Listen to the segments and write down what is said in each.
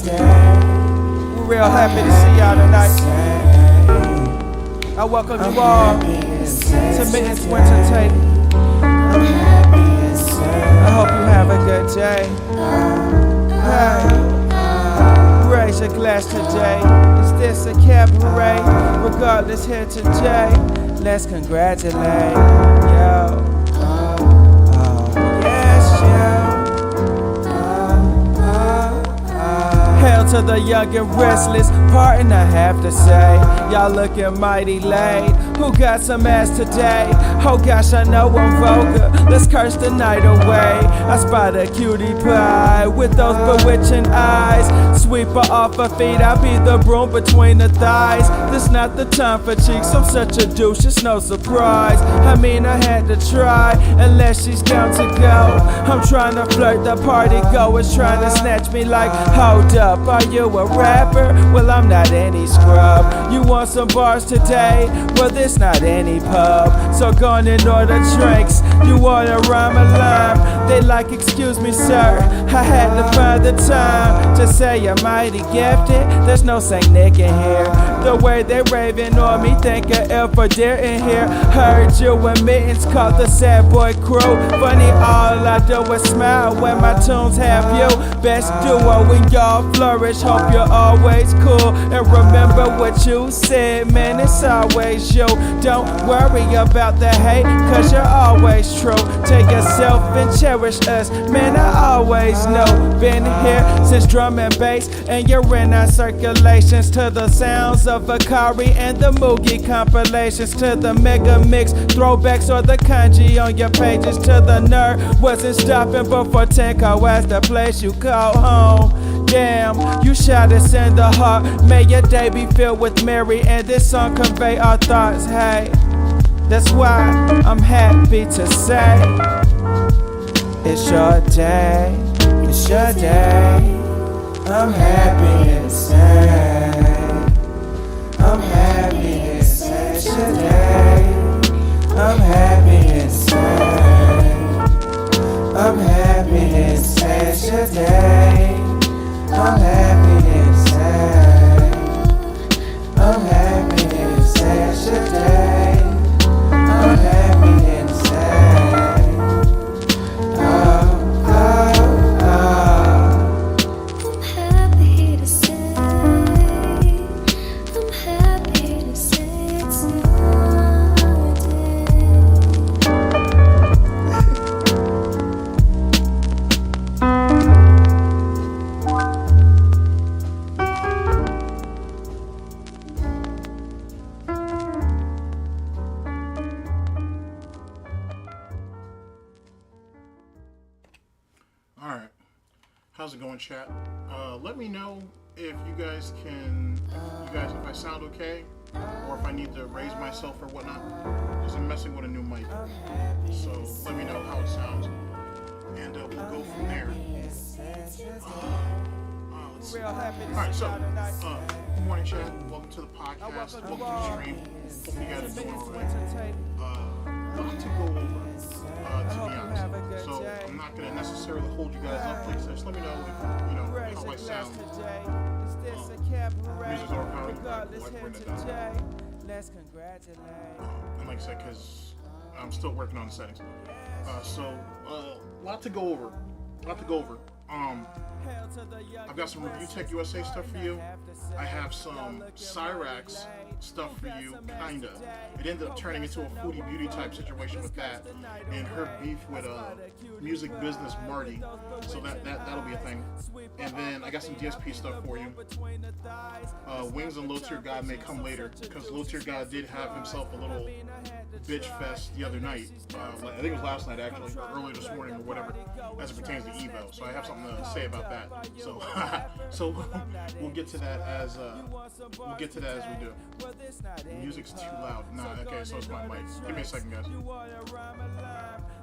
We're real happy to see y'all tonight. I welcome you all to Mittens Winter Tape. I hope you have a good day. Raise your glass today. Is this a cabaret? Regardless, here today. Let's congratulate. Yo. To the young and restless, pardon I have to say, y'all looking mighty late. Who got some ass today? Oh gosh, I know I'm vulgar. Let's curse the night away. I spot a cutie pie with those bewitching eyes. Sweep her off her feet, I'll be the broom between the thighs. This not the time for cheeks, I'm such a douche, it's no surprise. I mean I had to try, unless she's down to go. I'm trying to flirt, the party goers trying to snatch me like, hold up, are you a rapper? Well, I'm not any scrub. You want some bars today? Well, this not any pub. So go on and order drinks. You wanna rhyme a line? They like, excuse me, sir, I had to find the time to say you're mighty gifted. There's no Saint Nick in here. The way they raving on me, think I ever dare in here. Heard you and Mittens called the sad boy crew. Funny, all I do is smile when my tunes have you. Best duo when y'all flourish. Hope you're always cool. And remember what you said, man, it's always you. Don't worry about the hate, cause you're always true. Take yourself and cherish us, man, I always know. Been here since drum and bass, and you're in our circulations. To the sounds of Akari and the Moogie compilations. To the mega mix throwbacks or the kanji on your pages. To the nerd wasn't stopping before Tenko as the place you call home. Damn, you shot us in the heart. May your day be filled with Mary, and this song convey our thoughts. Hey, that's why I'm happy to say it's your day, it's your day. I'm happy to say, I'm happy to say it's your day. I'm happy to say, I'm happy to say it's your day. I'm happy to say, I'm happy to say it's your day. I'm happy to say, oh, oh, oh. I'm happy to say, I'm happy to say it's your How's it going, chat? Let me know if you guys can, if I sound okay, or if I need to raise myself or whatnot, because I'm messing with a new mic. So let me know how it sounds, and we'll go from there. Let's see. Alright, so, good morning, chat. Welcome to the podcast. Welcome to the stream. Hope you guys are doing alright. Lot to go over. To be honest. So I'm not going to necessarily hold you guys up like this. Let me know if, how I sound. Music's overpowering. And like I said, because I'm still working on the settings. So, lot to go over. I've got some ReviewTechUSA stuff for you. I have some Cyrax stuff for you, kinda. It ended up turning into a Foodie Beauty type situation with that, and her beef with music business Marty. So that'll be a thing. And then I got some DSP stuff for you. Wings and Low Tier God may come later, because Low Tier God did have himself a little bitch fest the other night. I think it was last night actually, or earlier this morning or whatever, as it pertains to Evo. So I have something to say about that. So so we'll get to that as we do. The music's too loud. Nah, okay, so it's my mic. Give me a second, guys.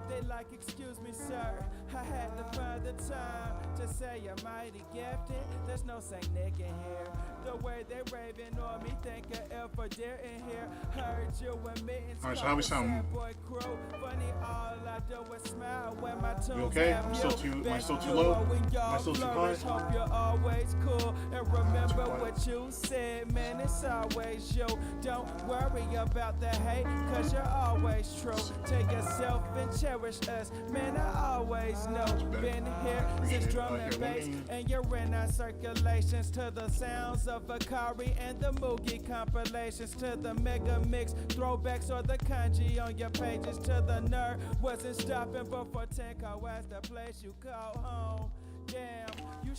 They like, excuse me, sir, I had to find the time to say you're mighty gifted. There's no Saint Nick in here. The way they raving on me, think of ever dare in here. Heard you and Mittens. Alright, so how we sound? Funny, all I do is smile when my You okay? Am I still too low? Am I still too high? Hope you're always cool and remember what you said, man. It's always you. Don't worry about the hate, cause you're always true. Take yourself and cherish us, man. I always know. Been here since drum and bass, and you're in our circulations to the sounds of Akari and the Moogie compilations, to the mega mix throwbacks or the kanji on your pages, to the nerd wasn't stopping before 10 was the place you call home.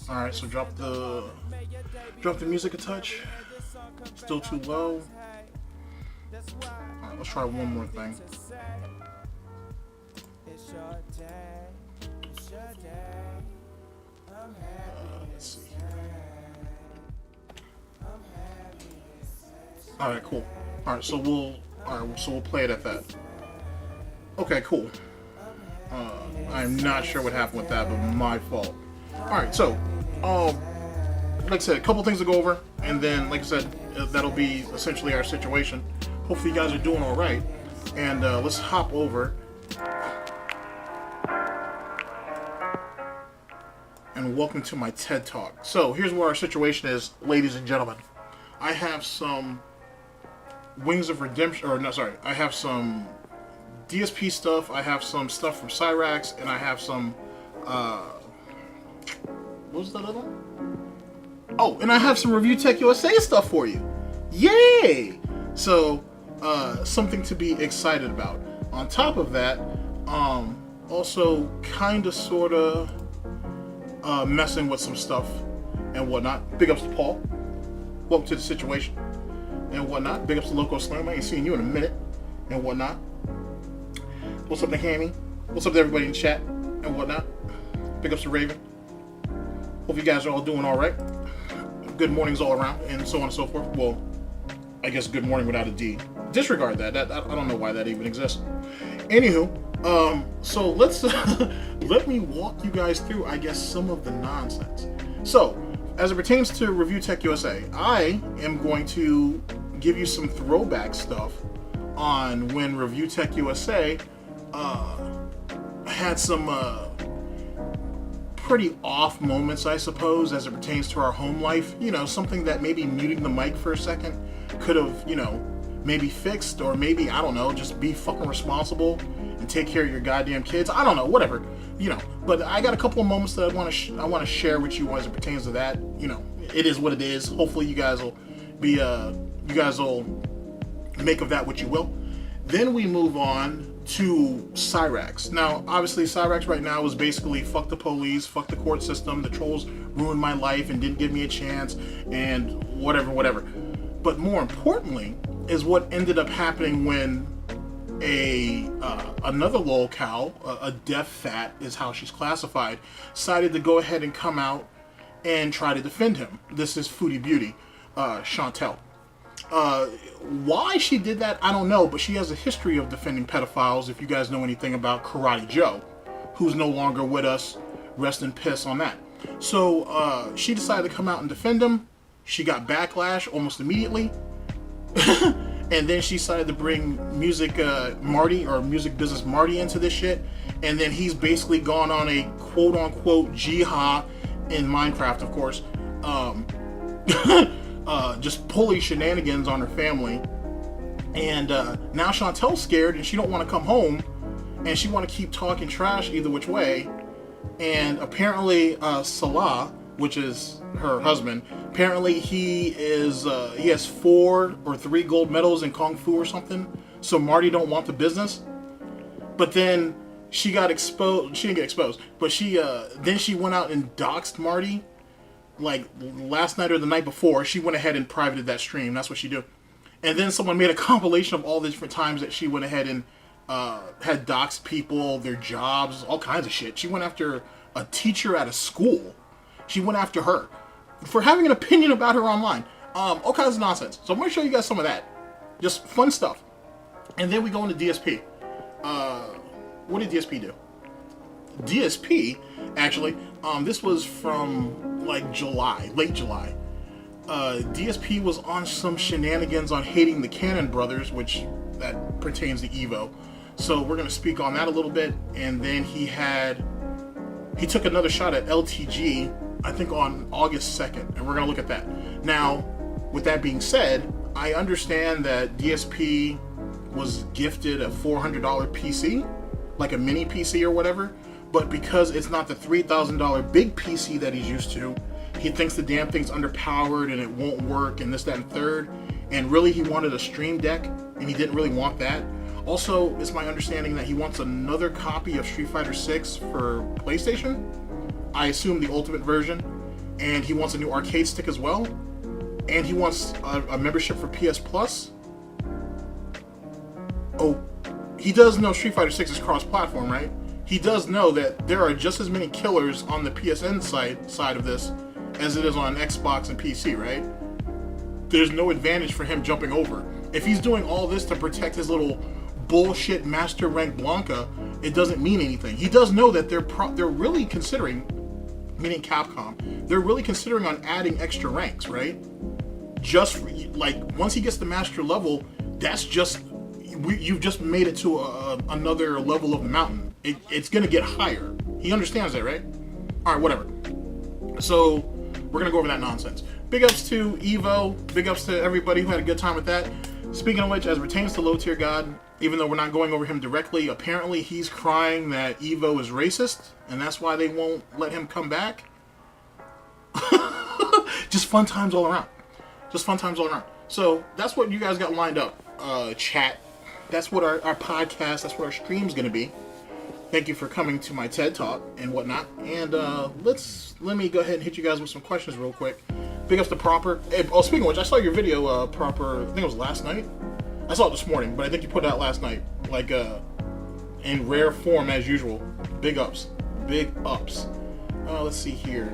All right, so drop the music a touch. Still too low. All right, let's try one more thing. Let's see. All right, cool. All right, so we'll play it at that. Okay, cool. I'm not sure what happened with that, but my fault. Alright, so, like I said, a couple things to go over, and then, like I said, that'll be essentially our situation. Hopefully you guys are doing alright, and let's hop over. And welcome to my TED Talk. So, here's where our situation is, ladies and gentlemen. I have some Wings of Redemption, or no, sorry, I have some DSP stuff, I have some stuff from Cyrax, and I have some, what was that other one? Oh, and I have some ReviewTechUSA stuff for you. Yay! So, something to be excited about. On top of that, also kinda sorta messing with some stuff and whatnot. Big ups to Paul. Welcome to the situation and whatnot. Big ups to Loco Slim. I ain't seen you in a minute and whatnot. What's up to Hammy? What's up to everybody in chat and whatnot? Big ups to Raven. Hope you guys are all doing alright. Good mornings all around and so on and so forth. Well, I guess good morning without a D. Disregard that. I don't know why that even exists. Anywho, so let's let me walk you guys through, I guess, some of the nonsense. So, as it pertains to ReviewTechUSA, I am going to give you some throwback stuff on when ReviewTechUSA had some pretty off moments, I suppose, as it pertains to our home life. You know, something that maybe muting the mic for a second could have, you know, maybe fixed, or maybe, I don't know, just be fucking responsible and take care of your goddamn kids. I don't know, whatever, you know. But I got a couple of moments that I want to share with you as it pertains to that. You know, it is what it is. Hopefully, you guys will be make of that what you will. Then we move on to Cyrax. Now, obviously, Cyrax right now is basically fuck the police, fuck the court system, the trolls ruined my life and didn't give me a chance, and whatever. But more importantly is what ended up happening when another lolcow, a deaf fat is how she's classified, decided to go ahead and come out and try to defend him. This is Foodie Beauty, Chantel. Why she did that, I don't know, but she has a history of defending pedophiles. If you guys know anything about Karate Joe, who's no longer with us, rest in piss on that. So she decided to come out and defend him. She got backlash almost immediately. And then she decided to bring music Marty, or music business Marty, into this shit. And then he's basically gone on a quote-unquote jihad in Minecraft, of course. Just pulling shenanigans on her family. And now Chantel's scared and she don't want to come home. And she want to keep talking trash either which way. And apparently Salah, which is her husband, apparently he has 4 or 3 gold medals in Kung Fu or something. So Marty don't want the business. But then she got exposed. She didn't get exposed. But then she went out and doxed Marty. Like last night or the night before, she went ahead and privated that stream. That's what she did. And then someone made a compilation of all the different times that she went ahead and had doxed people, their jobs, all kinds of shit. She went after a teacher at a school. She went after her for having an opinion about her online. All kinds of nonsense. So I'm going to show you guys some of that. Just fun stuff. And then we go into DSP. What did DSP do? DSP, actually, This was from like July, late July. DSP was on some shenanigans on hating the Cannon brothers, which that pertains to Evo. So we're gonna speak on that a little bit, and then he took another shot at LTG, I think on August 2nd, and we're gonna look at that. Now, with that being said, I understand that DSP was gifted a $400 PC, like a mini PC or whatever, but because it's not the $3,000 big PC that he's used to, he thinks the damn thing's underpowered and it won't work and this, that, and third. And really, he wanted a Stream Deck, and he didn't really want that. Also, it's my understanding that he wants another copy of Street Fighter 6 for PlayStation. I assume the Ultimate version. And he wants a new arcade stick as well. And he wants a membership for PS Plus. Oh, he does know Street Fighter 6 is cross-platform, right? He does know that there are just as many killers on the PSN side of this as it is on Xbox and PC, right? There's no advantage for him jumping over. If he's doing all this to protect his little bullshit master rank Blanca, it doesn't mean anything. He does know that they're really considering, meaning Capcom, they're really considering on adding extra ranks, right? Just for, like, once he gets the master level, that's just, you've just made it to another level of the mountain. It's gonna get higher. He understands that, right? All right, whatever. So we're gonna go over that nonsense. Big ups to Evo. Big ups to everybody who had a good time with that. Speaking of which, as pertains to Low Tier God, even though we're not going over him directly, apparently he's crying that Evo is racist, and that's why they won't let him come back. Just fun times all around. Just fun times all around. So that's what you guys got lined up, chat. That's what our podcast, that's what our stream's gonna be. Thank you for coming to my TED Talk and whatnot. And let me go ahead and hit you guys with some questions real quick. Big ups to Proper. Hey, oh, speaking of which, I saw your video, Proper, I think it was last night. I saw it this morning, but I think you put it out last night. Like, in rare form as usual. Big ups. Big ups. Let's see here.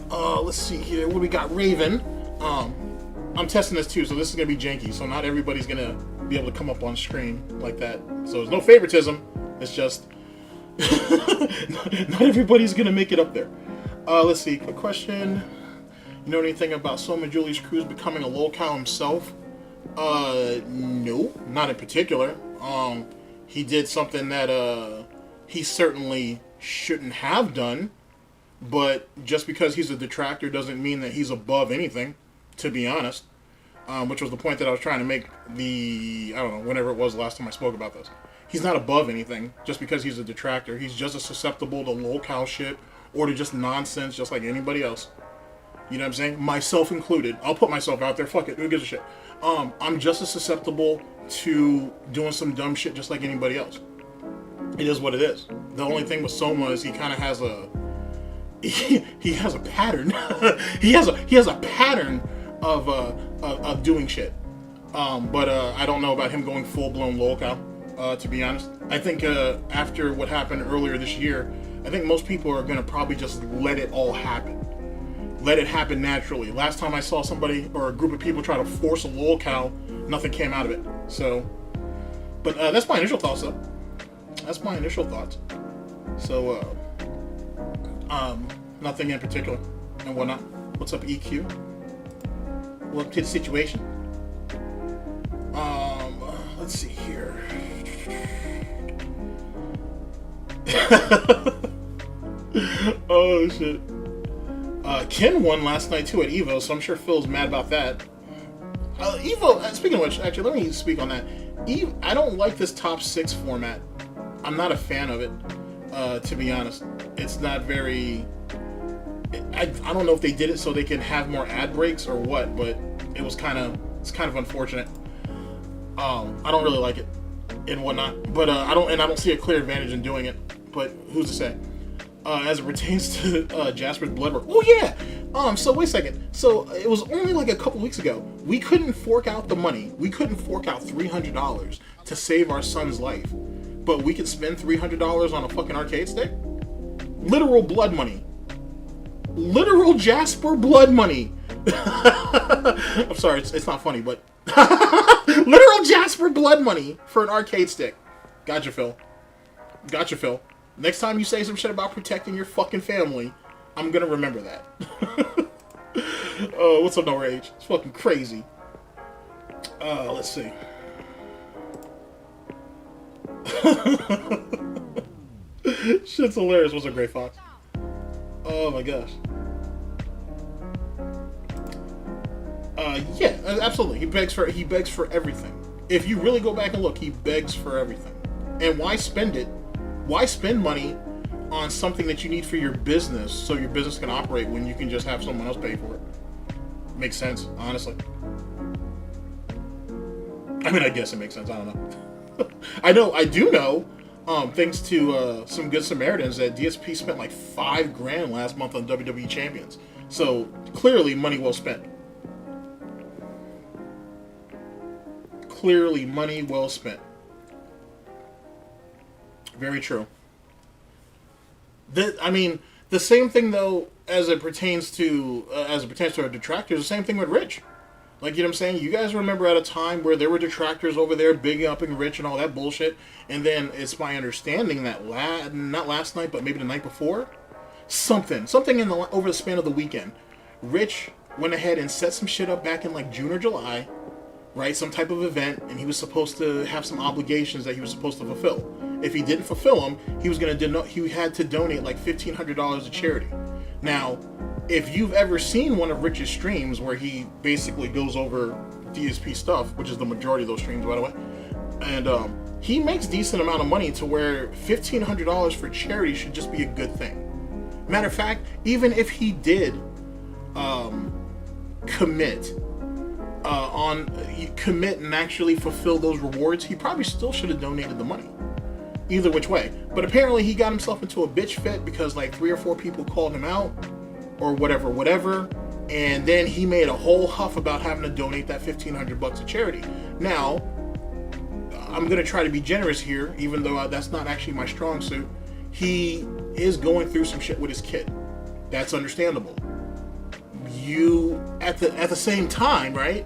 What do we got? Raven. I'm testing this too, so this is gonna be janky. So not everybody's gonna be able to come up on screen like that. So there's no favoritism. It's just not everybody's gonna make it up there. Let's see. Quick question. You know anything about Soma Julius Cruz becoming a lolcow himself? No, not in particular. He did something that he certainly shouldn't have done, but just because he's a detractor doesn't mean that he's above anything, to be honest. Which was the point that I was trying to make I don't know, whenever it was the last time I spoke about this. He's not above anything just because he's a detractor. He's just as susceptible to lolcow shit or to just nonsense just like anybody else. You know what I'm saying? Myself included. I'll put myself out there. Fuck it. Who gives a shit? I'm just as susceptible to doing some dumb shit just like anybody else. It is what it is. The only thing with Soma is he kind of has he has a pattern. he has a pattern of doing shit. But I don't know about him going full-blown lolcow, to be honest. I think after what happened earlier this year, I think most people are going to probably just let it all happen. Let it happen naturally. Last time I saw somebody or a group of people try to force a lolcow, nothing came out of it. So, but that's my initial thoughts, though. That's my initial thoughts. So, nothing in particular and whatnot. What's up, EQ? Welcome to the situation. Let's see here. Oh shit. Ken won last night too at Evo, so I'm sure Phil's mad about that. Evo, speaking of which, actually, let me speak on that. I don't like this top 6 format. I'm not a fan of it, to be honest. It's not very... I don't know if they did it so they can have more ad breaks or what, but it's kind of unfortunate. I don't really like it and whatnot, but I don't see a clear advantage in doing it. But who's to say? As it pertains to Jasper's blood work. Oh yeah. So wait a second. So it was only like a couple weeks ago. We couldn't fork out the money. We couldn't fork out $300 to save our son's life, but we could spend $300 on a fucking arcade stick. Literal blood money. Literal Jasper blood money. I'm sorry, it's not funny, but literal Jasper blood money for an arcade stick. Gotcha, Phil. Gotcha, Phil. Next time you say some shit about protecting your fucking family, I'm gonna remember that. What's up, No Rage? It's fucking crazy. Let's see. Shit's hilarious. What's up, Gray Fox? Oh my gosh. Yeah, absolutely. He begs for everything. If you really go back and look, he begs for everything. And why spend it? Why spend money on something that you need for your business so your business can operate when you can just have someone else pay for it? Makes sense, honestly. I mean, I guess it makes sense. I don't know. I do know, thanks to some good Samaritans, that DSP spent like $5,000 last month on WWE Champions. So clearly, money well spent. Clearly, money well spent. Very true. I mean, the same thing though, as it pertains to our detractors. The same thing with Rich. Like, you know what I'm saying? You guys remember at a time where there were detractors over there bigging up and Rich and all that bullshit, and then it's my understanding that not last night, but maybe the night before, something over the span of the weekend, Rich went ahead and set some shit up back in like June or July, right? Some type of event, and he was supposed to have some obligations that he was supposed to fulfill. If he didn't fulfill them, he had to donate like $1,500 to charity. Now, if you've ever seen one of Rich's streams where he basically goes over DSP stuff, which is the majority of those streams, by the way, and he makes decent amount of money to where $1,500 for charity should just be a good thing. Matter of fact, even if he did commit and actually fulfill those rewards, he probably still should have donated the money. Either which way. But apparently he got himself into a bitch fit because like 3 or 4 people called him out or whatever, and then he made a whole huff about having to donate that $1,500 to charity. Now, I'm gonna try to be generous here, even though that's not actually my strong suit. He is going through some shit with his kid. That's understandable. You at the same time, right?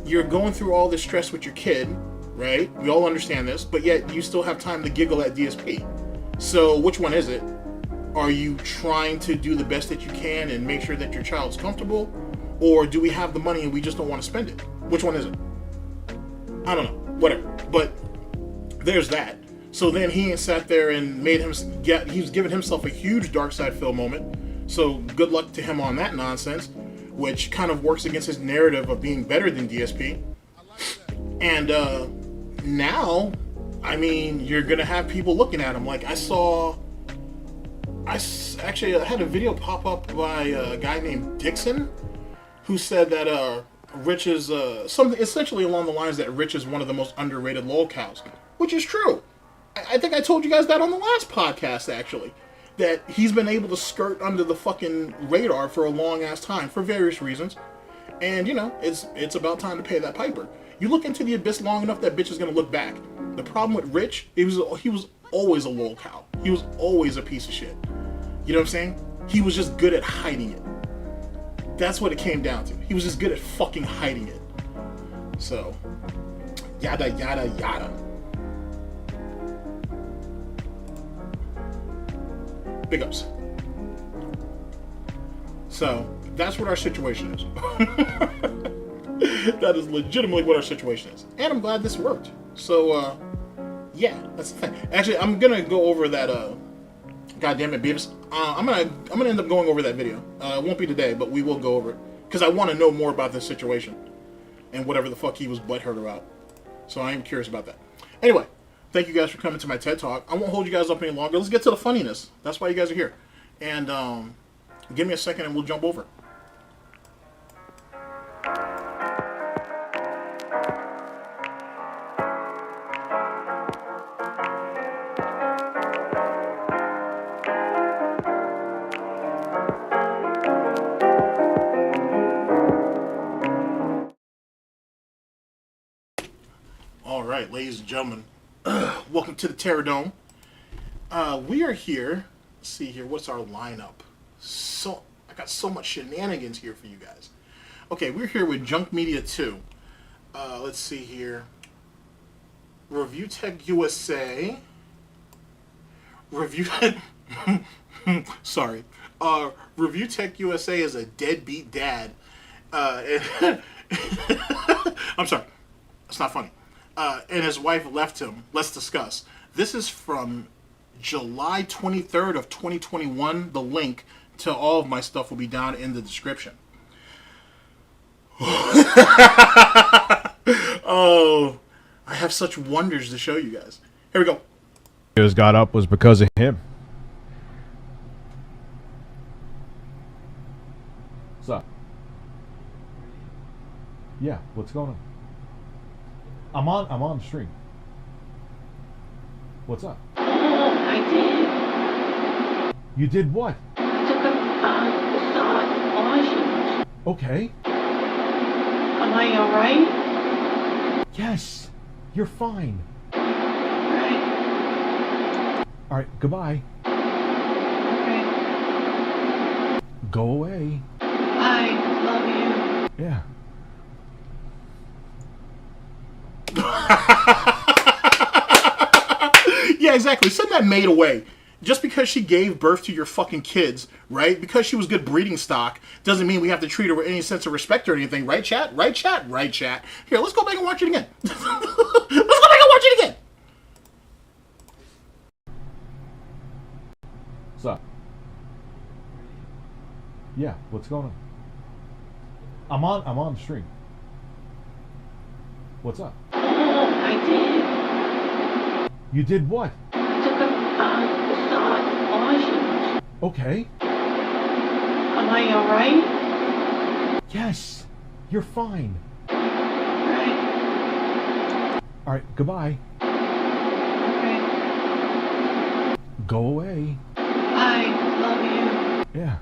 You're going through all this stress with your kid, right? We all understand this, but yet you still have time to giggle at DSP. So which one is it? Are you trying to do the best that you can and make sure that your child's comfortable? Or do we have the money and we just don't want to spend it? Which one is it? I don't know. Whatever. But there's that. So then he sat there and he was giving himself a huge dark side Phil moment. So good luck to him on that nonsense, which kind of works against his narrative of being better than DSP. And now, I mean, you're going to have people looking at him. Like I had a video pop up by a guy named Dixon who said that Rich is something essentially along the lines that Rich is one of the most underrated lolcows, which is true. I think I told you guys that on the last podcast, actually, that he's been able to skirt under the fucking radar for a long ass time for various reasons, and you know it's about time to pay that piper. You look into the abyss long enough, that bitch is gonna look back. The problem with Rich, he was always a lolcow. He was always a piece of shit. You know what I'm saying? He was just good at hiding it. That's what it came down to. He was just good at fucking hiding it. So, yada yada yada. Big ups. So, that's what our situation is. That is legitimately what our situation is. And I'm glad this worked. So, yeah, that's the thing. Actually, I'm gonna go over that, goddamn it, Beavis. I'm gonna end up going over that video. It won't be today, but we will go over it. Because I want to know more about this situation. And whatever the fuck he was butthurt about. So I am curious about that. Anyway, thank you guys for coming to my TED Talk. I won't hold you guys up any longer. Let's get to the funniness. That's why you guys are here. And give me a second and we'll jump over. Alright, ladies and gentlemen, welcome to the Terror Dome. We are here. Let's see here, what's our lineup? I got so much shenanigans here for you guys. Okay, we're here with Junk Media 2. Let's see here. ReviewTechUSA. Review. Sorry. ReviewTechUSA is a deadbeat dad. I'm sorry. It's not funny. And his wife left him. Let's discuss. This is from July 23rd of 2021. The link to all of my stuff will be down in the description. Oh, I have such wonders to show you guys. Here we go. Got up was because of him. What's up? Yeah, what's going on? I'm on the stream. What's up? I did. You did what? Took a massage washing. Okay. Am I alright? Yes, you're fine. Right. All right, goodbye. Okay. Go away. I love you. Yeah. Yeah, exactly. Send that maid away. Just because she gave birth to your fucking kids, right? Because she was good breeding stock, doesn't mean we have to treat her with any sense of respect or anything. Right, chat? Right, chat? Right, chat? Here, let's go back and watch it again. Let's go back and watch it again. What's up? Yeah, what's going on? I'm on the stream. What's up? I did. You did what? Took a massage washing. Okay. Am I alright? Yes, you're fine. Right. All right, goodbye. Okay. Go away. I love you. Yeah.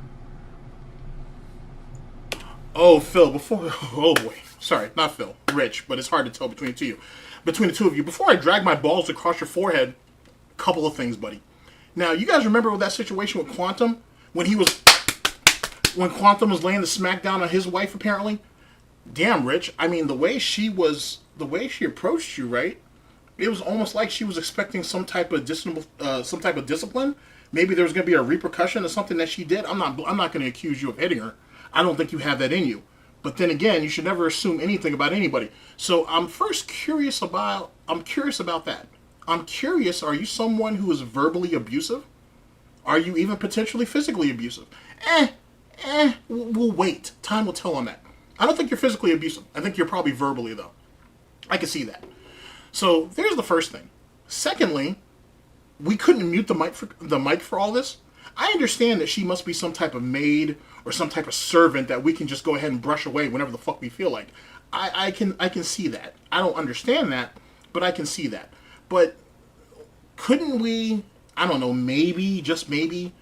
Oh, Phil, oh boy. Sorry, not Phil. Rich, but it's hard to tell between the two of you. Before I drag my balls across your forehead, a couple of things, buddy. Now, you guys remember with that situation with Quantum? When Quantum was laying the smack down on his wife, apparently? Damn, Rich. I mean, the way she approached you, right? It was almost like she was expecting some type of discipline. Maybe there was going to be a repercussion of something that she did. I'm not going to accuse you of hitting her. I don't think you have that in you. But then again, you should never assume anything about anybody. So I'm curious about that. I'm curious, are you someone who is verbally abusive? Are you even potentially physically abusive? We'll wait. Time will tell on that. I don't think you're physically abusive. I think you're probably verbally, though. I can see that. So there's the first thing. Secondly, we couldn't mute the mic for all this. I understand that she must be some type of maid or some type of servant that we can just go ahead and brush away whenever the fuck we feel like. I can see that. I don't understand that, but I can see that. But couldn't we, I don't know, maybe, just mute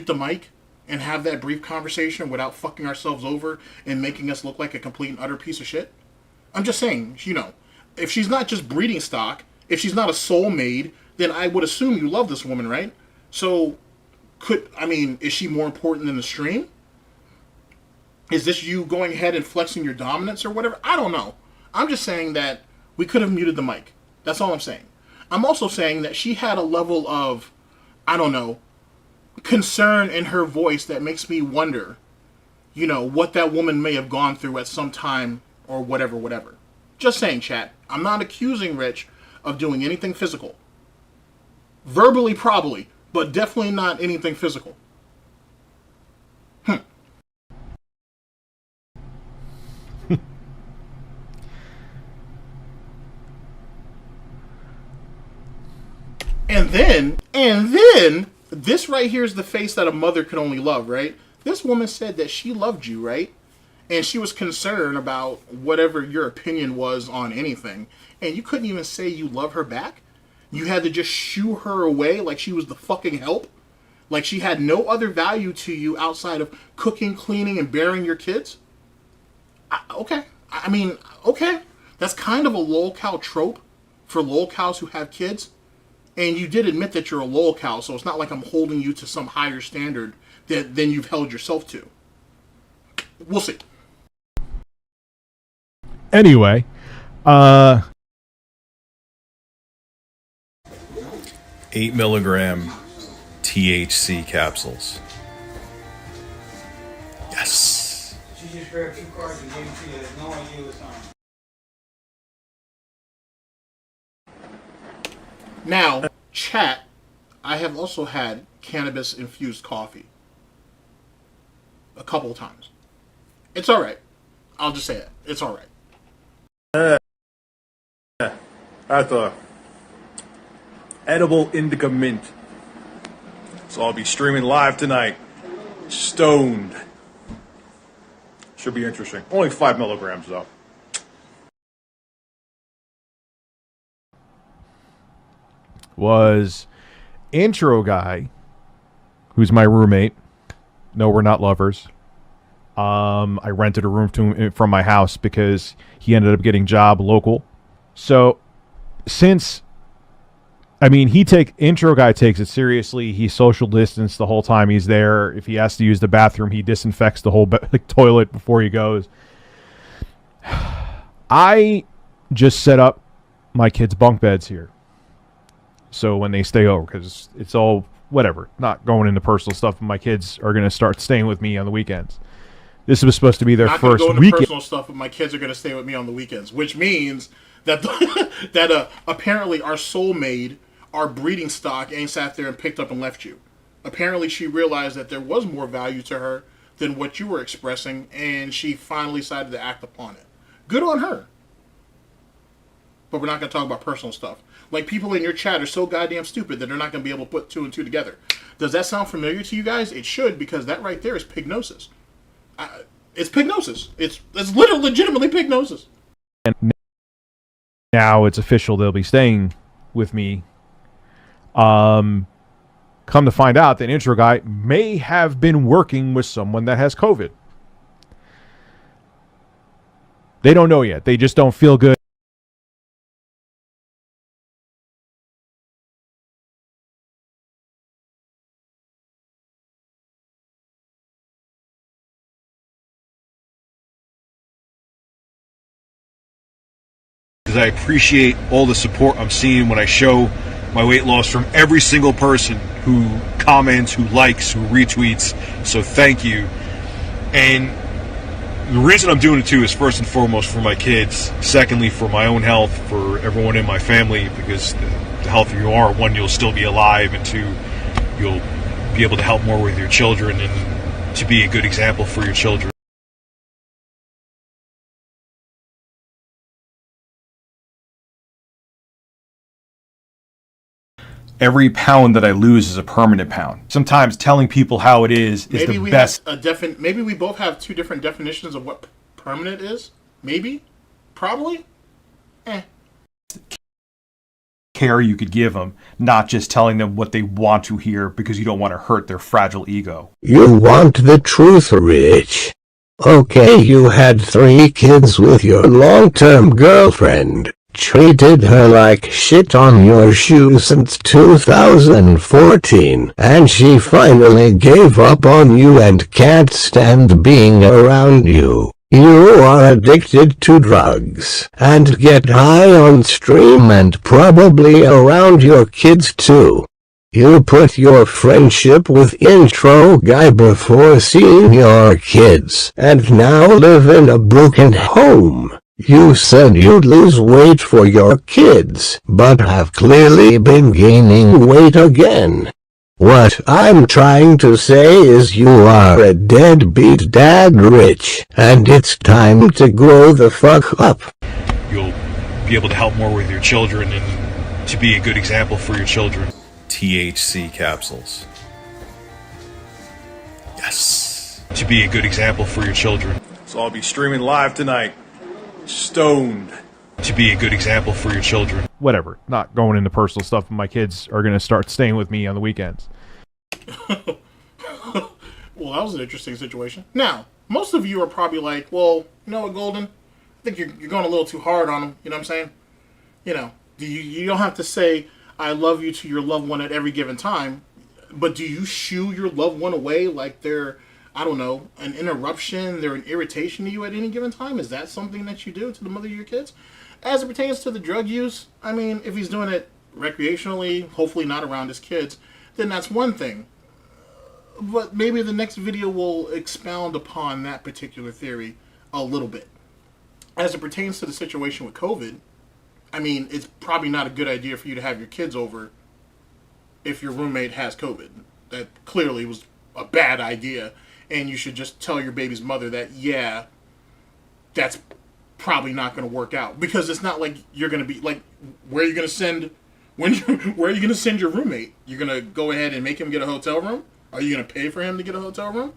the mic and have that brief conversation without fucking ourselves over and making us look like a complete and utter piece of shit? I'm just saying, if she's not just breeding stock, if she's not a soul maid, then I would assume you love this woman, right? So, is she more important than the stream? Is this you going ahead and flexing your dominance or whatever? I don't know. I'm just saying that we could have muted the mic. That's all I'm saying. I'm also saying that she had a level of, I don't know, concern in her voice that makes me wonder, what that woman may have gone through at some time or whatever. Just saying, chat. I'm not accusing Rich of doing anything physical. Verbally, probably, but definitely not anything physical. And then, this right here is the face that a mother could only love, right? This woman said that she loved you, right? And she was concerned about whatever your opinion was on anything. And you couldn't even say you love her back? You had to just shoo her away like she was the fucking help? Like she had no other value to you outside of cooking, cleaning, and bearing your kids? Okay. Okay. That's kind of a lolcow trope for lolcows who have kids. And you did admit that you're a lolcow, so it's not like I'm holding you to some higher standard than you've held yourself to. We'll see. Anyway, 8 milligram THC capsules. Yes. She just grabbed 2 cards and gave it to you, knowing you was on. Now, chat, I have also had cannabis-infused coffee. A couple of times. It's alright. I'll just say it. It's alright. At the edible indica mint. So I'll be streaming live tonight. Stoned. Should be interesting. Only 5 milligrams though. Was intro guy, who's my roommate. No, we're not lovers. I rented a room to him from my house because he ended up getting job local. So since, I mean, intro guy takes it seriously. He social distance the whole time he's there. If he has to use the bathroom, he disinfects the whole toilet before he goes. I just set up my kids' bunk beds here. So when they stay over, because it's all whatever, not going into personal stuff. My kids are going to start staying with me on the weekends. This was supposed to be their Not first go into weekend. personal stuff, but my kids are going to stay with me on the weekends, which means that that apparently our soulmate, our breeding stock, ain't sat there and picked up and left you. Apparently, she realized that there was more value to her than what you were expressing, and she finally decided to act upon it. Good on her. But we're not going to talk about personal stuff. Like, people in your chat are so goddamn stupid that they're not going to be able to put 2 and 2 together. Does that sound familiar to you guys? It should, because that right there is pignosis. It's pignosis. It's literally, legitimately pignosis. And now it's official. They'll be staying with me. Come to find out that intro guy may have been working with someone that has COVID. They don't know yet. They just don't feel good. Because I appreciate all the support I'm seeing when I show my weight loss from every single person who comments, who likes, who retweets. So thank you. And the reason I'm doing it too is first and foremost for my kids. Secondly, for my own health, for everyone in my family, because the healthier you are, 1, you'll still be alive, and 2, you'll be able to help more with your children and to be a good example for your children. Every pound that I lose is a permanent pound. Sometimes telling people how it is Maybe the we best. maybe we both have 2 different definitions of what permanent is. Maybe, probably. Care you could give them, not just telling them what they want to hear because you don't want to hurt their fragile ego. You want the truth, Rich. Okay, you had 3 kids with your long-term girlfriend. Treated her like shit on your shoe since 2014, and she finally gave up on you and can't stand being around you. You are addicted to drugs, and get high on stream and probably around your kids too. You put your friendship with intro guy before seeing your kids, and now live in a broken home. You said you'd lose weight for your kids, but have clearly been gaining weight again. What I'm trying to say is you are a deadbeat dad, Rich, and it's time to grow the fuck up. You'll be able to help more with your children and to be a good example for your children. THC capsules. Yes. To be a good example for your children. So I'll be streaming live tonight. Stoned. To be a good example for your children. Whatever, not going into personal stuff. My kids are going to start staying with me on the weekends. Well, that was an interesting situation. Now, most of you are probably like, well, you know what, Golden? I think you're going a little too hard on them. You know what I'm saying? You know, you don't have to say, I love you to your loved one at every given time. But do you shoo your loved one away like they're, I don't know, an interruption, they're an irritation to you at any given time? Is that something that you do to the mother of your kids? As it pertains to the drug use, I mean, if he's doing it recreationally, hopefully not around his kids, then that's one thing. But maybe the next video will expound upon that particular theory a little bit. As it pertains to the situation with COVID, I mean, it's probably not a good idea for you to have your kids over if your roommate has COVID. That clearly was a bad idea, and you should just tell your baby's mother that, yeah, that's probably not going to work out, because it's not like you're going to be like, where are you going to send where are you going to send your roommate? You're going to go ahead and make him get a hotel room? Are you going to pay for him to get a hotel room?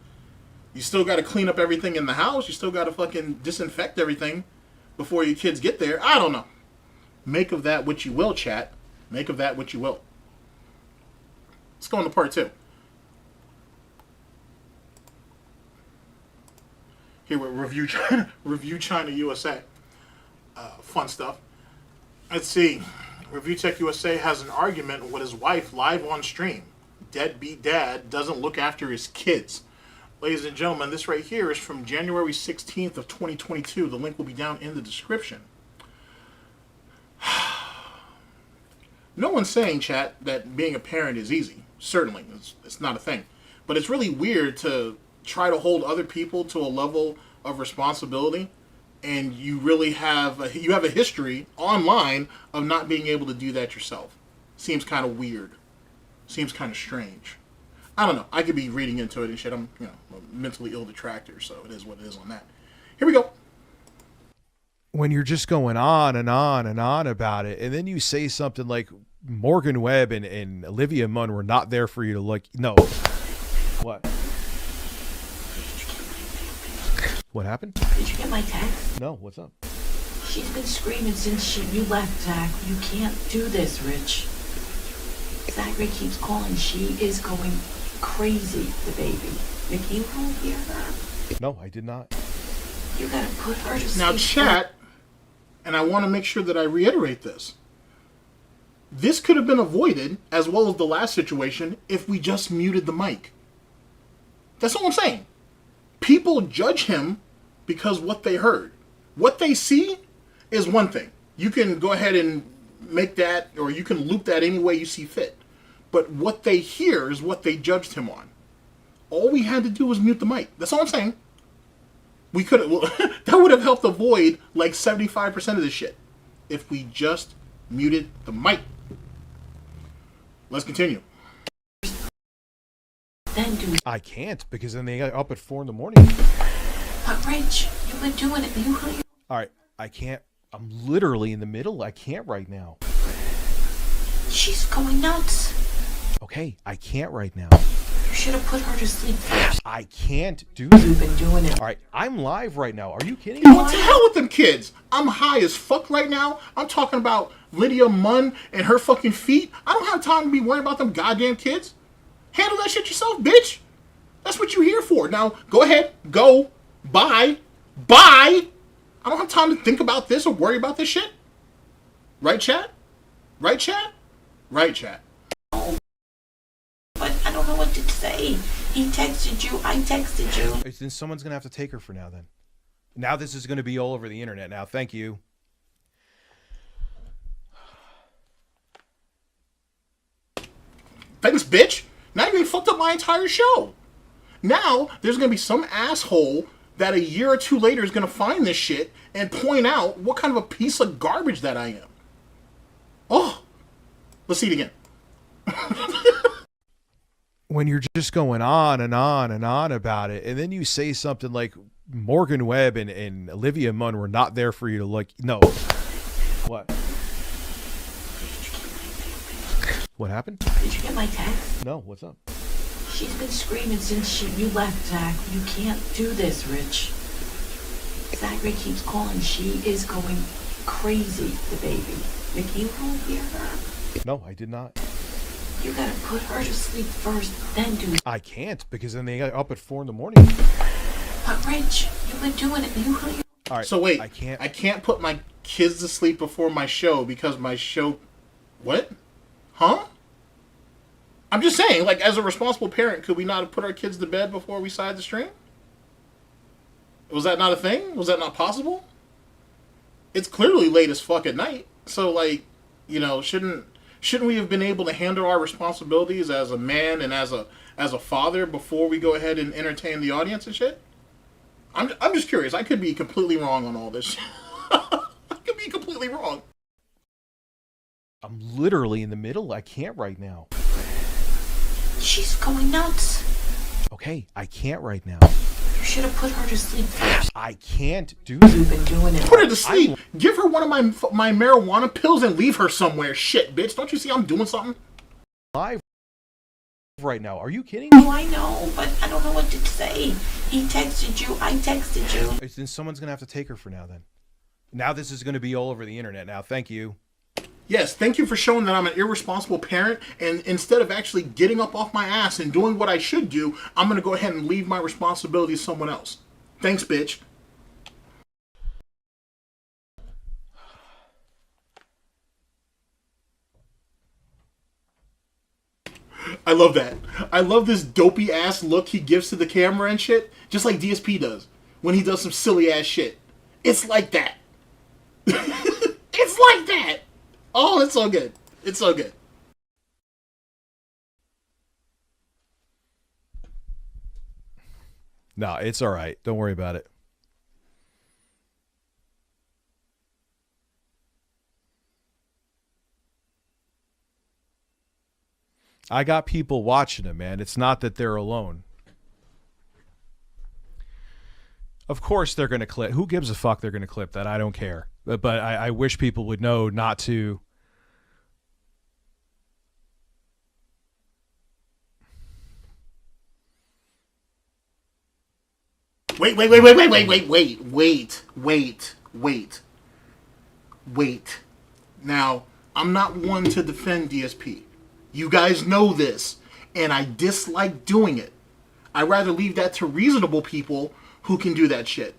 You still got to clean up everything in the house. You still got to fucking disinfect everything before your kids get there. I don't know. Make of that what you will, chat. Make of that what you will. Let's go on to part 2. Here with ReviewChinaUSA. Fun stuff. Let's see. ReviewTechUSA has an argument with his wife live on stream. Deadbeat dad doesn't look after his kids. Ladies and gentlemen, this right here is from January 16th of 2022. The link will be down in the description. No one's saying, chat, that being a parent is easy. Certainly, it's not a thing. But it's really weird to try to hold other people to a level of responsibility, and you really have a history online of not being able to do that yourself. Seems kind of weird. Seems kind of strange. I don't know. I could be reading into it and shit. I'm, a mentally ill detractor, so it is what it is on that. Here we go. When you're just going on and on and on about it, and then you say something like Morgan Webb and Olivia Munn were not there for you to look. No. What? What happened? Did you get my text? No, what's up? She's been screaming since you left, Zach. You can't do this, Rich. Zachary keeps calling. She is going crazy, the baby. Mickey, you don't hear her? No, I did not. You gotta put her to sleep. Now, chat, and I want to make sure that I reiterate this. This could have been avoided, as well as the last situation, if we just muted the mic. That's all I'm saying. People judge him because what they heard. What they see is one thing. You can go ahead and make that, or you can loop that any way you see fit. But what they hear is what they judged him on. All we had to do was mute the mic. That's all I'm saying. We could have, that would have helped avoid like 75% of this shit if we just muted the mic. Let's continue. Then do. I can't, because then they got up at 4 in the morning. But Rich, you've been doing it. All right, I can't. I'm literally in the middle. I can't right now. She's going nuts. Okay, I can't right now. You should have put her to sleep first. I can't do You've been doing it. All right, I'm live right now. Are you kidding Yo, me? what the hell with them kids? I'm high as fuck right now. I'm talking about Lydia Munn and her fucking feet. I don't have time to be worrying about them goddamn kids. Handle that shit yourself, bitch. That's what you're here for. Now, go ahead. Go. Bye. Bye. I don't have time to think about this or worry about this shit. Right, chat? Right, chat? Right, chat. But I don't know what to say. He texted you. I texted you. Then someone's going to have to take her for now then. Now this is going to be all over the internet now. Thank you. Thanks, bitch. Now you fucked up my entire show. Now there's going to be some asshole that a year or two later is going to find this shit and point out what kind of a piece of garbage that I am. Oh, let's see it again. When you're just going on and on and on about it, and then you say something like Morgan Webb and Olivia Munn were not there for you to look. No. What? What happened? Did you get my text? No, what's up? She's been screaming since you left, Zach. You can't do this, Rich. Zachary keeps calling. She is going crazy, the baby. Mickey, you don't hear her? No, I did not. You gotta put her to sleep first, then do. I can't, because then they got up at 4 in the morning. But Rich, you've been doing it. All right, so wait, I can't put my kids to sleep before my show because my show. What? Huh? I'm just saying, like, as a responsible parent, could we not have put our kids to bed before we started the stream? Was that not a thing? Was that not possible? It's clearly late as fuck at night. So, like, shouldn't Shouldn't we have been able to handle our responsibilities as a man and as a father before we go ahead and entertain the audience and shit? I'm just curious. I could be completely wrong on all this. I could be completely wrong. I'm literally in the middle. I can't right now. She's going nuts. Okay, I can't right now. You should have put her to sleep first. I can't do You've been doing it. Put her to sleep. Give her one of my marijuana pills and leave her somewhere. Shit, bitch. Don't you see I'm doing something? live right now. Are you kidding me? Oh, I know, but I don't know what to say. He texted you. I texted you. Then someone's going to have to take her for now then. Now this is going to be all over the internet now. Thank you. Yes, thank you for showing that I'm an irresponsible parent, and instead of actually getting up off my ass and doing what I should do, I'm going to go ahead and leave my responsibility to someone else. Thanks, bitch. I love that. I love this dopey ass look he gives to the camera and shit, just like DSP does when he does some silly ass shit. It's like that. It's like that. Oh, it's so good. It's so good. No, it's all right. Don't worry about it. I got people watching him, man. It's not that they're alone. Of course they're going to clip. Who gives a fuck they're going to clip that? I don't care. But I wish people would know not to. Wait. Now, I'm not one to defend DSP. You guys know this, and I dislike doing it. I'd rather leave that to reasonable people who can do that shit.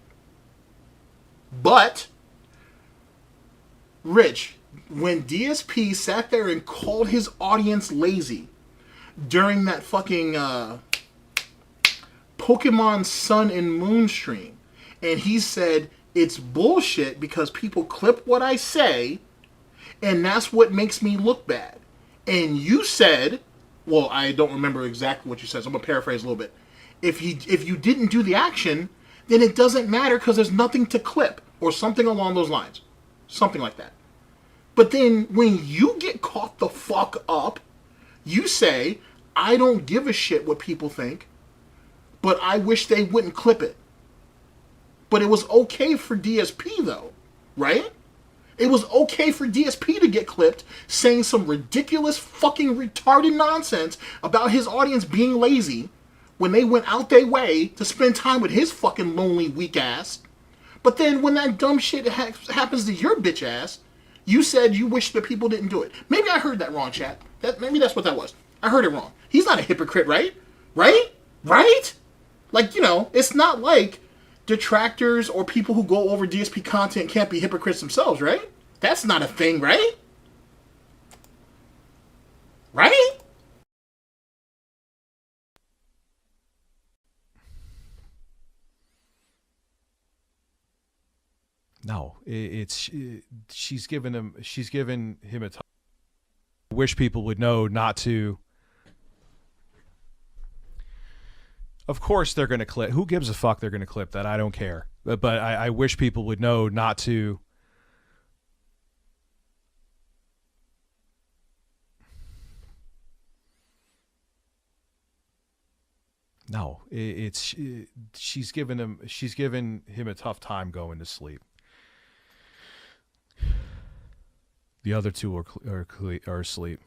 But, Rich, when DSP sat there and called his audience lazy during that fucking Pokemon Sun and Moon stream, and he said it's bullshit because people clip what I say, and that's what makes me look bad. And you said, well, I don't remember exactly what you said, so I'm going to paraphrase a little bit. If you didn't do the action, then it doesn't matter because there's nothing to clip, or something along those lines. Something like that. But then when you get caught the fuck up, you say, I don't give a shit what people think, but I wish they wouldn't clip it. But it was okay for DSP though, right? It was okay for DSP to get clipped saying some ridiculous fucking retarded nonsense about his audience being lazy when they went out their way to spend time with his fucking lonely weak ass. But then when that dumb shit happens to your bitch ass, you said you wish that people didn't do it. Maybe I heard that wrong, chat. Maybe that's what that was. I heard it wrong. He's not a hypocrite, right? Right? Like, you know, it's not like detractors or people who go over DSP content can't be hypocrites themselves, right? That's not a thing, right? Right? No, she's given him a time. I wish people would know not to. Of course they're going to clip. Who gives a fuck they're going to clip that? I don't care. But I wish people would know not to. No, she's given him a tough time going to sleep. The other two are asleep.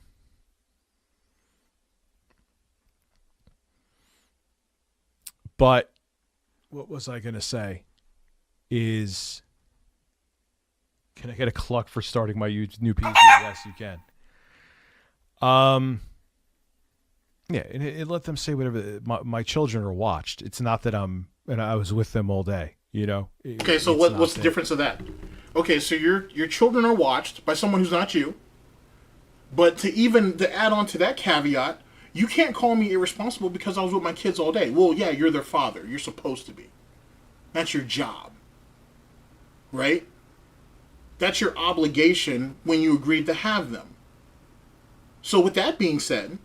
But what was I going to say is, can I get a cluck for starting my new PC? Yes, you can. Yeah, and let them say whatever. My children are watched. It's not that I was with them all day, you know? Okay, so what's the difference of that? Okay, so your children are watched by someone who's not you. But to add on to that caveat, you can't call me irresponsible because I was with my kids all day. Well, yeah, you're their father. You're supposed to be. That's your job. Right? That's your obligation when you agreed to have them. So with that being said,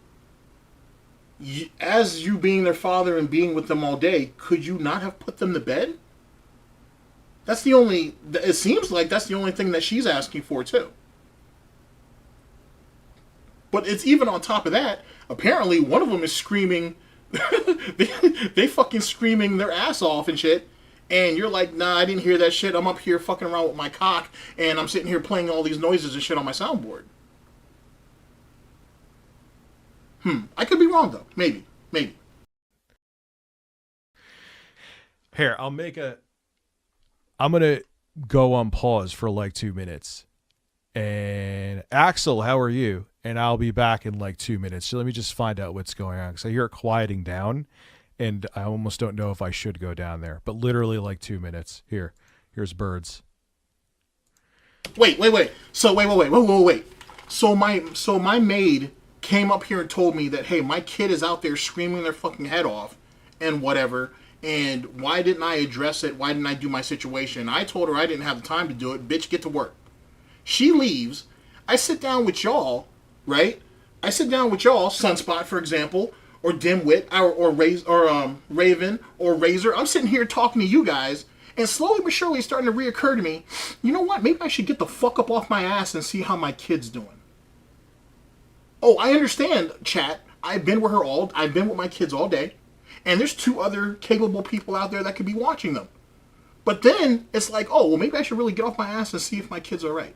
as you being their father and being with them all day, could you not have put them to bed? That's the only, it seems like that's the only thing that she's asking for too. But it's even on top of that, apparently one of them is screaming, they fucking screaming their ass off and shit. And you're like, nah, I didn't hear that shit. I'm up here fucking around with my cock and I'm sitting here playing all these noises and shit on my soundboard. I could be wrong though. Maybe. Here, I'm going to go on pause for like 2 minutes. And Axel, how are you? And I'll be back in like 2 minutes. So let me just find out what's going on. Because I hear it quieting down. And I almost don't know if I should go down there. But literally like 2 minutes. Here's birds. Wait. So wait. So my maid came up here and told me that, hey, my kid is out there screaming their fucking head off and whatever. And why didn't I address it? Why didn't I do my situation? I told her I didn't have the time to do it. Bitch, get to work. She leaves. I sit down with y'all, right? I sit down with y'all, Sunspot, for example, or Dimwit, or Raven, or Razor. I'm sitting here talking to you guys, and slowly but surely it's starting to reoccur to me, you know what? Maybe I should get the fuck up off my ass and see how my kid's doing. Oh, I understand, chat. I've been with my kids all day. And there's 2 other capable people out there that could be watching them. But then it's like, oh, well, maybe I should really get off my ass and see if my kids are right.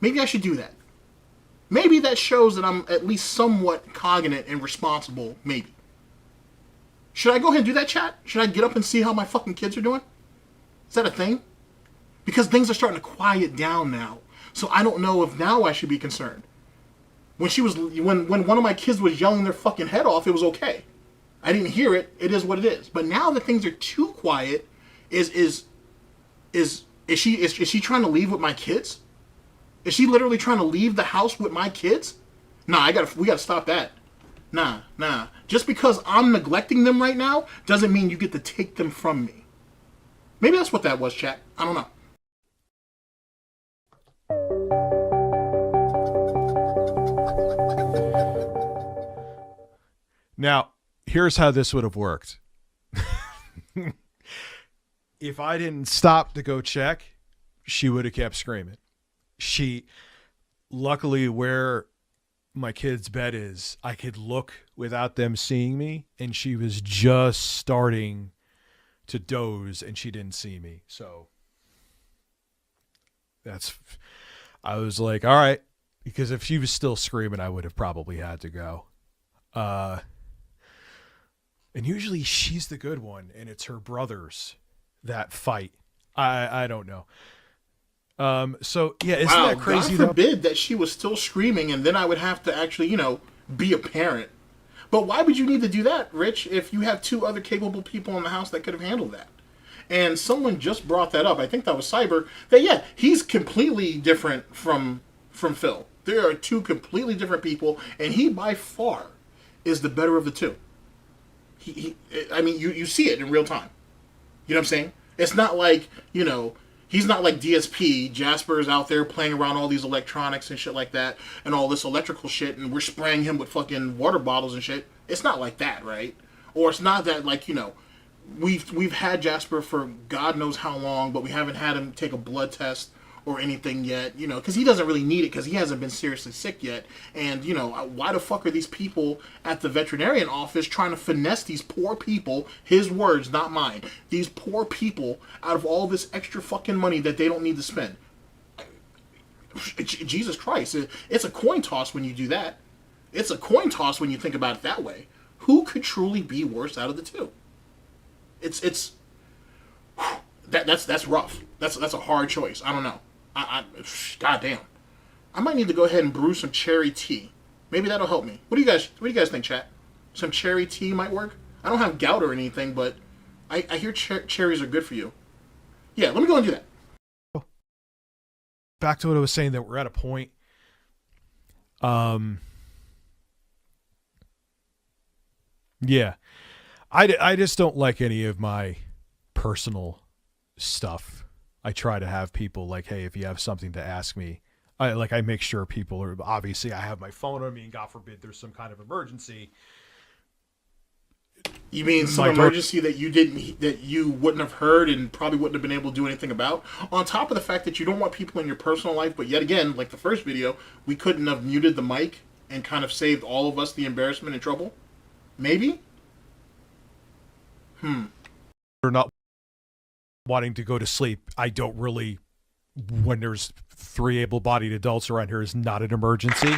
Maybe I should do that. Maybe that shows that I'm at least somewhat cognate and responsible, maybe. Should I go ahead and do that, chat? Should I get up and see how my fucking kids are doing? Is that a thing? Because things are starting to quiet down now. So I don't know if now I should be concerned. When one of my kids was yelling their fucking head off, it was okay. I didn't hear it. It is what it is. But now that things are too quiet, is she trying to leave with my kids? Is she literally trying to leave the house with my kids? Nah, we gotta stop that. Nah. Just because I'm neglecting them right now doesn't mean you get to take them from me. Maybe that's what that was, chat. I don't know. Now, here's how this would have worked. If I didn't stop to go check, she would have kept screaming. Luckily where my kid's bed is, I could look without them seeing me, and she was just starting to doze and she didn't see me. So I was like, all right, because if she was still screaming, I would have probably had to go. And usually she's the good one, and it's her brothers that fight. I don't know. So yeah, isn't that crazy? God forbid that she was still screaming, and then I would have to actually, be a parent. But why would you need to do that, Rich, if you have 2 other capable people in the house that could have handled that? And someone just brought that up. I think that was Cyber. That yeah, he's completely different from Phil. There are 2 completely different people, and he by far is the better of the 2. You see it in real time. You know what I'm saying? It's not like, he's not like DSP. Jasper's out there playing around all these electronics and shit like that, and all this electrical shit, and we're spraying him with fucking water bottles and shit. It's not like that, right? Or it's not that, like, we've had Jasper for God knows how long, but we haven't had him take a blood test or anything yet, because he doesn't really need it because he hasn't been seriously sick yet. And, why the fuck are these people at the veterinarian office trying to finesse these poor people, his words, not mine, these poor people out of all this extra fucking money that they don't need to spend? Jesus Christ, it's a coin toss when you do that. It's a coin toss when you think about it that way. Who could truly be worse out of the 2? That's rough. That's a hard choice. I don't know. God damn. I might need to go ahead and brew some cherry tea. Maybe that'll help me. What do you guys think, chat? Some cherry tea might work? I don't have gout or anything, but I hear cherries are good for you. Yeah, let me go and do that. Back to what I was saying, that we're at a point. Yeah. I just don't like any of my personal stuff. I try to have people like, hey, if you have something to ask me, I make sure people are, obviously I have my phone on me, and God forbid there's some kind of emergency. You mean some emergency that you wouldn't have heard and probably wouldn't have been able to do anything about? On top of the fact that you don't want people in your personal life, but yet again, like the first video, we couldn't have muted the mic and kind of saved all of us the embarrassment and trouble? Maybe? They're not wanting to go to sleep. I don't really, when there's 3 able-bodied adults around here, is not an emergency.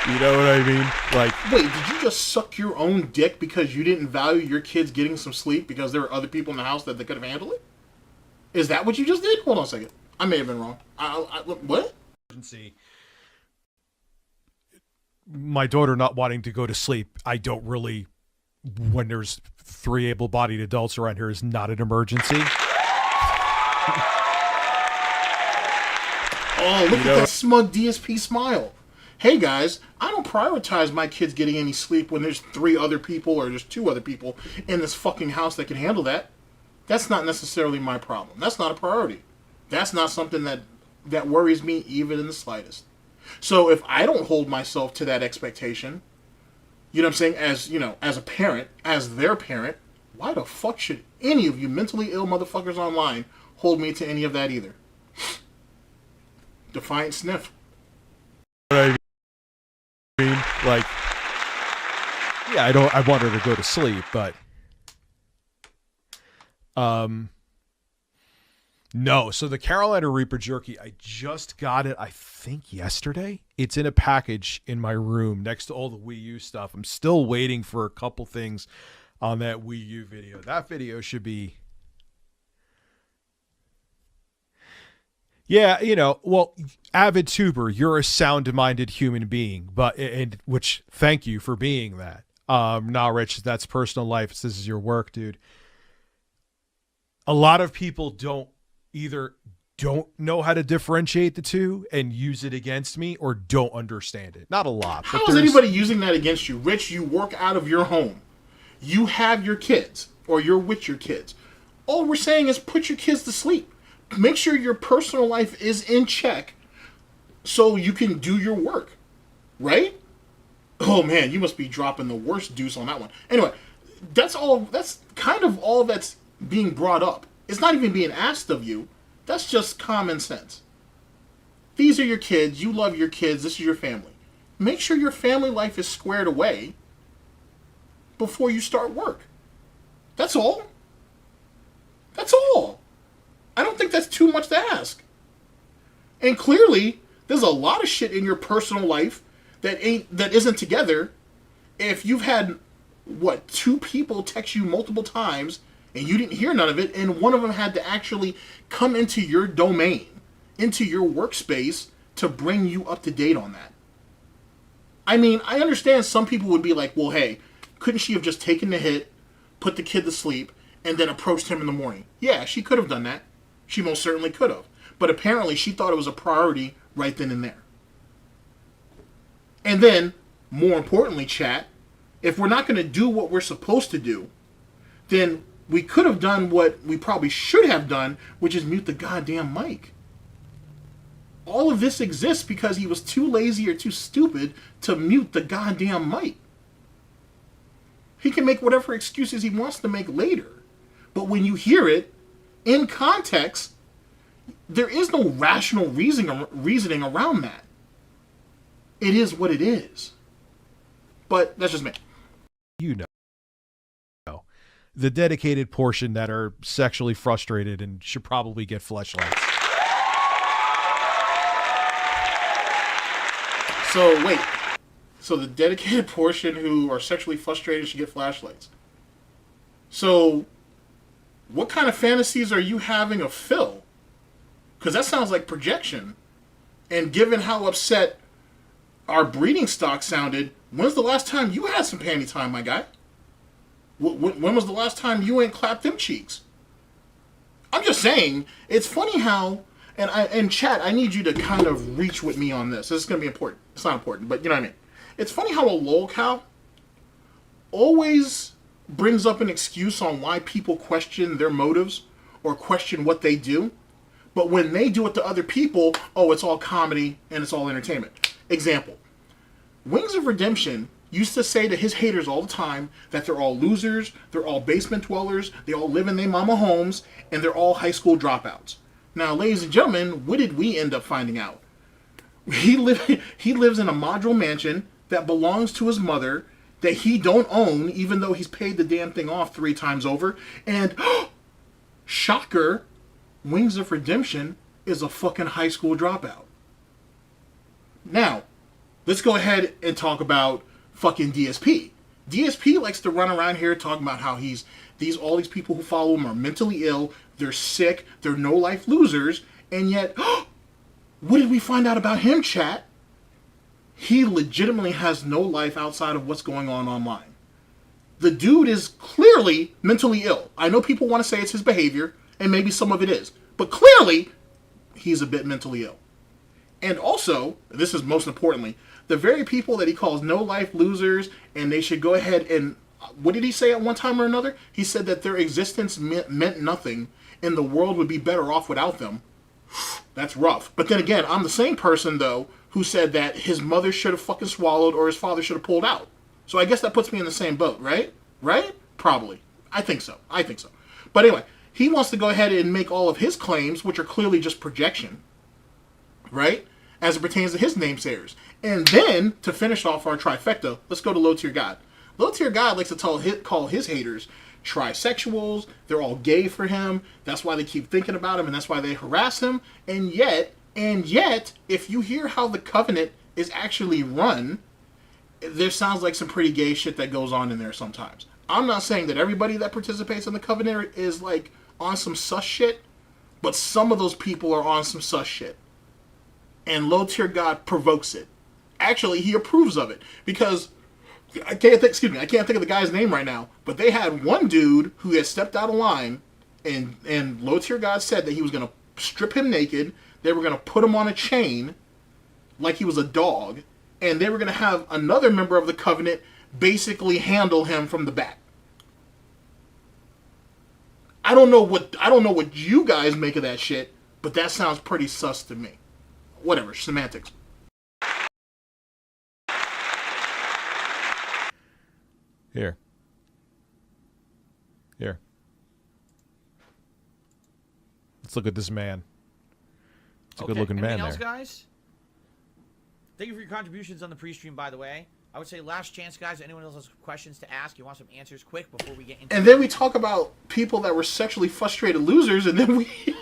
You know what I mean? Like, wait, did you just suck your own dick because you didn't value your kids getting some sleep because there were other people in the house that they could have handled it? Is that what you just did? Hold on a second. I may have been wrong. What? Emergency. My daughter not wanting to go to sleep, I don't really, when there's 3 able-bodied adults around here, is not an emergency. Oh, look at that smug DSP smile. Hey guys, I don't prioritize my kids getting any sleep when there's 3 other people or there's 2 other people in this fucking house that can handle that. That's not necessarily my problem. That's not a priority. That's not something that worries me even in the slightest. So if I don't hold myself to that expectation, you know what I'm saying, as a parent, as their parent, why the fuck should any of you mentally ill motherfuckers online hold me to any of that either? Defiant sniff. I mean, like, yeah, I want her to go to sleep, but no. So the Carolina Reaper jerky, I just got it, I think yesterday. It's in a package in my room next to all the Wii U stuff. I'm still waiting for a couple things on that Wii U video. That video should be, yeah, well, avid tuber, you're a sound-minded human being, which thank you for being that. Nah, Rich, that's personal life. This is your work, dude. A lot of people don't know how to differentiate the two and use it against me, or don't understand it. Not a lot. How is anybody using that against you? Rich, you work out of your home. You have your kids, or you're with your kids. All we're saying is put your kids to sleep. Make sure your personal life is in check so you can do your work, right? Oh man, you must be dropping the worst deuce on that one. Anyway, that's kind of all that's being brought up. It's not even being asked of you. That's just common sense. These are your kids. You love your kids. This is your family. Make sure your family life is squared away before you start work. That's all. That's all. I don't think that's too much to ask. And clearly, there's a lot of shit in your personal life that isn't together. If you've had, 2 people text you multiple times and you didn't hear none of it, and one of them had to actually come into your domain, into your workspace, to bring you up to date on that. I mean, I understand some people would be like, well, hey, couldn't she have just taken the hit, put the kid to sleep, and then approached him in the morning? Yeah, she could have done that. She most certainly could have. But apparently she thought it was a priority right then and there. And then, more importantly, chat, if we're not going to do what we're supposed to do, then we could have done what we probably should have done, which is mute the goddamn mic. All of this exists because he was too lazy or too stupid to mute the goddamn mic. He can make whatever excuses he wants to make later. But when you hear it, in context, there is no rational reasoning around that. It is what it is. But that's just me. The dedicated portion that are sexually frustrated and should probably get fleshlights. So wait. So the dedicated portion who are sexually frustrated should get flashlights. So what kind of fantasies are you having of Phil? Because that sounds like projection. And given how upset our breeding stock sounded, when's the last time you had some panty time, my guy? When was the last time you ain't clapped them cheeks? I'm just saying, it's funny how, and chat, I need you to kind of reach with me on this. This is going to be important. It's not important, but you know what I mean. It's funny how a lolcow always brings up an excuse on why people question their motives or question what they do. But when they do it to other people, oh, it's all comedy and it's all entertainment. Example, Wings of Redemption used to say to his haters all the time that they're all losers, they're all basement dwellers, they all live in their mama homes, and they're all high school dropouts. Now, ladies and gentlemen, what did we end up finding out? He lives in a modular mansion that belongs to his mother that he don't own, even though he's paid the damn thing off 3 times over. And, shocker, Wings of Redemption is a fucking high school dropout. Now, let's go ahead and talk about fucking DSP. DSP likes to run around here talking about how all these people who follow him are mentally ill, they're sick, they're no-life losers, and yet, what did we find out about him, chat? He legitimately has no life outside of what's going on online. The dude is clearly mentally ill. I know people want to say it's his behavior, and maybe some of it is, but clearly, he's a bit mentally ill. And also, this is most importantly, the very people that he calls no-life losers, and they should go ahead and, what did he say at one time or another? He said that their existence meant nothing, and the world would be better off without them. That's rough. But then again, I'm the same person, though, who said that his mother should have fucking swallowed or his father should have pulled out. So I guess that puts me in the same boat, right? Right? Probably. I think so. But anyway, he wants to go ahead and make all of his claims, which are clearly just projection, right? As it pertains to his namesayers. And then, to finish off our trifecta, let's go to Low Tier God. Low Tier God likes to call his haters trisexuals. They're all gay for him. That's why they keep thinking about him, and that's why they harass him. And yet, if you hear how the Covenant is actually run, there sounds like some pretty gay shit that goes on in there sometimes. I'm not saying that everybody that participates in the Covenant is like on some sus shit, but some of those people are on some sus shit. And Low Tier God provokes it. Actually, he approves of it. Because, I can't think of the guy's name right now, but they had one dude who had stepped out of line, and Low Tier God said that he was going to strip him naked, they were going to put him on a chain, like he was a dog, and they were going to have another member of the Covenant basically handle him from the back. I don't know what you guys make of that shit, but that sounds pretty sus to me. Whatever, semantics. Here. Let's look at this man. It's a good-looking man there. Anything else, guys? Thank you for your contributions on the pre-stream, by the way. I would say last chance, guys. Anyone else has questions to ask? You want some answers quick before we get into And then we talk about people that were sexually frustrated losers, and then he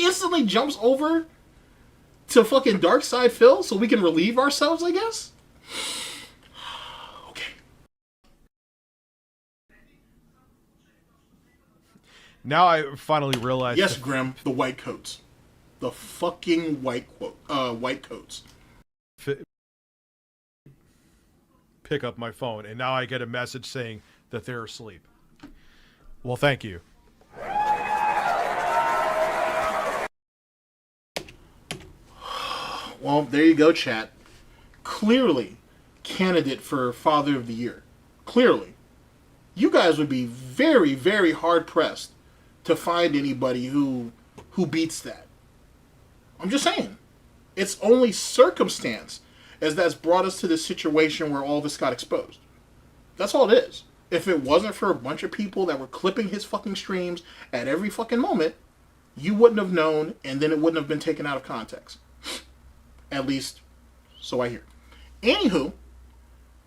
instantly jumps over to fucking Dark Side Phil so we can relieve ourselves, I guess? Okay. Now I finally realize. Yes, Grim, the white coats. The fucking white coats. Pick up my phone, and now I get a message saying that they're asleep. Well, thank you. Well, there you go, chat. Clearly, candidate for Father of the Year. Clearly. You guys would be very, very hard-pressed to find anybody who beats that. I'm just saying. It's only circumstance as that's brought us to this situation where all this got exposed. That's all it is. If it wasn't for a bunch of people that were clipping his fucking streams at every fucking moment, you wouldn't have known, and then it wouldn't have been taken out of context. At least, so I hear. Anywho,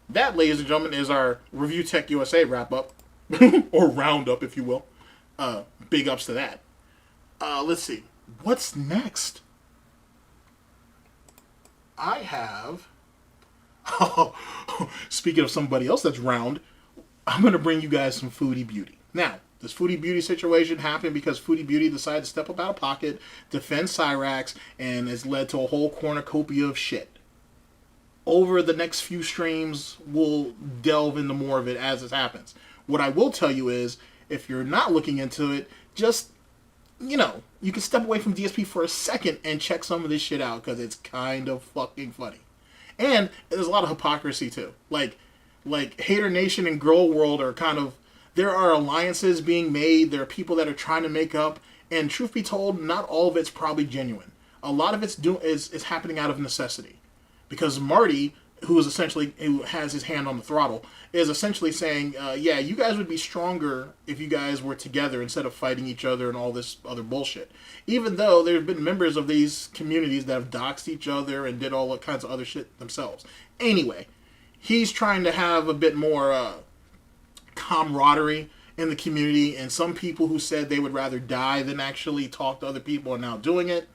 that, ladies and gentlemen, is our ReviewTechUSA wrap-up. Or roundup, if you will. Big ups to that. Let's see. What's next? I have... speaking of somebody else that's round, I'm going to bring you guys some Foodie Beauty. Now, this Foodie Beauty situation happened because Foodie Beauty decided to step up out of pocket, defend Cyrax, and has led to a whole cornucopia of shit. Over the next few streams, we'll delve into more of it as it happens. What I will tell you is, if you're not looking into it, just, you can step away from DSP for a second and check some of this shit out, because it's kind of fucking funny. And there's a lot of hypocrisy, too. Like Hater Nation and Girl World are kind of... there are alliances being made. There are people that are trying to make up. And truth be told, not all of it's probably genuine. A lot of it's is happening out of necessity. Because Marty, who has his hand on the throttle, is essentially saying, yeah, you guys would be stronger if you guys were together instead of fighting each other and all this other bullshit. Even though there have been members of these communities that have doxed each other and did all kinds of other shit themselves. Anyway, he's trying to have a bit more camaraderie in the community, and some people who said they would rather die than actually talk to other people are now doing it.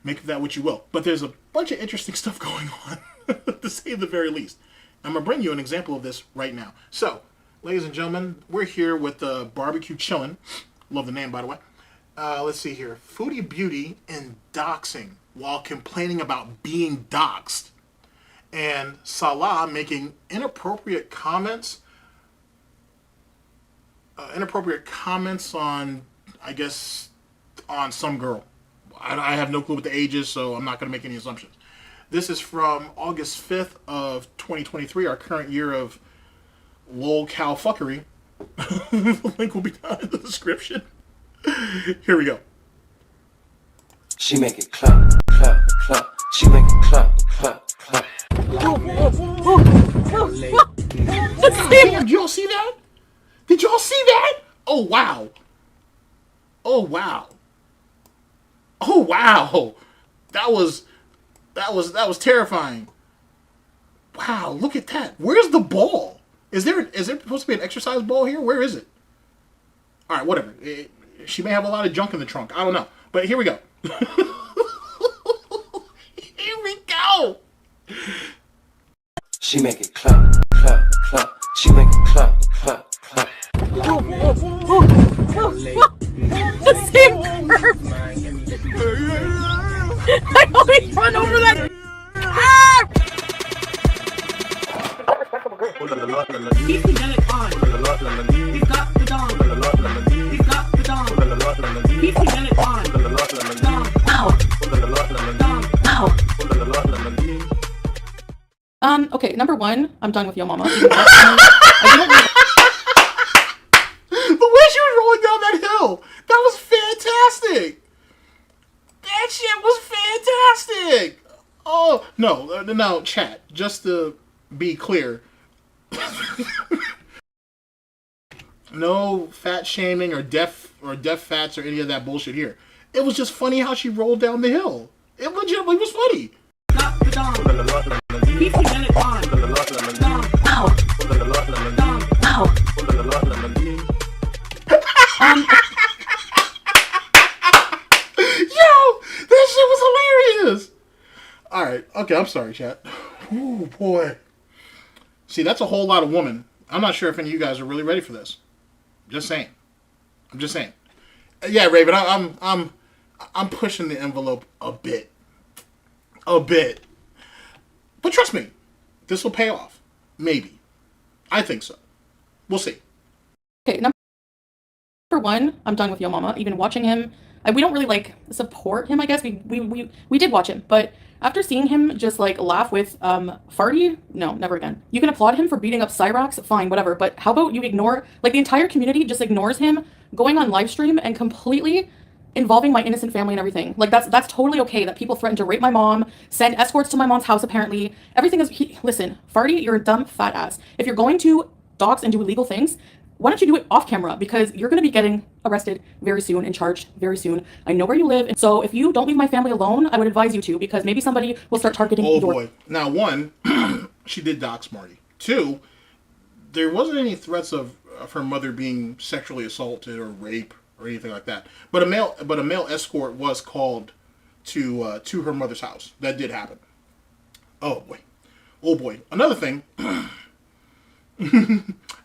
Make of that what you will. But there's a bunch of interesting stuff going on, to say the very least. I'm going to bring you an example of this right now. So, ladies and gentlemen, we're here with Barbecue Chillin. Love the name, by the way. Let's see here. Foodie Beauty and doxing while complaining about being doxed. And Salah making inappropriate comments on, I guess, on some girl. I have no clue what the age is, so I'm not going to make any assumptions. This is from August 5th of 2023, our current year of lol cow fuckery. The link will be down in the description. Here we go. She make it clap, clap, clap. She make it clap, clap, clap. Damn, did y'all see that? Did y'all see that? Oh, wow. Oh, wow. Oh, wow. That was terrifying. Wow, look at that. Where's the ball? Is there supposed to be an exercise ball here? Where is it? All right, whatever. She may have a lot of junk in the trunk. I don't know. But here we go. Here we go. She make it clap, clap, clap. She make it clap, clap, clap. The same curve. I always run over that. Ah! He's got it on. He's got the dong. He's got the dong. He's got it on. Dong. Ow. Dong. Ow. Okay, number one, I'm done with Yo Mama. The way she was rolling down that hill, that was fantastic. That shit was fantastic. Oh, no, chat, just to be clear. No fat shaming or deaf fats or any of that bullshit here. It was just funny how she rolled down the hill. It legitimately was funny. That shit was hilarious. All right, okay, I'm sorry, chat. Oh boy. See, that's a whole lot of woman. I'm not sure if any of you guys are really ready for this. Just saying. I'm just saying. Yeah, Raven, I'm pushing the envelope a bit. But trust me, this will pay off. Maybe. I think so. We'll see. Okay, number one, I'm done with Yo Mama. Even watching him, we don't really support him. I guess we did watch him, but after seeing him just laugh with Farty, no, never again. You can applaud him for beating up Cyrax, fine, whatever. But how about you ignore the entire community just ignores him going on live stream and completely involving my innocent family and everything. That's totally okay that people threaten to rape my mom, send escorts to my mom's house apparently. Everything is listen, Farty, you're a dumb fat ass. If you're going to dox and do illegal things, why don't you do it off camera? Because you're going to be getting arrested very soon and charged very soon. I know where you live. And so if you don't leave my family alone, I would advise you to, because maybe somebody will start targeting your... Oh boy. Now, one, she did dox Marty. Two, there wasn't any threats of her mother being sexually assaulted or rape or anything like that. But a male escort was called to her mother's house. That did happen. Oh boy. Oh boy. Another thing.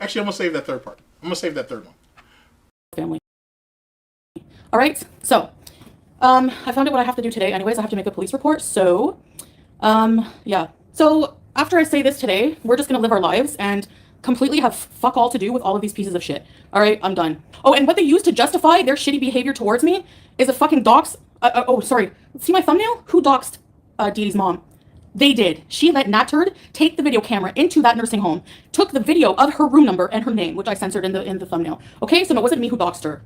Actually, I'm going to save that third part. I'm going to save that third one. Family. All right. So, I found out what I have to do today. Anyways, I have to make a police report. So, yeah. So, after I say this today, we're just going to live our lives and completely have fuck all to do with all of these pieces of shit. All right, I'm done. Oh, and what they use to justify their shitty behavior towards me is a fucking dox. Oh, sorry. See my thumbnail? Who doxed Dee Dee's mom? They did. She let Nat Turd take the video camera into that nursing home, took the video of her room number and her name, which I censored in the thumbnail. Okay, so no, it wasn't me who doxed her.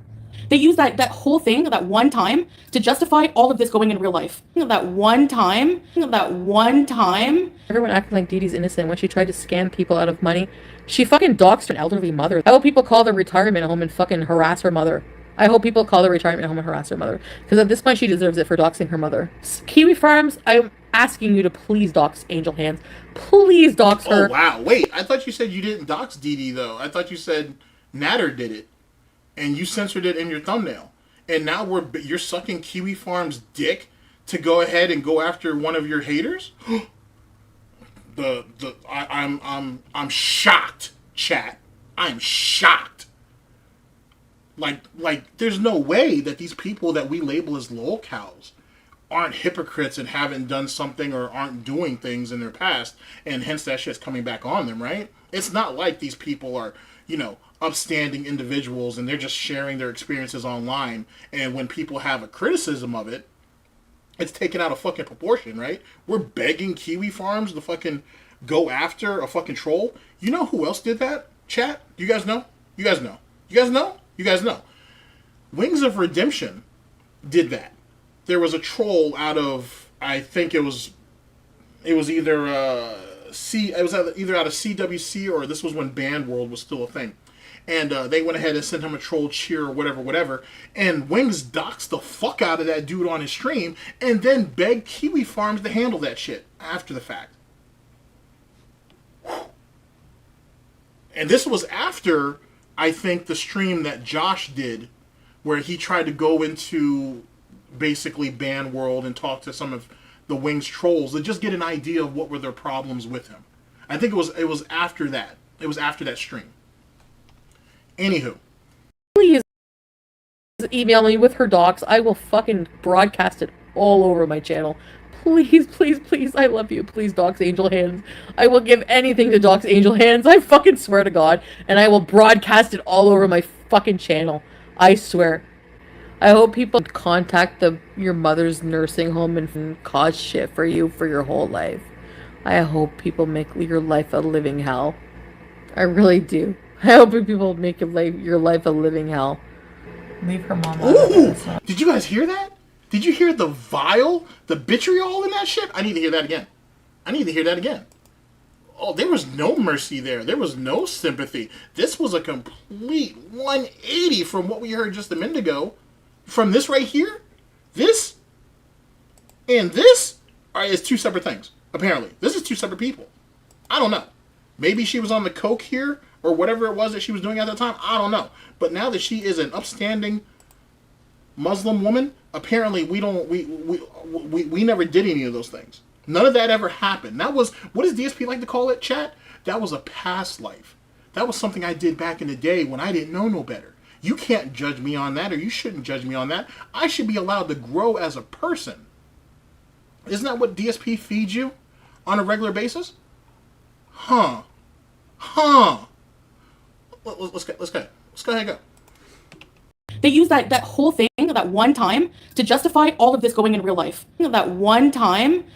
They used that whole thing, that one time, to justify all of this going in real life. That one time. Everyone acting like Dee Dee's innocent when she tried to scam people out of money. She fucking doxed an elderly mother. I hope people call the retirement home and fucking harass her mother. I hope people call the retirement home and harass her mother. Because at this point, she deserves it for doxing her mother. Kiwi Farms, I'm asking you to please dox Angel Hands. Please dox her. Oh, wow. Wait, I thought you said you didn't dox Dee Dee, though. I thought you said Natter did it. And you censored it in your thumbnail. And now you're sucking Kiwi Farms' dick to go ahead and go after one of your haters? I'm shocked, chat. I'm shocked. Like there's no way that these people that we label as lol cows aren't hypocrites and haven't done something or aren't doing things in their past, and hence that shit's coming back on them, right? It's not like these people are, upstanding individuals and they're just sharing their experiences online, and when people have a criticism of it, it's taken out of fucking proportion, right? We're begging Kiwi Farms to fucking go after a fucking troll. You know who else did that, chat? You guys know? You guys know? You guys know? You guys know? Wings of Redemption did that. There was a troll out of, I think it was either either out of CWC, or this was when Band World was still a thing. And they went ahead and sent him a troll cheer or whatever. And Wings doxed the fuck out of that dude on his stream and then begged Kiwi Farms to handle that shit after the fact. And this was after, I think, the stream that Josh did, where he tried to go into basically Band World and talk to some of the Wings trolls to just get an idea of what were their problems with him. I think it was after that. It was after that stream. Anywho. Please email me with her docs. I will fucking broadcast it all over my channel. Please, please, please, I love you. Please dox Angel Hands. I will give anything to dox Angel Hands. I fucking swear to God. And I will broadcast it all over my fucking channel. I swear. I hope people contact your mother's nursing home and cause shit for you for your whole life. I hope people make your life a living hell. I really do. I hope people make your life a living hell. Leave her mom out of this. Did you guys hear that? Did you hear the vitriol in that shit? I need to hear that again. Oh, there was no mercy there. There was no sympathy. This was a complete 180 from what we heard just a minute ago. From this right here, this and this is two separate things. Apparently, this is two separate people. I don't know. Maybe she was on the coke here, or whatever it was that she was doing at the time. I don't know. But now that she is an upstanding Muslim woman, apparently we never did any of those things. None of that ever happened. That was, what does DSP like to call it, chat? That was a past life. That was something I did back in the day when I didn't know no better. You can't judge me on that, or you shouldn't judge me on that. I should be allowed to grow as a person. Isn't that what DSP feeds you on a regular basis? Huh. Let's go ahead and go. They use that whole thing, that one time, to justify all of this going in real life. That one time.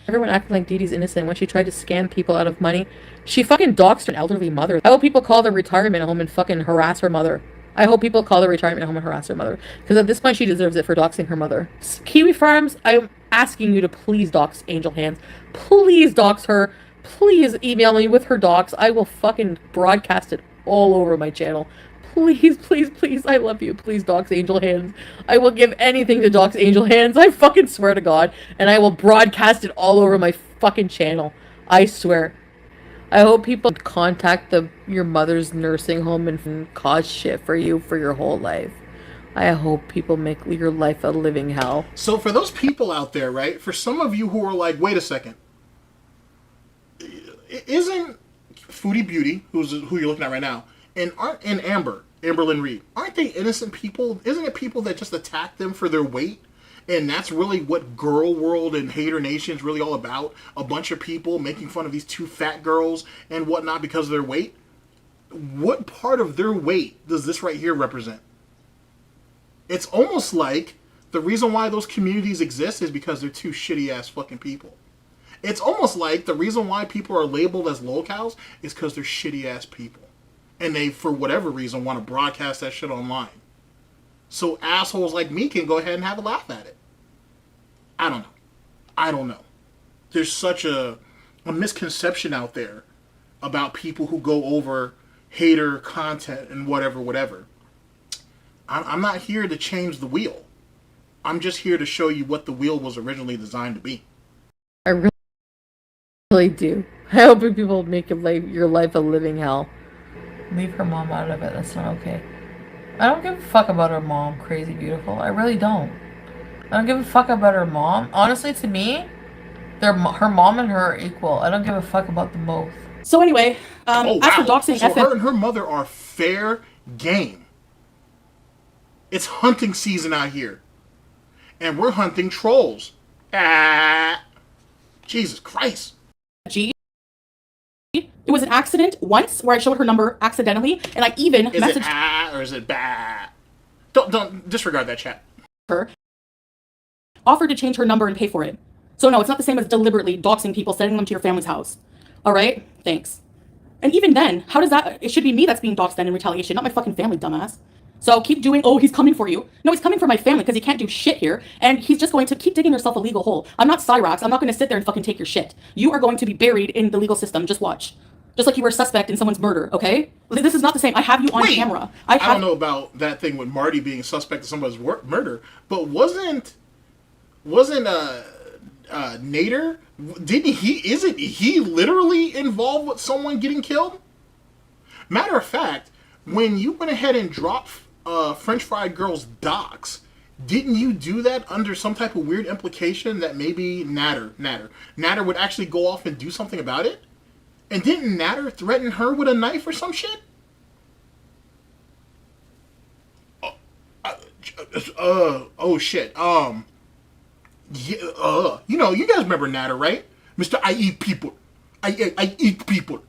Everyone acting like Dee Dee's innocent when she tried to scam people out of money. She fucking doxed an elderly mother. I hope people call the retirement home and fucking harass her mother. I hope people call the retirement home and harass her mother. Because at this point, she deserves it for doxing her mother. Kiwi Farms, I'm asking you to please dox Angel Hands. Please dox her. Please email me with her docs. I will fucking broadcast it all over my channel. Please, please, please, I love you. Please dox Angel Hands. I will give anything to dox Angel Hands. I fucking swear to God. And I will broadcast it all over my fucking channel. I swear. I hope people contact your mother's nursing home and cause shit for you for your whole life. I hope people make your life a living hell. So for those people out there, right? For some of you who are like, wait a second. Isn't Foodie Beauty, who you're looking at right now, and Amberlyn Reed, aren't they innocent people? Isn't it people that just attack them for their weight? And that's really what Girl World and Hater Nation is really all about. A bunch of people making fun of these two fat girls and whatnot because of their weight. What part of their weight does this right here represent? It's almost like The reason why those communities exist is because they're two shitty ass fucking people. It's almost like the reason why people are labeled as locals is because they're shitty ass people. And they, for whatever reason, want to broadcast that shit online. So assholes like me can go ahead and have a laugh at it. I don't know. There's such a misconception out there about people who go over hater content and whatever. I'm not here to change the wheel. I'm just here to show you what the wheel was originally designed to be. I really do. I hope people make your life a living hell. Leave her mom out of it. That's not okay. I don't give a fuck about her mom, Crazy Beautiful. I really don't. I don't give a fuck about her mom. Honestly, to me, her mom and her are equal. I don't give a fuck about them both. So anyway, as for doxing so her and her mother are fair game. It's hunting season out here. And we're hunting trolls. Jesus Christ. It was an accident once where I showed her number accidentally, and I even messaged it or is it bah? Don't disregard that chat. Her offered to change her number and pay for it. So no, it's not the same as deliberately doxing people, sending them to your family's house. All right, thanks. And even then, how does that? It should be me that's being doxed then in retaliation, not my fucking family, dumbass. So keep doing. Oh, he's coming for you. No, he's coming for my family because he can't do shit here, and he's just going to keep digging yourself a legal hole. I'm not Cyrax. I'm not going to sit there and fucking take your shit. You are going to be buried in the legal system. Just watch. Just like you were a suspect in someo's murder, okay? This is not the same. I have you on camera. I don't know about that thing with Marty being a suspect in somebody's murder, but wasn't Nader? Isn't he literally involved with someone getting killed? Matter of fact, when you went ahead and dropped French Fried Girl's docs, didn't you do that under some type of weird implication that maybe Nader would actually go off and do something about it? And didn't Nader threaten her with a knife or some shit? Oh shit. Yeah. You guys remember Nader, right? Mr. I eat people. I eat people.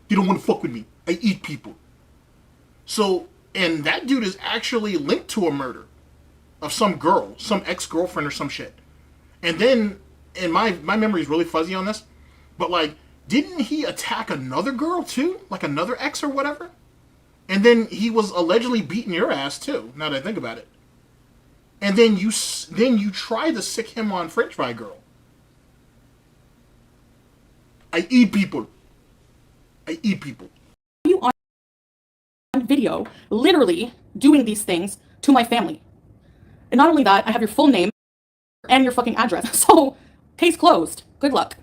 You don't want to fuck with me. I eat people. So, and that dude is actually linked to a murder of some girl, some ex-girlfriend or some shit. And then, and my memory is really fuzzy on this, but like, didn't he attack another girl too? Like another ex or whatever? And then he was allegedly beating your ass too, now that I think about it. And then you try to sick him on French Fry Girl. I eat people. I eat people. You on video, literally doing these things to my family. And not only that, I have your full name and your fucking address. So, case closed. Good luck.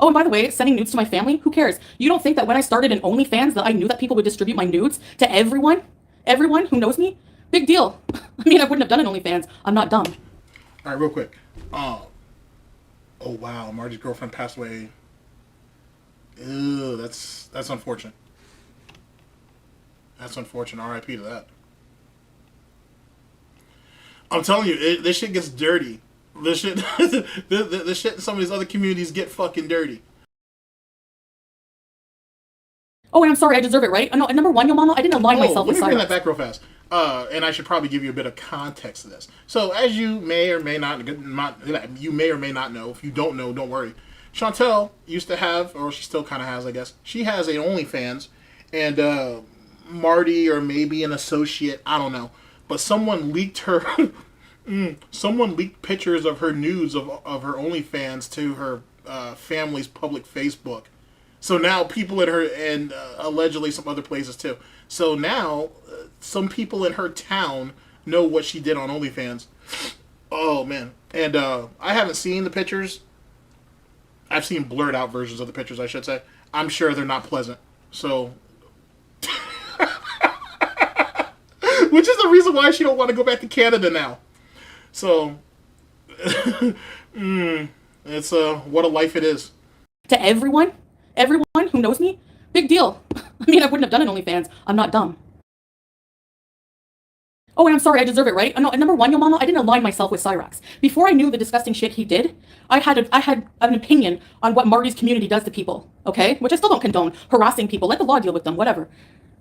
Oh, and by the way, sending nudes to my family? Who cares? You don't think that when I started in OnlyFans that I knew that people would distribute my nudes to everyone? Everyone who knows me? Big deal. I mean, I wouldn't have done it OnlyFans. I'm not dumb. All right, real quick. Oh, wow. Marty's girlfriend passed away. Ew, that's unfortunate. That's unfortunate. R.I.P. to that. I'm telling you, this shit gets dirty. This shit, the shit in some of these other communities get fucking dirty. Oh, and I'm sorry, I deserve it, right? No, number one, yo mama, I didn't align myself with Let me bring Cyrus. that back real fast. And I should probably give you a bit of context to this. So, as you may or may not know, if you don't know, don't worry. Chantel used to have, or she still kind of has, I guess. She has a OnlyFans, and Marty or maybe an associate, I don't know, but someone leaked her. Someone leaked pictures of her nudes of her OnlyFans to her family's public Facebook. So now people in her, and allegedly some other places too. So now some people in her town know what she did on OnlyFans. Oh man. And I haven't seen the pictures. I've seen blurred out versions of the pictures, I should say. I'm sure they're not pleasant. So which is the reason why she don't want to go back to Canada now. So, it's what a life it is. To everyone who knows me, big deal. I mean, I wouldn't have done it OnlyFans. I'm not dumb. Oh, and I'm sorry, I deserve it, right? No, number one, yo mama, I didn't align myself with Cyrax. Before I knew the disgusting shit he did, I had an opinion on what Marty's community does to people, okay? Which I still don't condone, harassing people. Let the law deal with them, whatever.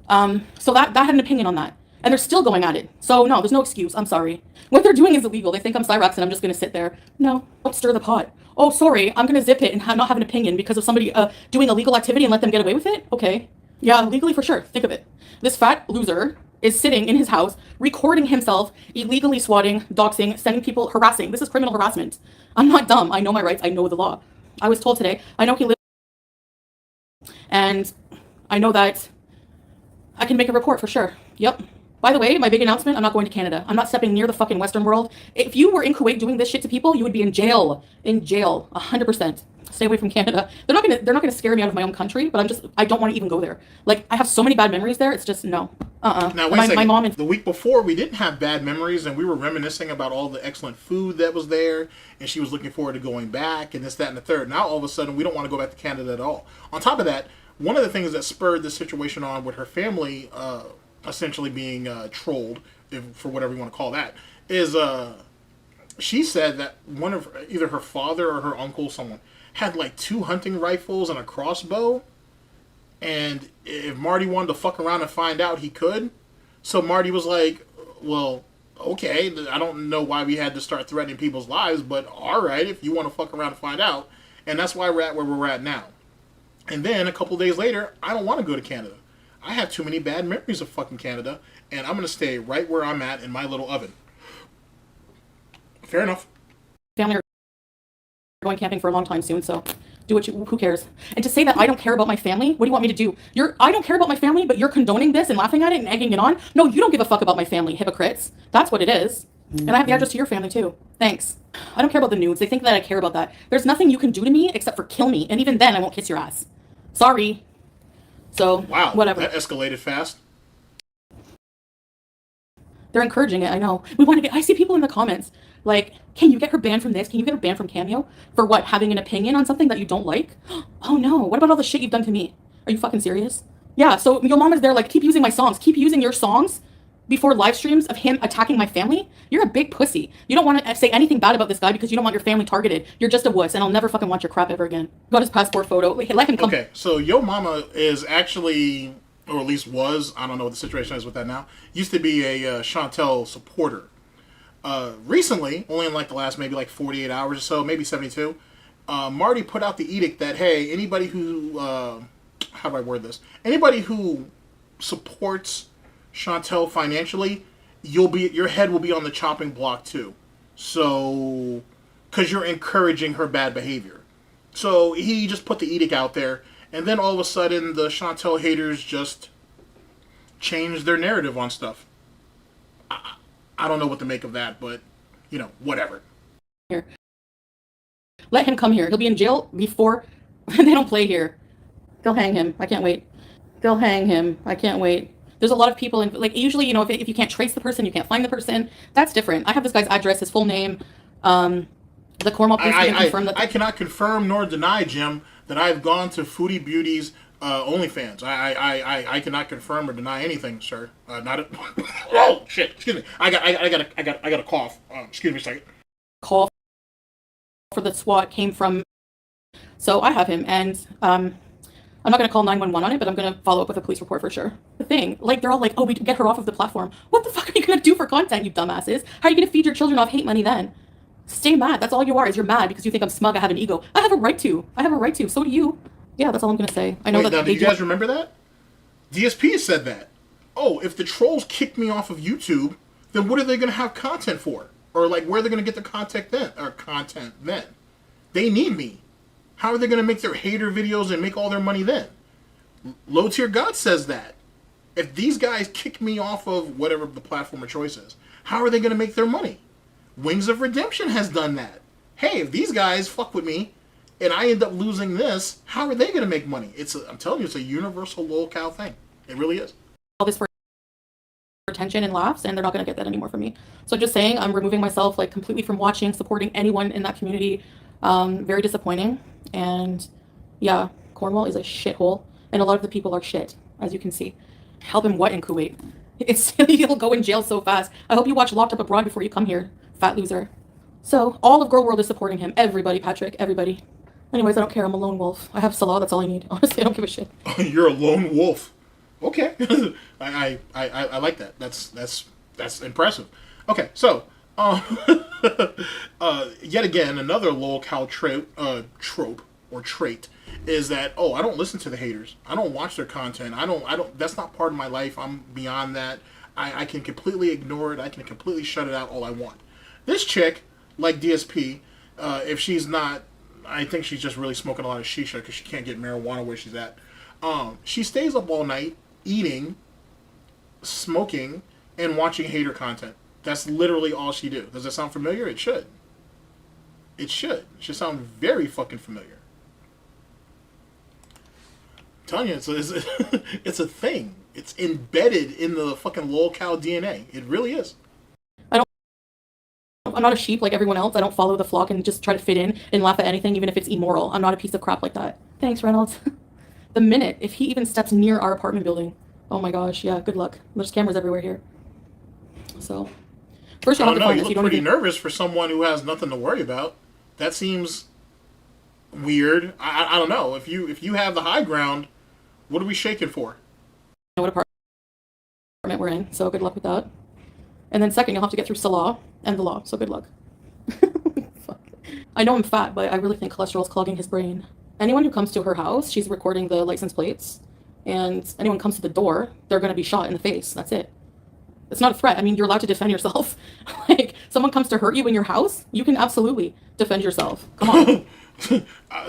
So that had an opinion on that. And they're still going at it. So no, there's no excuse. I'm sorry. What they're doing is illegal. They think I'm Cyrax and I'm just going to sit there. No, don't stir the pot. Oh, sorry, I'm going to zip it and not have an opinion because of somebody doing illegal activity and let them get away with it? Okay. Yeah, legally for sure. Think of it. This fat loser is sitting in his house, recording himself, illegally swatting, doxing, sending people, harassing. This is criminal harassment. I'm not dumb. I know my rights. I know the law. I was told today, I know he lives, and I know that I can make a report for sure. Yep. By the way, my big announcement, I'm not going to Canada. I'm not stepping near the fucking Western world. If you were in Kuwait doing this shit to people, you would be in jail. In jail. 100%. Stay away from Canada. They're not gonna scare me out of my own country, but I don't want to even go there. Like, I have so many bad memories there, it's just, no. Now, wait a second. My mom and the week before, we didn't have bad memories, and we were reminiscing about all the excellent food that was there, and she was looking forward to going back, and this, that, and the third. Now, all of a sudden, we don't want to go back to Canada at all. On top of that, one of the things that spurred this situation on with her family essentially being trolled, for whatever you want to call that, is she said that one of either her father or her uncle, someone, had like 2 hunting rifles and a crossbow, and if Marty wanted to fuck around and find out, he could. So Marty was like, well, okay, I don't know why we had to start threatening people's lives, but alright, if you want to fuck around and find out. And that's why we're at where we're at now. And then a couple days later, I don't want to go to Canada. I have too many bad memories of fucking Canada, and I'm going to stay right where I'm at in my little oven. Fair enough. Family are going camping for a long time soon, so do what you, who cares? And to say that I don't care about my family, what do you want me to do? I don't care about my family, but you're condoning this and laughing at it and egging it on? No, you don't give a fuck about my family, hypocrites. That's what it is. And I have the address to your family too. Thanks. I don't care about the nudes. They think that I care about that. There's nothing you can do to me except for kill me, and even then I won't kiss your ass. Sorry. So, wow, whatever. That escalated fast. They're encouraging it, I know. I see people in the comments, like, can you get her banned from this? Can you get her banned from Cameo? For what, having an opinion on something that you don't like? Oh no, what about all the shit you've done to me? Are you fucking serious? Yeah, so your mom is there like, keep using my songs. Keep using your songs before live streams of him attacking my family? You're a big pussy. You don't want to say anything bad about this guy because you don't want your family targeted. You're just a wuss, and I'll never fucking watch your crap ever again. Got his passport photo. Let him come. Okay, so Yo Mama is actually, or at least was, I don't know what the situation is with that now, used to be a Chantel supporter. Recently, only in like the last maybe like 48 hours or so, maybe 72, Marty put out the edict that, hey, anybody who, how do I word this? Anybody who supports Chantel financially, your head will be on the chopping block too. So, because you're encouraging her bad behavior. So he just put the edict out there, and then all of a sudden the Chantel haters just changed their narrative on stuff. I don't know what to make of that, but, you know, whatever. Here. Let him come here. He'll be in jail before... They don't play here. They'll hang him. I can't wait. They'll hang him. I can't wait. There's a lot of people in... Like, usually, you know, if you can't trace the person, you can't find the person. That's different. I have this guy's address, his full name. The Cornwall police can confirm that... I cannot confirm nor deny, Jim, that I've gone to Foodie Beauty's OnlyFans. I cannot confirm or deny anything, sir. Not a... Oh shit! Excuse me. I got a cough. Excuse me a second. Call for the SWAT came from. So I have him, and I'm not gonna call 911 on it, but I'm gonna follow up with a police report for sure. The thing, like, they're all like, oh, we get her off of the platform. What the fuck are you gonna do for content, you dumbasses? How are you gonna feed your children off hate money then? Stay mad. That's all you are. Is you're mad because you think I'm smug. I have an ego. I have a right to. So do you. Yeah, that's all I'm gonna say. I know. Wait, now, do you guys remember that? DSP said that. Oh, if the trolls kick me off of YouTube, then what are they gonna have content for? Or like, where are they gonna get their content then? They need me. How are they gonna make their hater videos and make all their money then? Low Tier God says that. If these guys kick me off of whatever the platform of choice is, how are they gonna make their money? Wings of Redemption has done that. Hey, if these guys fuck with me, and I end up losing this, how are they going to make money? I'm telling you, it's a universal lolcow thing. It really is. All this for attention and laughs, and they're not going to get that anymore from me. So just saying, I'm removing myself like completely from watching, supporting anyone in that community. Very disappointing. And yeah, Cornwall is a shithole, and a lot of the people are shit, as you can see. Help him what in Kuwait? He'll go in jail so fast. I hope you watch Locked Up Abroad before you come here, fat loser. So all of Girl World is supporting him. Everybody, Patrick, everybody. Anyways, I don't care. I'm a lone wolf. I have Salah. That's all I need. Honestly, I don't give a shit. You're a lone wolf. Okay. I like that. That's impressive. Okay, so yet again another lolcow trope or trait is that, oh, I don't listen to the haters. I don't watch their content. I don't that's not part of my life. I'm beyond that. I can completely ignore it. I can completely shut it out all I want. This chick, like DSP, if she's not, I think she's just really smoking a lot of shisha because she can't get marijuana where she's at. She stays up all night eating, smoking, and watching hater content. That's literally all she do. Does that sound familiar? It should. It should. It should sound very fucking familiar. I'm telling you, it's a thing. It's embedded in the fucking lolcow DNA. It really is. I'm not a sheep like everyone else. I don't follow the flock and just try to fit in and laugh at anything, even if it's immoral. I'm not a piece of crap like that. Thanks, Reynolds. The minute, if he even steps near our apartment building, oh my gosh, yeah, good luck. There's cameras everywhere here. So, first you'll have to find this. You look pretty nervous for someone who has nothing to worry about. That seems weird. I don't know. If you have the high ground, what are we shaking for? Know what apartment we're in, so good luck with that. And then second, you'll have to get through Salah and the law, so good luck. Fuck. I know I'm fat, but I really think cholesterol's clogging his brain. Anyone who comes to her house, she's recording the license plates, and anyone comes to the door, they're going to be shot in the face. That's it. It's not a threat. I mean, you're allowed to defend yourself. Like, someone comes to hurt you in your house, you can absolutely defend yourself. Come on.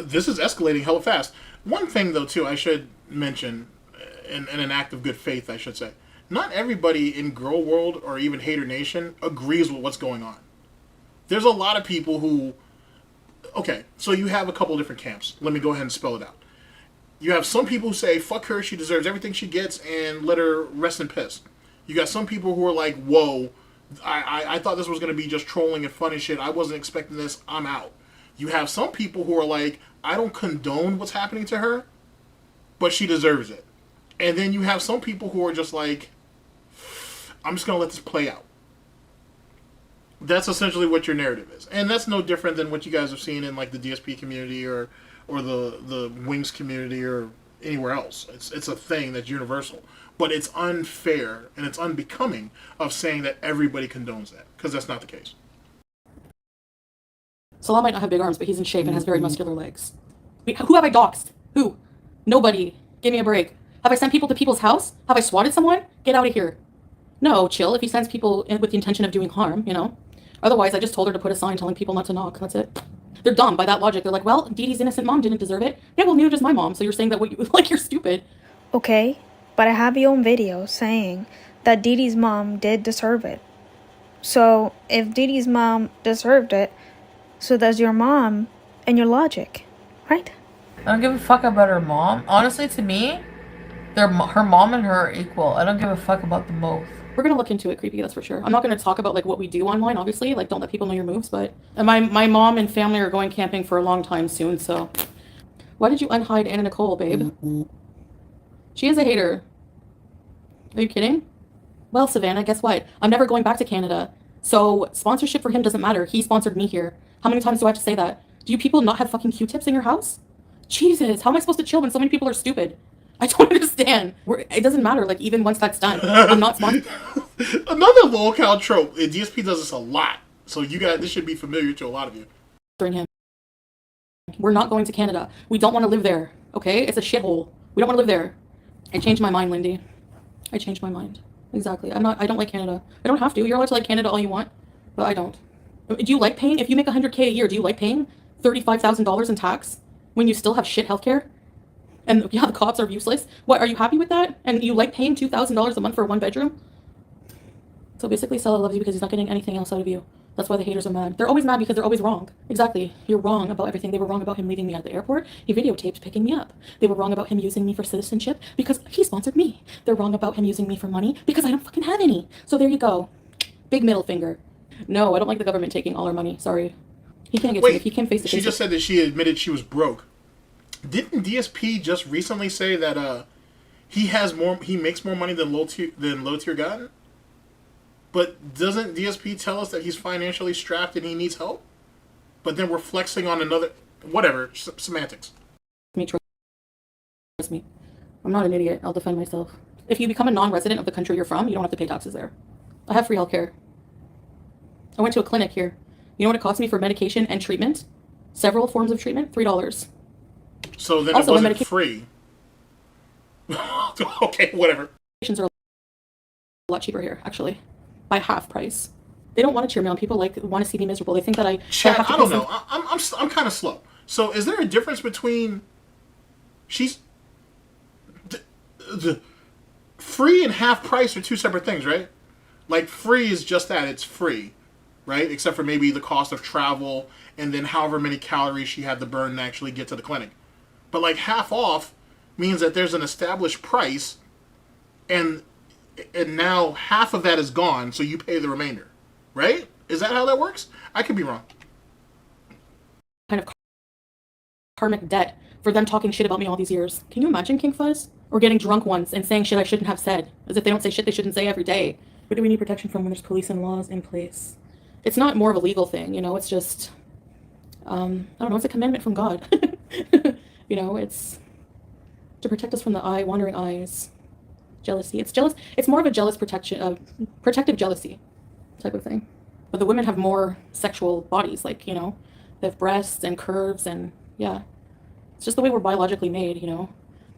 This is escalating hella fast. One thing, though, too, I should mention, in an act of good faith, I should say. Not everybody in Girl World or even Hater Nation agrees with what's going on. There's a lot of people who... Okay, so you have a couple different camps. Let me go ahead and spell it out. You have some people who say, fuck her, she deserves everything she gets, and let her rest in piss. You got some people who are like, whoa, I thought this was going to be just trolling and fun and shit. I wasn't expecting this. I'm out. You have some people who are like, I don't condone what's happening to her, but she deserves it. And then you have some people who are just like, I'm just going to let this play out. That's essentially what your narrative is. And that's no different than what you guys have seen in like the DSP community or the Wings community or anywhere else. It's a thing that's universal. But it's unfair and it's unbecoming of saying that everybody condones that, because that's not the case. Salah might not have big arms, but he's in shape and has very muscular legs. Who have I doxed? Who? Nobody. Give me a break. Have I sent people to people's house? Have I swatted someone? Get out of here. No, chill. If he sends people with the intention of doing harm, you know. Otherwise, I just told her to put a sign telling people not to knock. That's it. They're dumb by that logic. They're like, well, Dee Dee's innocent mom didn't deserve it. Yeah, well, neither does my mom. So you're saying that like you're stupid. Okay, but I have your own video saying that Dee Dee's mom did deserve it. So if Dee Dee's mom deserved it, so does your mom and your logic, right? I don't give a fuck about her mom. Honestly, to me, her mom and her are equal. I don't give a fuck about them both. We're gonna look into it, creepy, that's for sure. I'm not gonna talk about like what we do online, obviously. Like, don't let people know your moves, but my mom and family are going camping for a long time soon, so. Why did you unhide Anna Nicole, babe? She is a hater. Are you kidding? Well, Savannah, guess what? I'm never going back to Canada. So sponsorship for him doesn't matter. He sponsored me here. How many times do I have to say that? Do you people not have fucking Q-tips in your house? Jesus, how am I supposed to chill when so many people are stupid? I don't understand. It doesn't matter, like, even once that's done. I'm not sponsored. Another lolcow trope. DSP does this a lot. So this should be familiar to a lot of you. Him. We're not going to Canada. We don't want to live there, okay? It's a shithole. We don't want to live there. I changed my mind, Lindy. I changed my mind. Exactly. I don't like Canada. I don't have to. You're allowed to like Canada all you want, but I don't. Do you like paying, if you make $100K a year, do you like paying $35,000 in tax when you still have shit healthcare? And yeah, the cops are useless. What, are you happy with that? And you like paying $2,000 a month for a 1-bedroom? So basically, Salah loves you because he's not getting anything else out of you. That's why the haters are mad. They're always mad because they're always wrong. Exactly. You're wrong about everything. They were wrong about him leaving me at the airport. He videotaped picking me up. They were wrong about him using me for citizenship because he sponsored me. They're wrong about him using me for money because I don't fucking have any. So there you go. Big middle finger. No, I don't like the government taking all our money. Sorry. He can't get to me. If he came face to face. She just said that she admitted she was broke. Didn't DSP just recently say that he makes more money than low tier Godson? But doesn't DSP tell us that he's financially strapped and he needs help? But then we're flexing on another... Whatever. Semantics. Trust me. I'm not an idiot. I'll defend myself. If you become a non-resident of the country you're from, you don't have to pay taxes there. I have free healthcare. I went to a clinic here. You know what it cost me for medication and treatment? Several forms of treatment? $3. So then Also, it wasn't free. Okay, whatever. Medications are a lot cheaper here, actually. By half price. They don't want to cheer me on. People like want to see me miserable. They think that I Chad, have to I don't pay know. I'm kind of slow. So is there a difference between the free and half price are two separate things, right? Like free is just that, it's free, right? Except for maybe the cost of travel and then however many calories she had to burn to actually get to the clinic. But like half off means that there's an established price and now half of that is gone, so you pay the remainder, right? Is that how that works? I could be wrong. Kind of karmic debt for them talking shit about me all these years. Can you imagine, King Fuzz? Or getting drunk once and saying shit I shouldn't have said, as if they don't say shit they shouldn't say every day. But do we need protection from when there's police and laws in place? It's not more of a legal thing, you know, it's just, I don't know, it's a commandment from God. You know, it's to protect us from the wandering eyes. Jealousy. It's more of a jealous protection, protective jealousy type of thing. But the women have more sexual bodies, like, you know, they have breasts and curves and, yeah. It's just the way we're biologically made, you know.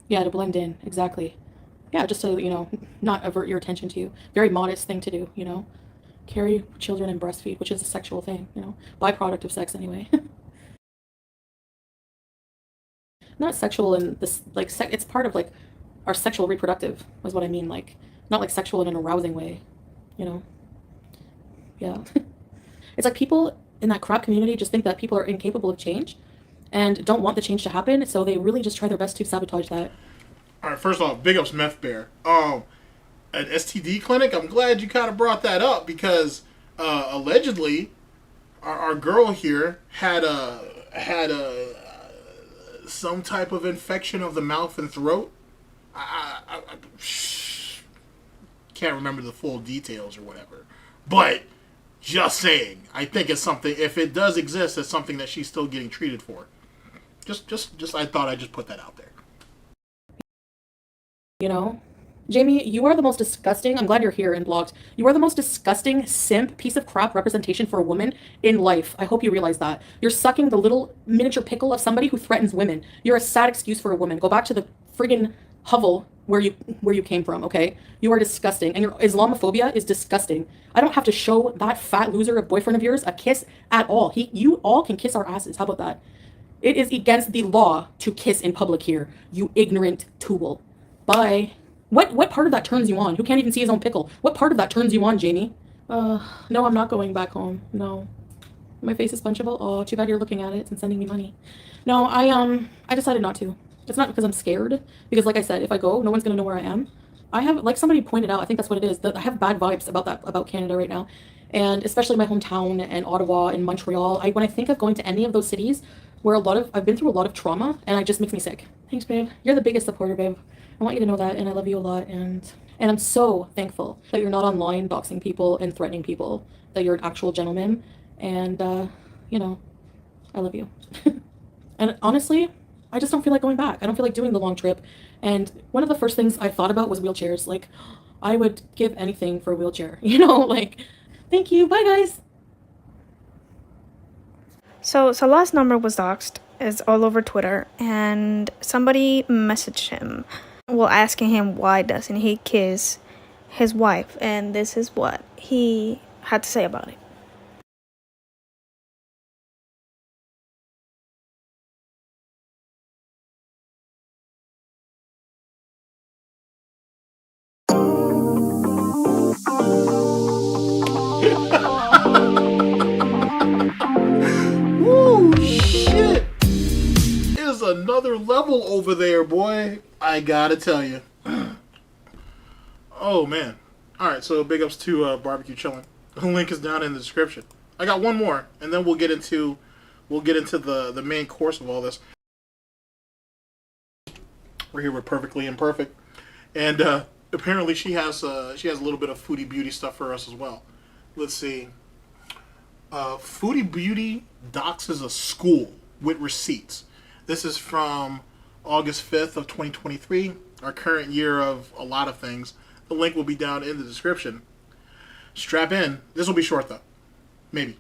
Yeah, to blend in, exactly. Yeah, just to, you know, not avert your attention to you. Very modest thing to do, you know. Carry children and breastfeed, which is a sexual thing, you know. Byproduct of sex anyway. Not sexual in this, like, it's part of, like, our sexual reproductive, is what I mean. Like, not like sexual in an arousing way, you know. Yeah. It's like people in that crap community just think that people are incapable of change and don't want the change to happen, so they really just try their best to sabotage that. All right, first off, big ups Meth Bear. An STD clinic, I'm glad you kind of brought that up because allegedly our girl here had some type of infection of the mouth and throat. I can't remember the full details or whatever, but just saying, I think it's something, if it does exist, it's something that she's still getting treated for. Just I thought I'd just put that out there. You know? Jamie, you are the most disgusting, I'm glad you're here and blocked. You are the most disgusting simp piece of crap representation for a woman in life. I hope you realize that. You're sucking the little miniature pickle of somebody who threatens women. You're a sad excuse for a woman. Go back to the friggin' hovel where you came from, okay? You are disgusting, and your Islamophobia is disgusting. I don't have to show that fat loser of boyfriend of yours a kiss at all. You all can kiss our asses. How about that? It is against the law to kiss in public here, you ignorant tool. Bye. What part of that turns you on? Who can't even see his own pickle? What part of that turns you on, Jamie? No, I'm not going back home. No. My face is punchable? Oh, too bad you're looking at it and sending me money. No, I decided not to. It's not because I'm scared. Because like I said, if I go, no one's going to know where I am. I have, like somebody pointed out, I think that's what it is, that I have bad vibes about Canada right now. And especially my hometown and Ottawa and Montreal. When I think of going to any of those cities where I've been through a lot of trauma, and it just makes me sick. Thanks, babe. You're the biggest supporter, babe. I want you to know that, and I love you a lot, and I'm so thankful that you're not online doxing people and threatening people, that you're an actual gentleman, and, you know, I love you. And honestly, I just don't feel like going back. I don't feel like doing the long trip, and one of the first things I thought about was wheelchairs. Like, I would give anything for a wheelchair, you know, like, thank you, bye guys. So Salah's number was doxed. It's all over Twitter, and somebody messaged him, well, asking him why doesn't he kiss his wife, and this is what he had to say about it. Woo, shit. There's another level over there, boy. I gotta tell you. Oh, man. Alright, so big ups to Barbecue Chillin. The link is down in the description. I got one more, and then we'll get into the main course of all this. We're here with Perfectly Imperfect. And apparently she has a little bit of Foodie Beauty stuff for us as well. Let's see. Foodie Beauty Doxxed a school with receipts. This is from August 5th of 2023. our current year of a lot of things. The link will be down in the description. Strap in. This will be short though. Maybe.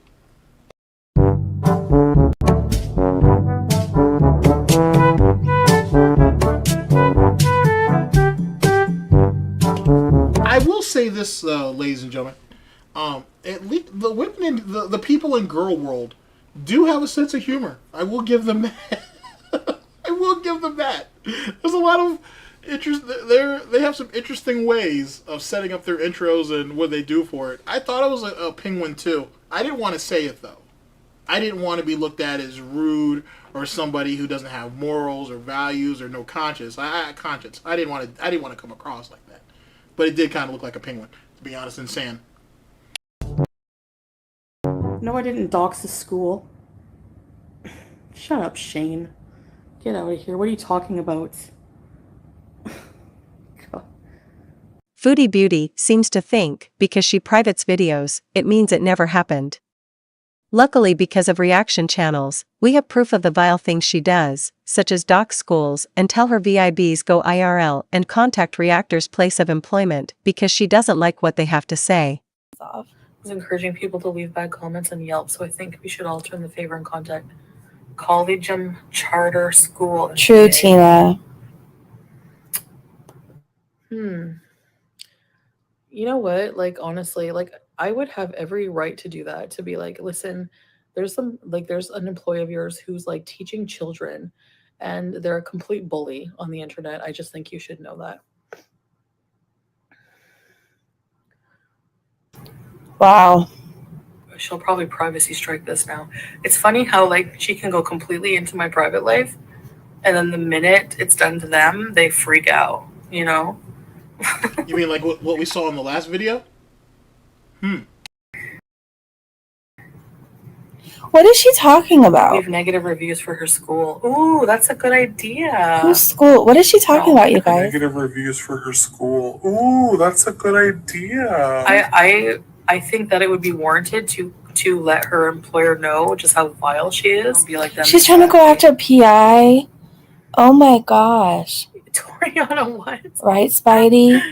I will say this, ladies and gentlemen. At least the women in the people in girl world do have a sense of humor. I will give them that. I will give them that. There's a lot of interest. They have some interesting ways of setting up their intros and what they do for it. I thought it was a penguin too. I didn't want to say it though. I didn't want to be looked at as rude or somebody who doesn't have morals or values or no conscience. Conscience. I didn't want to come across like that. But it did kind of look like a penguin, to be honest, and sand. No, I didn't dox the school. Shut up, Shane. Get out of here. What are you talking about? Foodie Beauty seems to think, because she privates videos, it means it never happened. Luckily, because of reaction channels, we have proof of the vile things she does, such as dox schools and tell her VIBs go IRL and contact reactors' place of employment because she doesn't like what they have to say. Off. I was encouraging people to leave bad comments on Yelp, so I think we should all turn the favor and contact Collegium Charter School. True, Tina. You know what? Like, honestly, like, I would have every right to do that, to be like, listen, there's an employee of yours who's like teaching children and they're a complete bully on the internet. I just think you should know that. Wow. She'll probably privacy strike this now. It's funny how like she can go completely into my private life and then the minute it's done to them, they freak out, you know? You mean like what we saw in the last video? What is she talking about? Leave negative reviews for her school. Ooh, that's a good idea. Whose school? What is she talking about, you guys? Negative reviews for her school. Ooh, that's a good idea. I think that it would be warranted to let her employer know just how vile she is. Be like them. She's trying to go after PI. Oh my gosh. Toriana, what? Right, Spidey?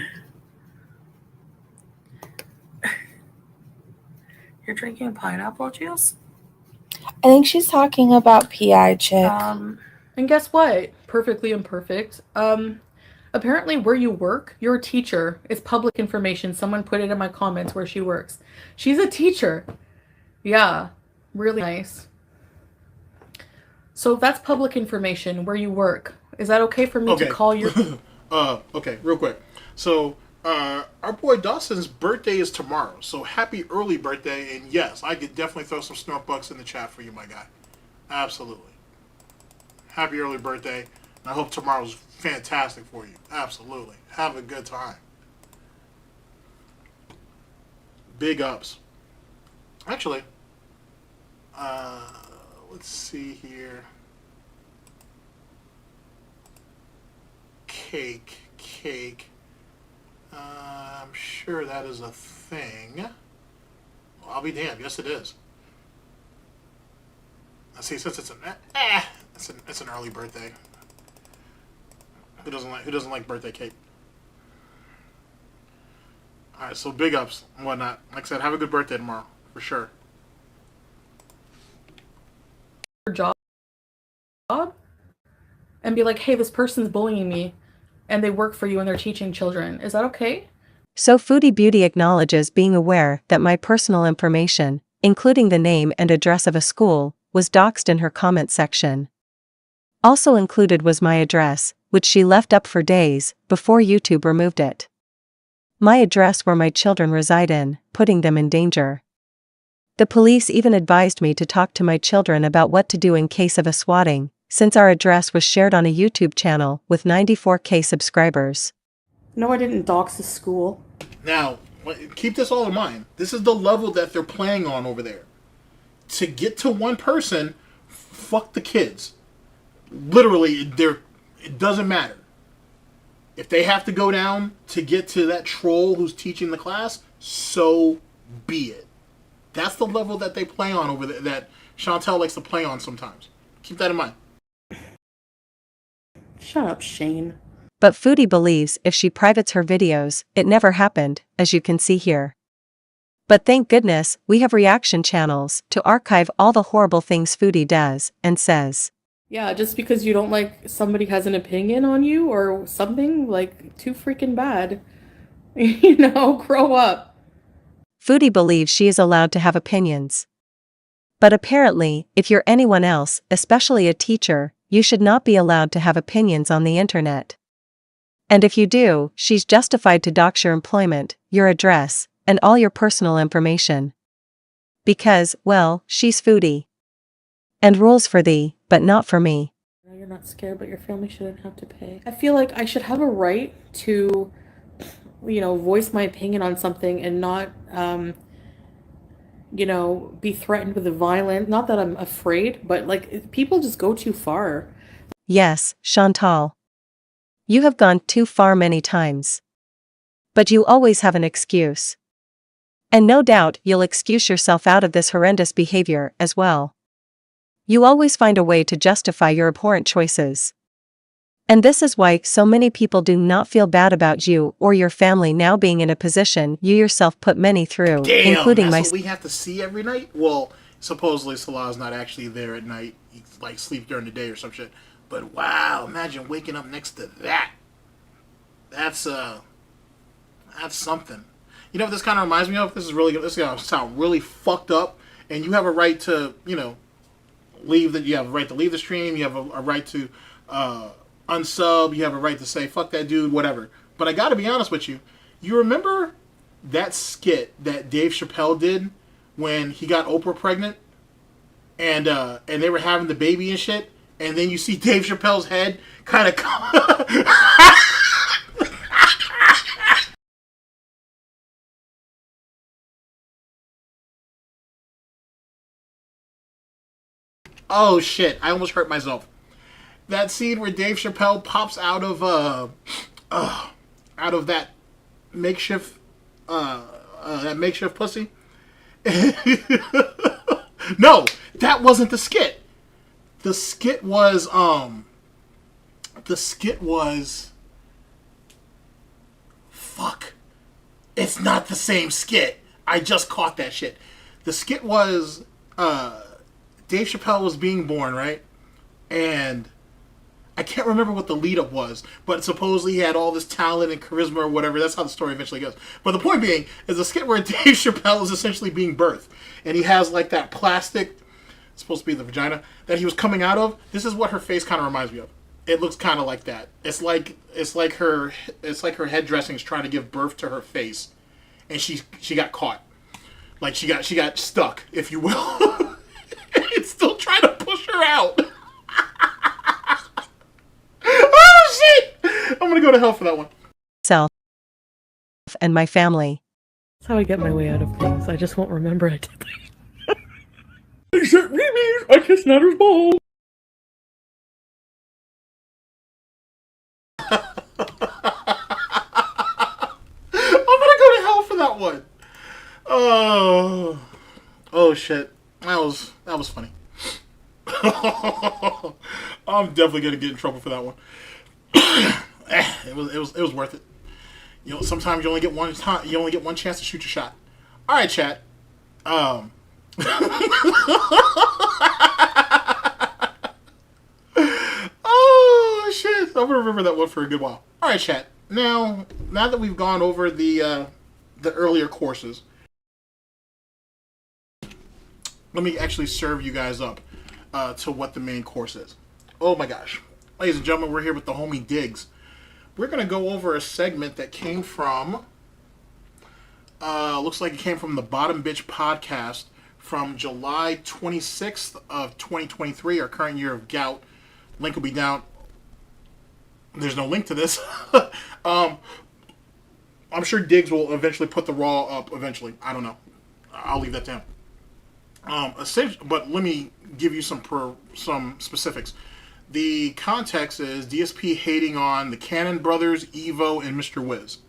You're drinking pineapple juice? I think she's talking about PI chick. And guess what? Perfectly imperfect. Apparently where you work, your teacher is public information. Someone put it in my comments where she works. She's a teacher. Yeah, really nice. So that's public information where you work. Is that okay for me to call your... Okay, real quick. So, our boy Dawson's birthday is tomorrow. So, happy early birthday. And yes, I could definitely throw some snort bucks in the chat for you, my guy. Absolutely. Happy early birthday. I hope tomorrow's fantastic for you. Absolutely. Have a good time. Big ups. Actually, let's see here. Cake. I'm sure that is a thing. Well, I'll be damned. Yes, it is. I see. Since it's it's an early birthday. Who doesn't like birthday cake? All right, so big ups and whatnot. Like I said, have a good birthday tomorrow for sure. job and be like, hey, this person's bullying me, and they work for you and they're teaching children. Is that okay? So Foodie Beauty acknowledges being aware that my personal information, including the name and address of a school, was doxed in her comment section. Also included was my address, which she left up for days before YouTube removed it. My address where my children reside in, putting them in danger. The police even advised me to talk to my children about what to do in case of a swatting, since our address was shared on a YouTube channel with 94K subscribers. No, I didn't dox the school. Now, keep this all in mind. This is the level that they're playing on over there. To get to one person, fuck the kids. Literally, it doesn't matter. If they have to go down to get to that troll who's teaching the class, so be it. That's the level that they play on over there, that Chantel likes to play on sometimes. Keep that in mind. Shut up, Shane. But Foodie believes if she privates her videos, it never happened, as you can see here. But thank goodness, we have reaction channels to archive all the horrible things Foodie does and says. Yeah, just because you don't like somebody has an opinion on you or something, like, too freaking bad. You know, grow up. Foodie believes she is allowed to have opinions. But apparently, if you're anyone else, especially a teacher, you should not be allowed to have opinions on the internet. And if you do, she's justified to dox your employment, your address, and all your personal information. Because, well, she's Foodie. And rules for thee, but not for me. You're not scared, but your family shouldn't have to pay. I feel like I should have a right to, you know, voice my opinion on something and not, you know, be threatened with violence. Not that I'm afraid, but like people just go too far. Yes, Chantal. You have gone too far many times. But you always have an excuse. And no doubt you'll excuse yourself out of this horrendous behavior as well. You always find a way to justify your abhorrent choices. And this is why so many people do not feel bad about you or your family now being in a position you yourself put many through, including that's what we have to see every night? Well, supposedly Salah's not actually there at night. He like sleeps during the day or some shit. But wow, imagine waking up next to that. That's something. You know what this kind of reminds me of? This is gonna sound really fucked up, and you have a right to, you know, you have a right to leave the stream, you have a right to unsub, you have a right to say fuck that dude, whatever. But I gotta be honest with you. You remember that skit that Dave Chappelle did when he got Oprah pregnant and they were having the baby and shit, and then you see Dave Chappelle's head kind of Oh shit, I almost hurt myself. That scene where Dave Chappelle pops out of that makeshift pussy. No, that wasn't the skit. The skit was fuck. It's not the same skit. I just caught that shit. The skit was Dave Chappelle was being born, right? And I can't remember what the lead-up was, but supposedly he had all this talent and charisma or whatever. That's how the story eventually goes. But the point being is a skit where Dave Chappelle is essentially being birthed. And he has like that plastic, it's supposed to be the vagina, that he was coming out of. This is what her face kind of reminds me of. It looks kind of like that. It's like her head dressing is trying to give birth to her face. And she got caught. Like she got stuck, if you will. It's still trying to push her out. Oh shit! I'm gonna go to hell for that one. Self and my family. That's how I get my way out of things. I just won't remember it. I kissed Natter's ball. I'm gonna go to hell for that one. Oh shit. That was funny. I'm definitely gonna get in trouble for that one. It was worth it. You know, sometimes you only get one chance to shoot your shot. All right, chat. Oh shit! I'm gonna remember that one for a good while. All right, chat. Now that we've gone over the earlier courses, let me actually serve you guys up to what the main course is. Oh my gosh. Ladies and gentlemen, we're here with the homie Diggs. We're going to go over a segment that came from, looks like it came from the Bottom Bitch podcast from July 26th of 2023, our current year of gout. Link will be down. There's no link to this. I'm sure Diggs will eventually put the raw up eventually. I don't know. I'll leave that to him. But let me give you some specifics. The context is DSP hating on the Cannon brothers, Evo, and Mr.Wiz.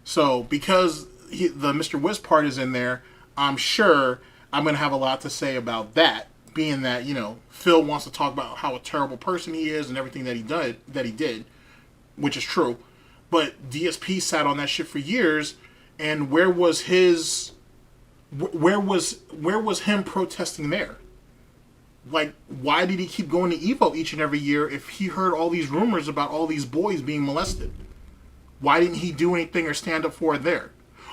So because the Mr. Wiz part is in there, I'm sure I'm going to have a lot to say about that, being that, you know, Phil wants to talk about how a terrible person he is and everything that he did. which is true. But DSP sat on that shit for years, and where was his? Where was him protesting there? Like, why did he keep going to Evo each and every year if he heard all these rumors about all these boys being molested? Why didn't he do anything or stand up for it there?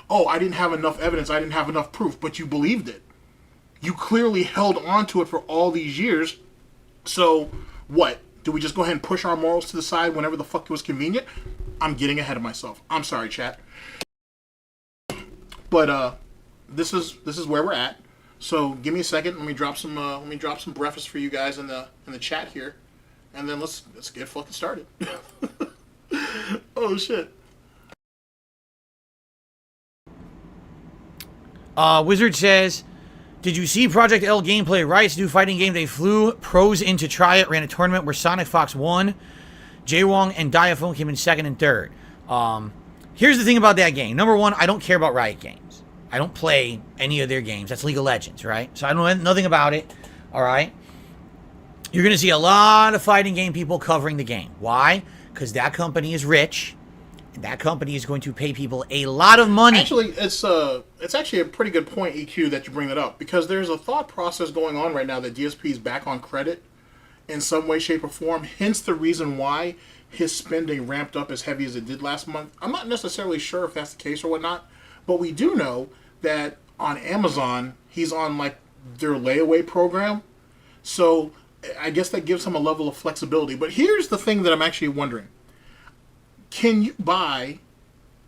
Oh, I didn't have enough evidence, I didn't have enough proof, but you believed it. You clearly held on to it for all these years. So, what? Do we just go ahead and push our morals to the side whenever the fuck it was convenient? I'm getting ahead of myself. I'm sorry, chat. But this is where we're at. So give me a second. Let me drop some breakfast for you guys in the chat here, and then let's get fucking started. Oh shit. Wizard says, did you see Project L gameplay? Riot's new fighting game. They flew pros in to try it. Ran a tournament where Sonic Fox won. Jaywong and Diaphone came in second and third. Here's the thing about that game. Number one, I don't care about Riot games. I don't play any of their games. That's League of Legends, right? So I know nothing about it, all right? You're going to see a lot of fighting game people covering the game. Why? Because that company is rich, and that company is going to pay people a lot of money. Actually, it's actually a pretty good point, EQ, that you bring that up, because there's a thought process going on right now that DSP is back on credit in some way, shape, or form, hence the reason why his spending ramped up as heavy as it did last month. I'm not necessarily sure if that's the case or whatnot, but we do know that on Amazon, he's on like their layaway program. So I guess that gives him a level of flexibility. But here's the thing that I'm actually wondering. Can you buy,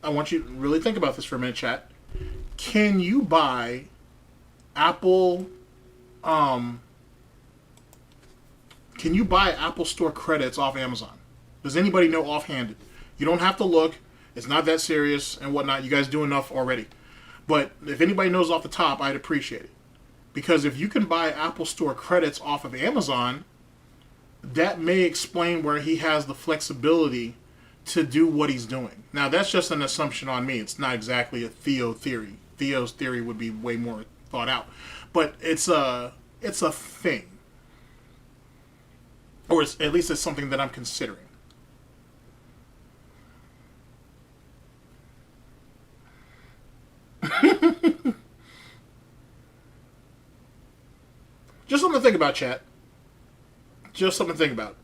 I want you to really think about this for a minute, chat. Can you buy Apple, can you buy Apple Store credits off Amazon? Does anybody know offhanded? You don't have to look. It's not that serious and whatnot. You guys do enough already. But if anybody knows off the top, I'd appreciate it. Because if you can buy Apple Store credits off of Amazon, that may explain where he has the flexibility to do what he's doing. Now, that's just an assumption on me. It's not exactly a Theo theory. Theo's theory would be way more thought out. But it's a thing. Or at least it's something that I'm considering. Just something to think about, chat. Just something to think about.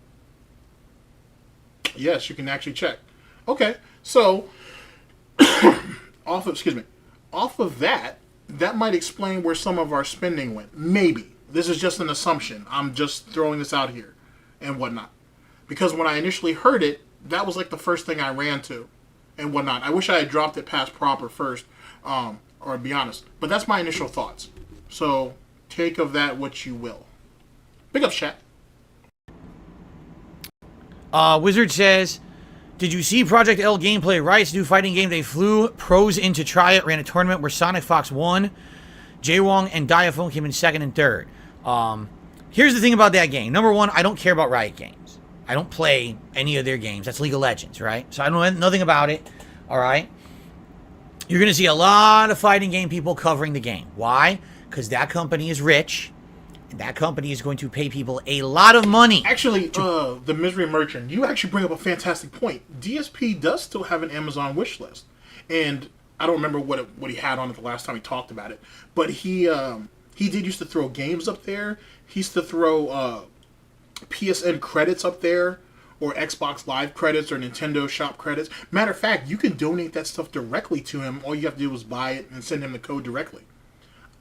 Yes, you can actually check. Okay, so off of that might explain where some of our spending went. Maybe. This is just an assumption. I'm just throwing this out here and whatnot. Because when I initially heard it, that was like the first thing I ran to and whatnot. I wish I had dropped it past proper first, or to be honest. But that's my initial thoughts. So take of that what you will. Big up, chat. Wizard says, did you see Project L gameplay? Riot's new fighting game. They flew pros in to try it. Ran a tournament where Sonic Fox won. Jaywong and Diaphone came in second and third. Here's the thing about that game. Number one, I don't care about Riot games. I don't play any of their games. That's League of Legends, right? So I know nothing about it, all right? You're going to see a lot of fighting game people covering the game. Why? Because that company is rich, and that company is going to pay people a lot of money. Actually, the Misery Merchant, you actually bring up a fantastic point. DSP does still have an Amazon wish list. And I don't remember what he had on it the last time he talked about it. But he did used to throw games up there. He used to throw PSN credits up there, or Xbox Live credits, or Nintendo Shop credits. Matter of fact, you can donate that stuff directly to him. All you have to do is buy it and send him the code directly.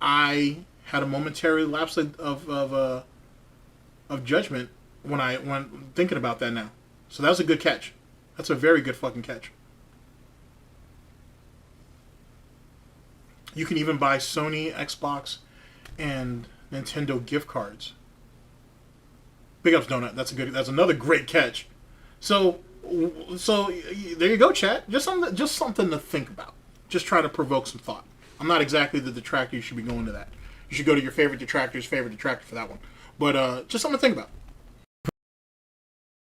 I had a momentary lapse of judgment when thinking about that now. So that was a good catch. That's a very good fucking catch. You can even buy Sony, Xbox, and Nintendo gift cards. Big ups, Donut. That's another great catch. So there you go, chat. Just something to think about. Just try to provoke some thought. I'm not exactly the detractor. You should be going to that. You should go to your favorite detractor's favorite detractor for that one. But just something to think about.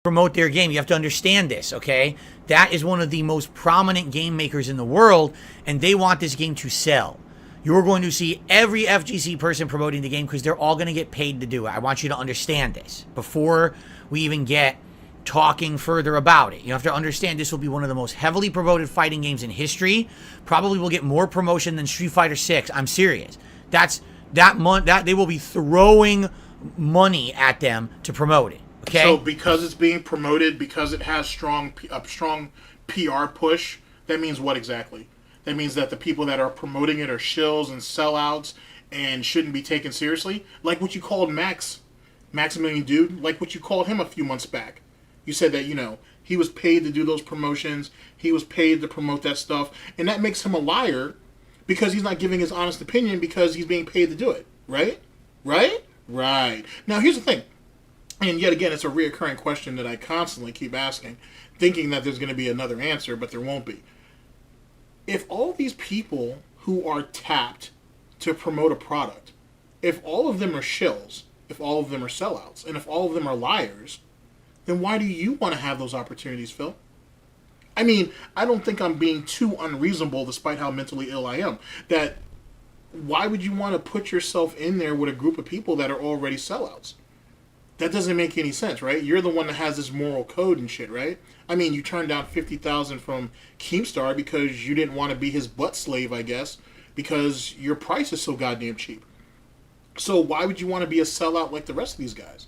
Promote their game. You have to understand this, okay? That is one of the most prominent game makers in the world, and they want this game to sell. You're going to see every FGC person promoting the game because they're all going to get paid to do it. I want you to understand this before we even get talking further about it. You have to understand this will be one of the most heavily promoted fighting games in history. Probably will get more promotion than Street Fighter 6. I'm serious. That they will be throwing money at them to promote it. Okay. So because it's being promoted, because it has a strong PR push, that means what exactly? That means that the people that are promoting it are shills and sellouts and shouldn't be taken seriously? Like what you called Maximilian Dude, like what you called him a few months back. You said that, you know, he was paid to do those promotions, he was paid to promote that stuff, and that makes him a liar because he's not giving his honest opinion because he's being paid to do it, right? Right? Right. Now, here's the thing, and yet again, it's a reoccurring question that I constantly keep asking, thinking that there's going to be another answer, but there won't be. If all these people who are tapped to promote a product, if all of them are shills, if all of them are sellouts, and if all of them are liars, then why do you want to have those opportunities, Phil? I mean, I don't think I'm being too unreasonable, despite how mentally ill I am, that why would you want to put yourself in there with a group of people that are already sellouts? That doesn't make any sense, right? You're the one that has this moral code and shit, right? I mean, you turned down $50,000 from Keemstar because you didn't want to be his butt slave, I guess, because your price is so goddamn cheap. So why would you want to be a sellout like the rest of these guys?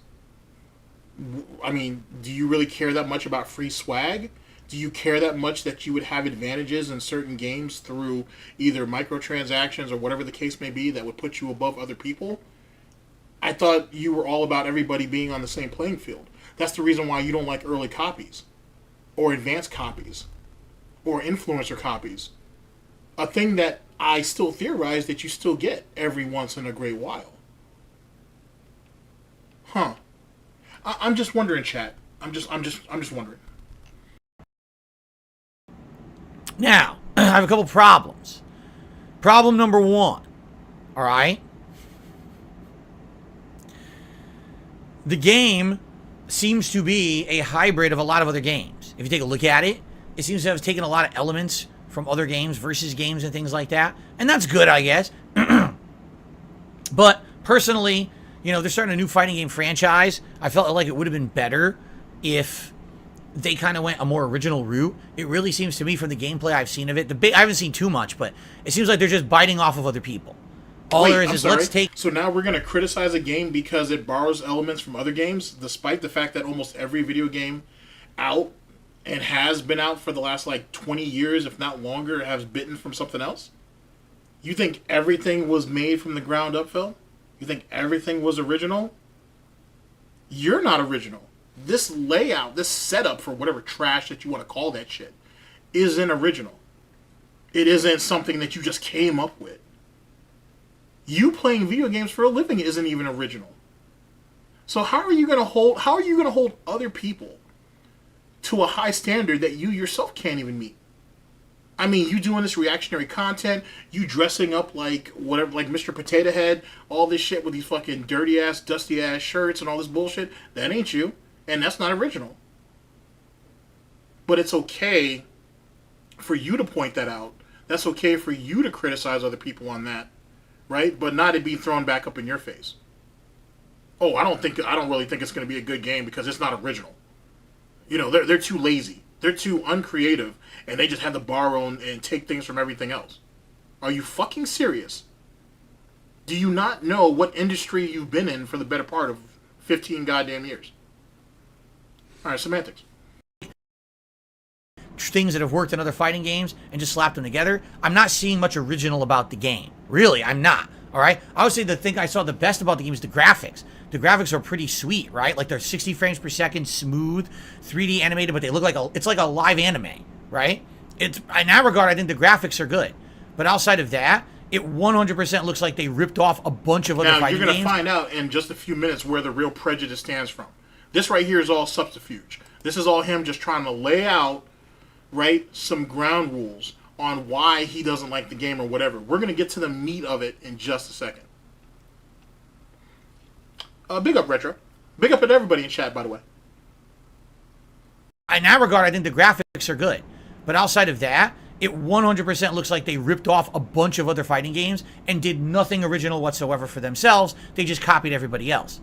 I mean, do you really care that much about free swag? Do you care that much that you would have advantages in certain games through either microtransactions or whatever the case may be that would put you above other people? I thought you were all about everybody being on the same playing field. That's the reason why you don't like early copies or advanced copies or influencer copies. A thing that I still theorize that you still get every once in a great while. Huh. I'm just wondering, chat. I'm just wondering. Now, I have a couple problems. Problem number one. All right. The game seems to be a hybrid of a lot of other games. If you take a look at it, it seems to have taken a lot of elements from other games, versus games and things like that. And that's good, I guess. But personally, you know, they're starting a new fighting game franchise. I felt like it would have been better if they kind of went a more original route. It really seems to me from the gameplay I've seen of it. I haven't seen too much, but it seems like they're just biting off of other people. All there is let's take... So now we're going to criticize a game because it borrows elements from other games, despite the fact that almost every video game out and has been out for the last, like, 20 years, if not longer, has bitten from something else? You think everything was made from the ground up, Phil? You think everything was original? You're not original. This layout, this setup for whatever trash that you want to call that shit, isn't original. It isn't something that you just came up with. You playing video games for a living isn't even original. So how are you going to hold other people to a high standard that you yourself can't even meet? I mean, you doing this reactionary content, you dressing up like whatever, like Mr. Potato Head, all this shit with these fucking dirty ass, dusty ass shirts and all this bullshit, that ain't you. And that's not original. But it's okay for you to point that out. That's okay for you to criticize other people on that, right? But not it be thrown back up in your face. Oh, I don't really think it's going to be a good game because it's not original. You know, they're too lazy. They're too uncreative, and they just have to borrow and take things from everything else. Are you fucking serious? Do you not know what industry you've been in for the better part of 15 goddamn years? All right, semantics. Things that have worked in other fighting games and just slapped them together. I'm not seeing much original about the game. Really, I'm not. All right? I would say the thing I saw the best about the game is the graphics. The graphics are pretty sweet, right? Like they're 60 frames per second, smooth, 3D animated, but they look like it's like a live anime, right? In that regard, I think the graphics are good. But outside of that, it 100% looks like they ripped off a bunch of other fighting games. Now, you're going to find out in just a few minutes where the real prejudice stands from. This right here is all subterfuge. This is all him just trying to lay out, right, some ground rules on why he doesn't like the game or whatever. We're going to get to the meat of it in just a second. Big up, Retro. Big up at everybody in chat, by the way. In that regard, I think the graphics are good. But outside of that, it 100% looks like they ripped off a bunch of other fighting games and did nothing original whatsoever for themselves. They just copied everybody else.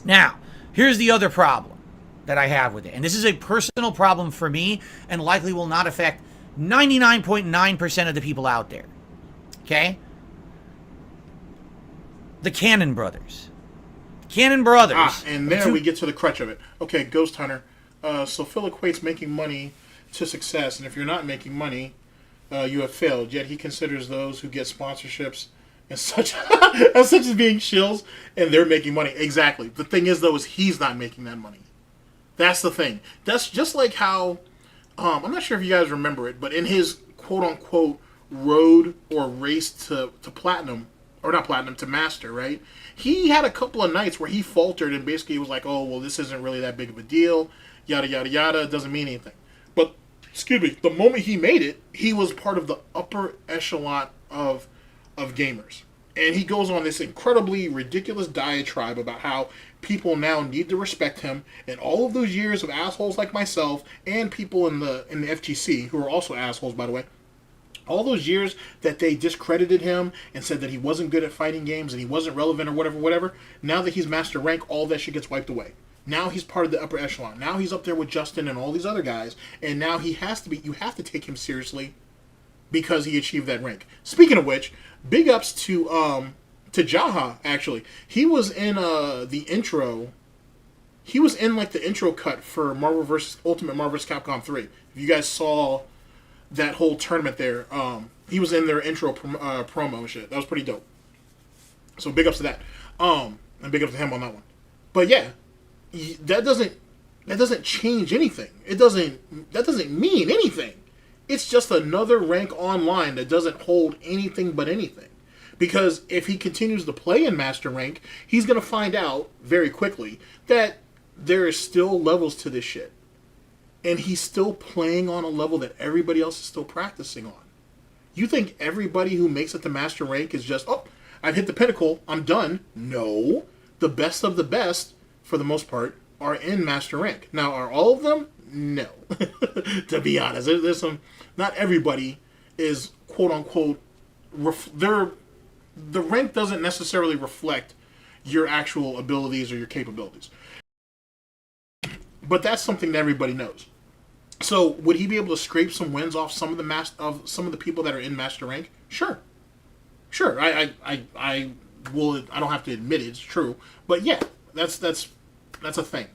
Now, here's the other problem. that I have with it. And this is a personal problem for me and likely will not affect 99.9% of the people out there. Okay? The Cannon Brothers. Cannon Brothers. And there we get to the crutch of it. Okay, Ghost Hunter. So Phil equates making money to success, and if you're not making money, you have failed. Yet he considers those who get sponsorships and such as being shills, and they're making money. Exactly. The thing is, though, is he's not making that money. That's the thing. That's just like how, I'm not sure if you guys remember it, but in his quote-unquote road or race to platinum, or not platinum, to master, right? He had a couple of nights where he faltered and basically was like, oh, well, this isn't really that big of a deal, yada, yada, yada, it doesn't mean anything. But, excuse me, the moment he made it, he was part of the upper echelon of gamers. And he goes on this incredibly ridiculous diatribe about how people now need to respect him, and all of those years of assholes like myself and people in the FGC, who are also assholes, by the way, all those years that they discredited him and said that he wasn't good at fighting games and he wasn't relevant or whatever, now that he's master rank, all that shit gets wiped away. Now he's part of the upper echelon. Now he's up there with Justin and all these other guys, and now he has to be, you have to take him seriously because he achieved that rank. Speaking of which, big ups to Jaha, actually. He was in the intro. He was in like the intro cut for Ultimate Marvel vs. Capcom 3. If you guys saw that whole tournament there, he was in their intro promo and shit. That was pretty dope. So big ups to that. And big ups to him on that one. But yeah, that doesn't change anything. That doesn't mean anything. It's just another rank online that doesn't hold anything but anything. Because if he continues to play in Master Rank, he's going to find out very quickly that there is still levels to this shit. And he's still playing on a level that everybody else is still practicing on. You think everybody who makes it to Master Rank is just, oh, I've hit the pinnacle, I'm done. No. The best of the best, for the most part, are in Master Rank. Now, are all of them? No. To be honest, there's some, not everybody is quote-unquote, the rank doesn't necessarily reflect your actual abilities or your capabilities. But that's something that everybody knows. So, would he be able to scrape some wins off some of the people that are in Master Rank? Sure. I don't have to admit it's true, but yeah, that's a thing.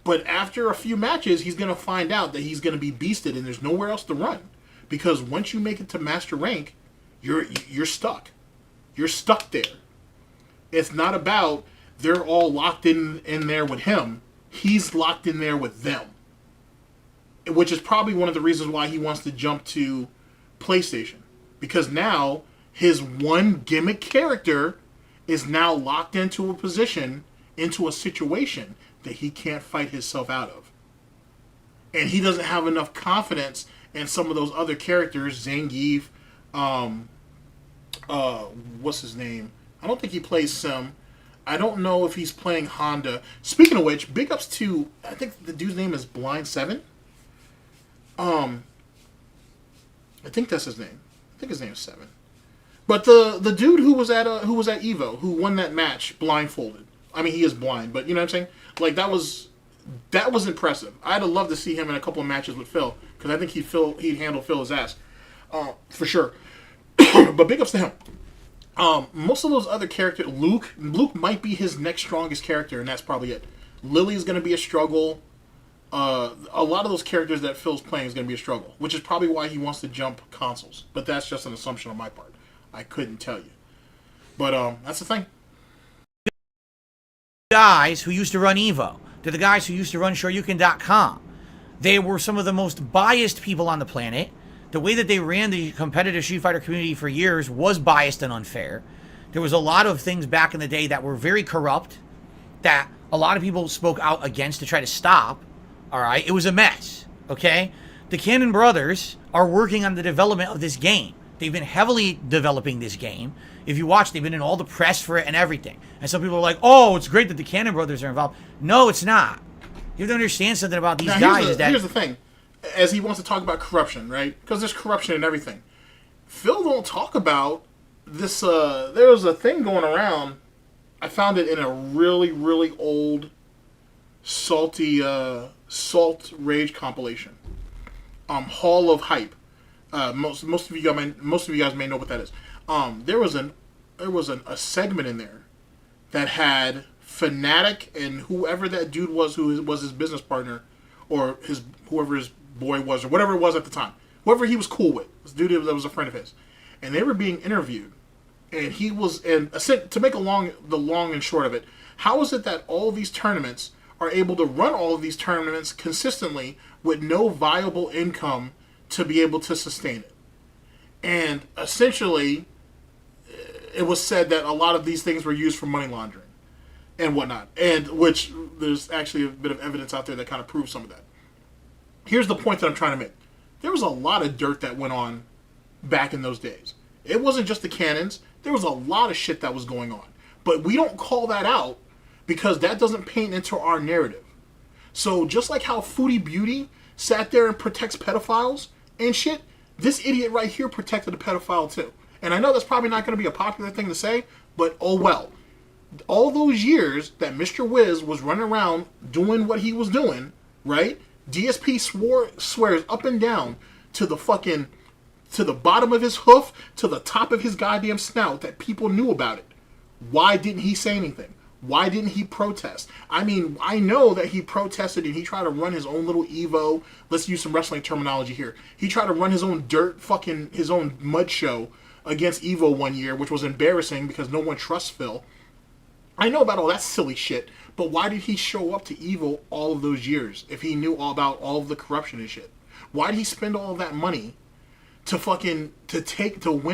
But after a few matches, he's going to find out that he's going to be beasted and there's nowhere else to run. Because once you make it to Master Rank, you're stuck. You're stuck there. It's not about they're all locked in there with him. He's locked in there with them. Which is probably one of the reasons why he wants to jump to PlayStation. Because now his one gimmick character is now locked into a position, into a situation that he can't fight himself out of. And he doesn't have enough confidence in some of those other characters, Zangief, what's his name? I don't think he plays Sim. I don't know if he's playing Honda. Speaking of which, big ups to, I think the dude's name is Blind7. I think that's his name. I think his name is 7. But the dude who was at Evo, who won that match blindfolded. I mean, he is blind, but you know what I'm saying? Like, that was impressive. I'd have loved to see him in a couple of matches with Phil, because I think he'd handle Phil's ass. For sure. But big ups to him. Most of those other characters, Luke might be his next strongest character, and that's probably it. Lily's going to be a struggle. A lot of those characters that Phil's playing is going to be a struggle, which is probably why he wants to jump consoles. But that's just an assumption on my part. I couldn't tell you. But that's the thing. Guys who used to run Evo. They're the guys who used to run Shoryuken.com. They were some of the most biased people on the planet. The way that they ran the competitive Street Fighter community for years was biased and unfair. There was a lot of things back in the day that were very corrupt, that a lot of people spoke out against to try to stop. All right, it was a mess, okay? The Cannon Brothers are working on the development of this game. They've been heavily developing this game. If you watch, they've been in all the press for it and everything. And some people are like, oh, it's great that the Cannon Brothers are involved. No, it's not. You have to understand something about these guys. Here's the thing. As he wants to talk about corruption, right? Because there's corruption in everything. Phil don't talk about this. There was a thing going around. I found it in a really, really old Salt Rage compilation. Hall of Hype. Most of you guys may know what that is. There was a segment in there that had Fnatic and whoever that dude was, who was his business partner, or whoever his boy was, or whatever it was at the time, whoever he was cool with, this dude that was a friend of his, and they were being interviewed, and to make the long and short of it, how is it that all these tournaments are able to run all of these tournaments consistently with no viable income to be able to sustain it? And essentially, it was said that a lot of these things were used for money laundering and whatnot, and which there's actually a bit of evidence out there that kind of proves some of that. Here's the point that I'm trying to make. There was a lot of dirt that went on back in those days. It wasn't just the cannons. There was a lot of shit that was going on. But we don't call that out because that doesn't paint into our narrative. So just like how Foodie Beauty sat there and protects pedophiles and shit, this idiot right here protected a pedophile too. And I know that's probably not going to be a popular thing to say, but oh well. All those years that Mr. Wiz was running around doing what he was doing, right? DSP swears up and down to the bottom of his hoof, to the top of his goddamn snout that people knew about it. Why didn't he say anything? Why didn't he protest? I mean, I know that he protested and he tried to run his own little Evo. Let's use some wrestling terminology here. He tried to run his own his own mud show against Evo one year, which was embarrassing because no one trusts Phil. I know about all that silly shit, but why did he show up to Evo all of those years if he knew all about all of the corruption and shit? Why did he spend all of that money to win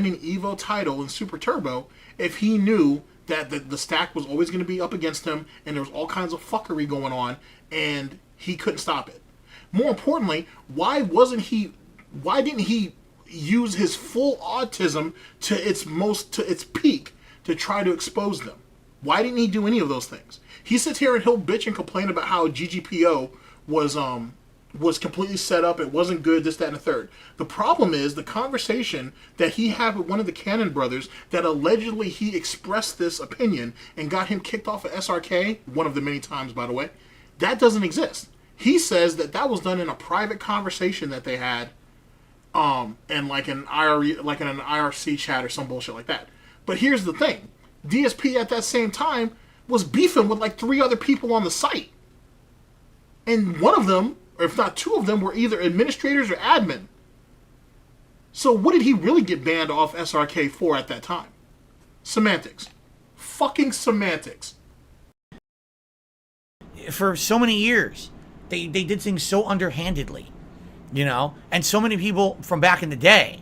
an Evo title in Super Turbo if he knew that the stack was always going to be up against him and there was all kinds of fuckery going on and he couldn't stop it? More importantly, why didn't he use his full autism to its peak to try to expose them? Why didn't he do any of those things? He sits here and he'll bitch and complain about how GGPO was completely set up, it wasn't good, this, that, and the third. The problem is the conversation that he had with one of the Cannon brothers that allegedly he expressed this opinion and got him kicked off of SRK, one of the many times, by the way, that doesn't exist. He says that was done in a private conversation that they had, and like in an IRC chat or some bullshit like that. But here's the thing. DSP at that same time was beefing with like 3 other people on the site. And one of them, or if not 2 of them, were either administrators or admin. So what did he really get banned off SRK for at that time? Semantics. Fucking semantics. For so many years, they did things so underhandedly, you know? And so many people from back in the day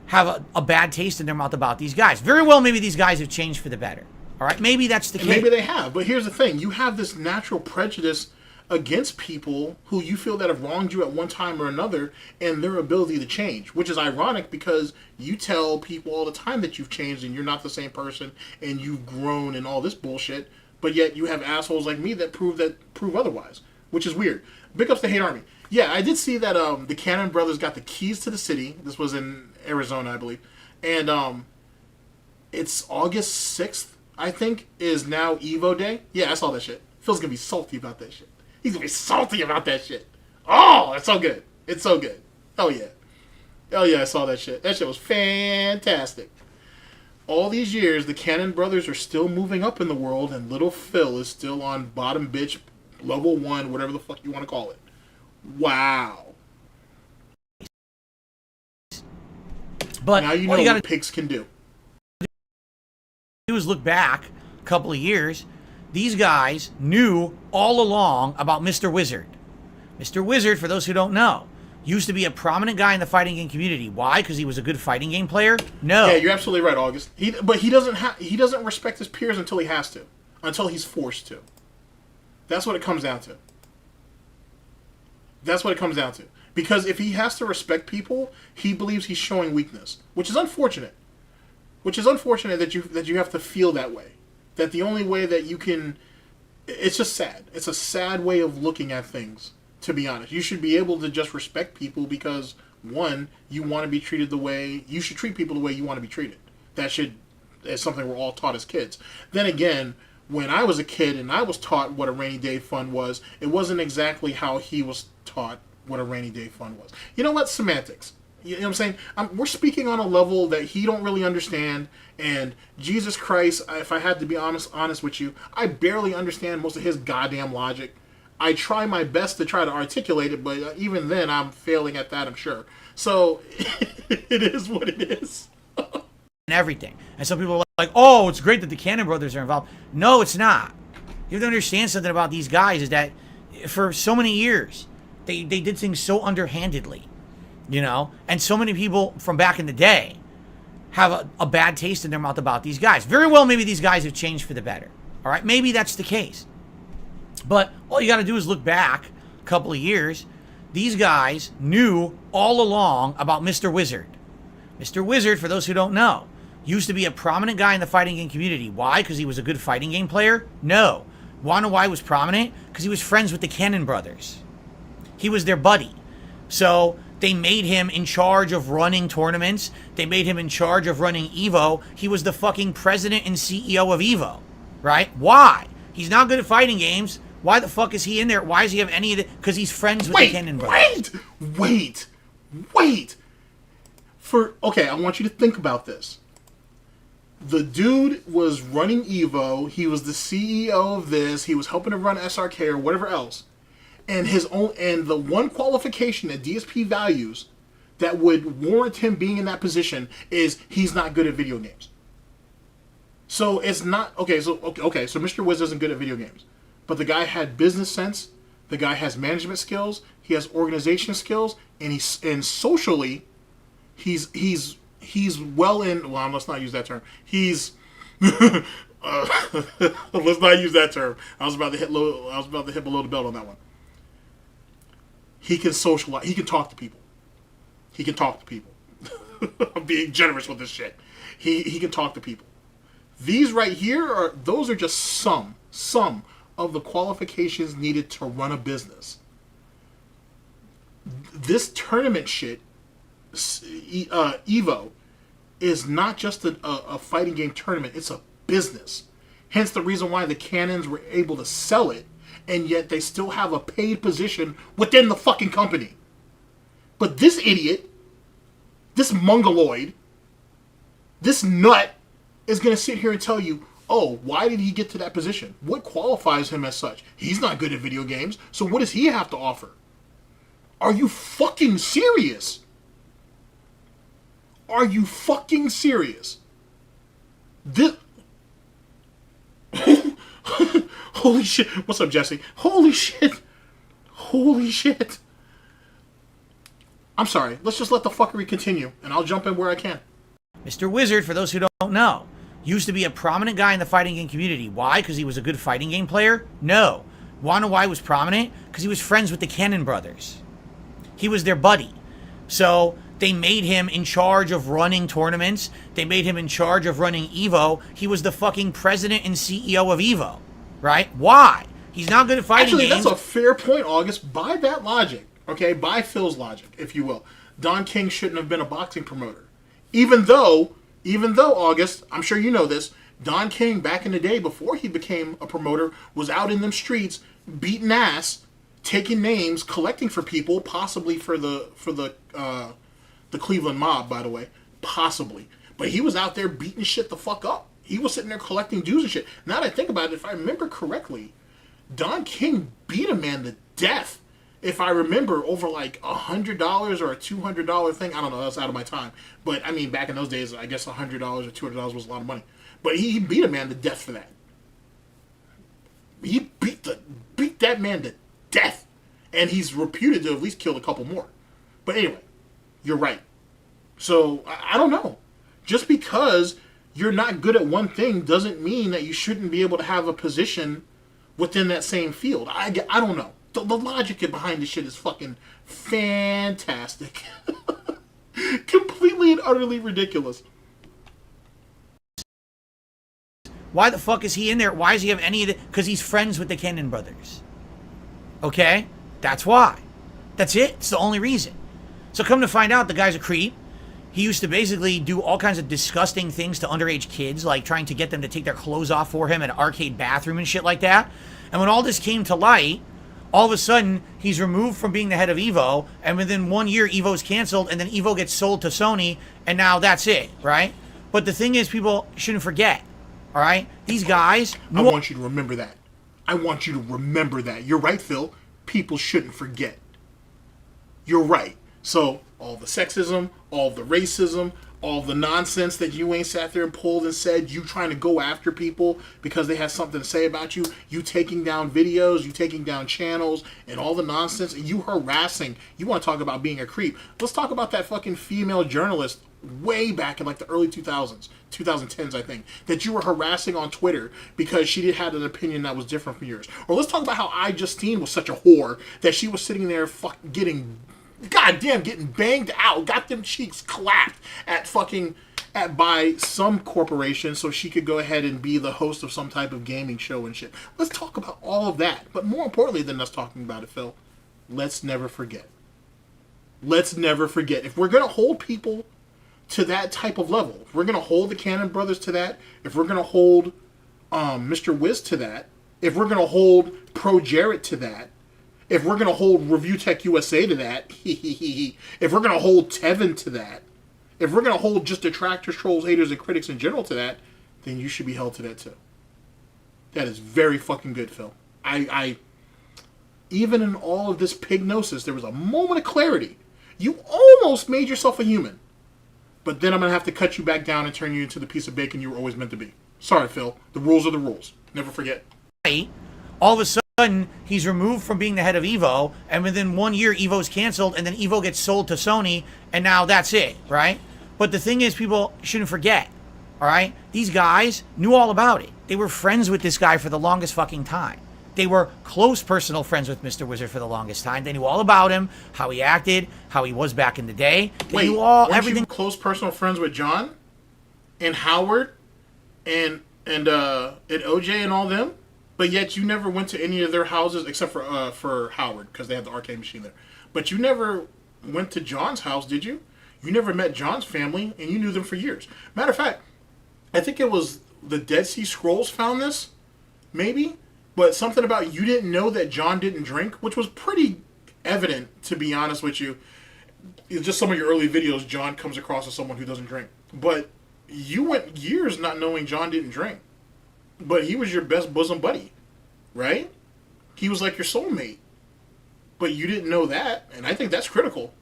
have a bad taste in their mouth about these guys. Very well, maybe these guys have changed for the better. All right? Maybe that's the case. Maybe they have. But here's the thing. You have this natural prejudice against people who you feel that have wronged you at one time or another and their ability to change, which is ironic because you tell people all the time that you've changed and you're not the same person and you've grown and all this bullshit, but yet you have assholes like me that prove otherwise, which is weird. Big ups to Hate Army. Yeah, I did see that the Cannon brothers got the keys to the city. This was in Arizona, I believe. And it's August 6th, I think, is now Evo Day. Yeah, I saw that shit. Phil's gonna be salty about that shit. He's gonna be salty about that shit. Oh, it's so good. It's so good. Oh yeah. Oh yeah, I saw that shit. That shit was fantastic. All these years, the Cannon brothers are still moving up in the world, and little Phil is still on bottom bitch, level 1, whatever the fuck you want to call it. Wow. But now you know what pigs can do. Do is look back a couple of years. These guys knew all along about Mr. Wizard. Mr. Wizard, for those who don't know, used to be a prominent guy in the fighting game community. Why? Because he was a good fighting game player? No. Yeah, you're absolutely right, August. But he doesn't respect his peers until he has to, until he's forced to. That's what it comes down to. That's what it comes down to. Because if he has to respect people, he believes he's showing weakness, which is unfortunate. Which is unfortunate that you have to feel that way. That the only way that you can... It's just sad. It's a sad way of looking at things, to be honest. You should be able to just respect people because, one, you want to be treated the way... You should treat people the way you want to be treated. That is something we're all taught as kids. Then again, when I was a kid and I was taught what a rainy day fund was, it wasn't exactly how he was taught what a rainy day fund was. You know what? Semantics. You know what I'm saying? We're speaking on a level that he don't really understand. And Jesus Christ, if I had to be honest with you, I barely understand most of his goddamn logic. I try my best to try to articulate it, but even then I'm failing at that, I'm sure. So it is what it is. And everything. And some people are like, oh, it's great that the Cannon brothers are involved. No, it's not. You have to understand something about these guys is that for so many years, they did things so underhandedly, you know? And so many people from back in the day have a bad taste in their mouth about these guys. Very well, maybe these guys have changed for the better. All right? Maybe that's the case. But all you got to do is look back a couple of years. These guys knew all along about Mr.Wizard. Mr.Wizard, for those who don't know, used to be a prominent guy in the fighting game community. Why? Because he was a good fighting game player? No. Want to know why he was prominent? Because he was friends with the Cannon brothers. He was their buddy. So they made him in charge of running tournaments. They made him in charge of running EVO. He was the fucking president and CEO of EVO. Right? Why? He's not good at fighting games. Why the fuck is he in there? Why does he have any of the... Because he's friends with the Cannon brothers. Wait. Okay, I want you to think about this. The dude was running EVO. He was the CEO of this. He was helping to run SRK or whatever else. And the one qualification that DSP values that would warrant him being in that position is he's not good at video games. So it's not okay. So Mr. Wizard isn't good at video games, but the guy had business sense. The guy has management skills. He has organization skills, and socially, he's well in. Well, let's not use that term. He's let's not use that term. I was about to hit below the belt on that one. He can socialize. He can talk to people. I'm being generous with this shit. He can talk to people. These right here those are just some of the qualifications needed to run a business. This tournament shit, EVO, is not just a fighting game tournament. It's a business. Hence the reason why the Cannons were able to sell it, and yet they still have a paid position within the fucking company. But this idiot, this mongoloid, this nut is going to sit here and tell you, oh, why did he get to that position? What qualifies him as such? He's not good at video games, so what does he have to offer? Are you fucking serious? Are you fucking serious? This... Holy shit. What's up, Jesse? Holy shit. I'm sorry. Let's just let the fuckery continue, and I'll jump in where I can. Mr. Wizard, for those who don't know, used to be a prominent guy in the fighting game community. Why? Because he was a good fighting game player? No. Want to know why he was prominent? Because he was friends with the Cannon brothers. He was their buddy. So they made him in charge of running tournaments. They made him in charge of running EVO. He was the fucking president and CEO of EVO. Right? Why? He's not good at fighting games. That's a fair point, August. By that logic, okay, by Phil's logic, if you will, Don King shouldn't have been a boxing promoter. Even though, August, I'm sure you know this, Don King, back in the day, before he became a promoter, was out in them streets, beating ass, taking names, collecting for people, possibly for the Cleveland mob, by the way, possibly. But he was out there beating shit the fuck up. He was sitting there collecting dues and shit. Now that I think about it, if I remember correctly, Don King beat a man to death. If I remember, over like $100 or a $200 thing. I don't know, that's out of my time. But I mean, back in those days, I guess $100 or $200 was a lot of money. But he beat a man to death for that. He beat that man to death. And he's reputed to have at least killed a couple more. But anyway, you're right. So, I don't know. Just because you're not good at one thing doesn't mean that you shouldn't be able to have a position within that same field. I don't know. The logic behind this shit is fucking fantastic. Completely and utterly ridiculous. Why the fuck is he in there? Why does he have any of the... Because he's friends with the Cannon brothers. Okay? That's why. That's it. It's the only reason. So come to find out, the guy's a creep. he used to basically do all kinds of disgusting things to underage kids, like trying to get them to take their clothes off for him in an arcade bathroom and shit like that. And when all this came to light, all of a sudden, he's removed from being the head of Evo, and within 1 year, Evo's canceled, and then Evo gets sold to Sony, and now that's it, right? But the thing is, people shouldn't forget, all right? These guys... I want you to remember that. I want you to remember that. You're right, Phil. People shouldn't forget. You're right. So, all the sexism, all the racism, all the nonsense that you ain't sat there and pulled and said, you trying to go after people because they have something to say about you, you taking down videos, you taking down channels, and all the nonsense, and you harassing. You want to talk about being a creep. Let's talk about that fucking female journalist way back in like the early 2000s, 2010s, I think, that you were harassing on Twitter because she had an opinion that was different from yours. Or let's talk about how Justine was such a whore that she was sitting there getting banged out, got them cheeks clapped by some corporation so she could go ahead and be the host of some type of gaming show and shit. Let's talk about all of that. But more importantly than us talking about it, Phil, let's never forget. Let's never forget. If we're going to hold people to that type of level, if we're going to hold the Cannon Brothers to that, if we're going to hold Mr.Wiz to that, if we're going to hold Pro Jarrett to that, if we're going to hold ReviewTechUSA to that, if we're going to hold Tevin to that, if we're going to hold just detractors, trolls, haters, and critics in general to that, then you should be held to that too. That is very fucking good, Phil. I even in all of this pignosis, there was a moment of clarity. You almost made yourself a human. But then I'm going to have to cut you back down and turn you into the piece of bacon you were always meant to be. Sorry, Phil. The rules are the rules. Never forget. All of a sudden, he's removed from being the head of Evo, and within 1 year, Evo's canceled, and then Evo gets sold to Sony, and now that's it, right? But the thing is, people shouldn't forget, all right? These guys knew all about it. They were friends with this guy for the longest fucking time. They were close personal friends with Mr.Wizard for the longest time. They knew all about him, how he acted, how he was back in the day. They knew everything. You close personal friends with John and Howard and OJ and all them? But yet you never went to any of their houses except for Howard because they had the arcade machine there. But you never went to John's house, did you? You never met John's family, and you knew them for years. Matter of fact, I think it was the Dead Sea Scrolls found this, maybe. But something about you didn't know that John didn't drink, which was pretty evident, to be honest with you. It's just some of your early videos, John comes across as someone who doesn't drink. But you went years not knowing John didn't drink. But he was your best bosom buddy, right? He was like your soulmate. But you didn't know that, and I think that's critical.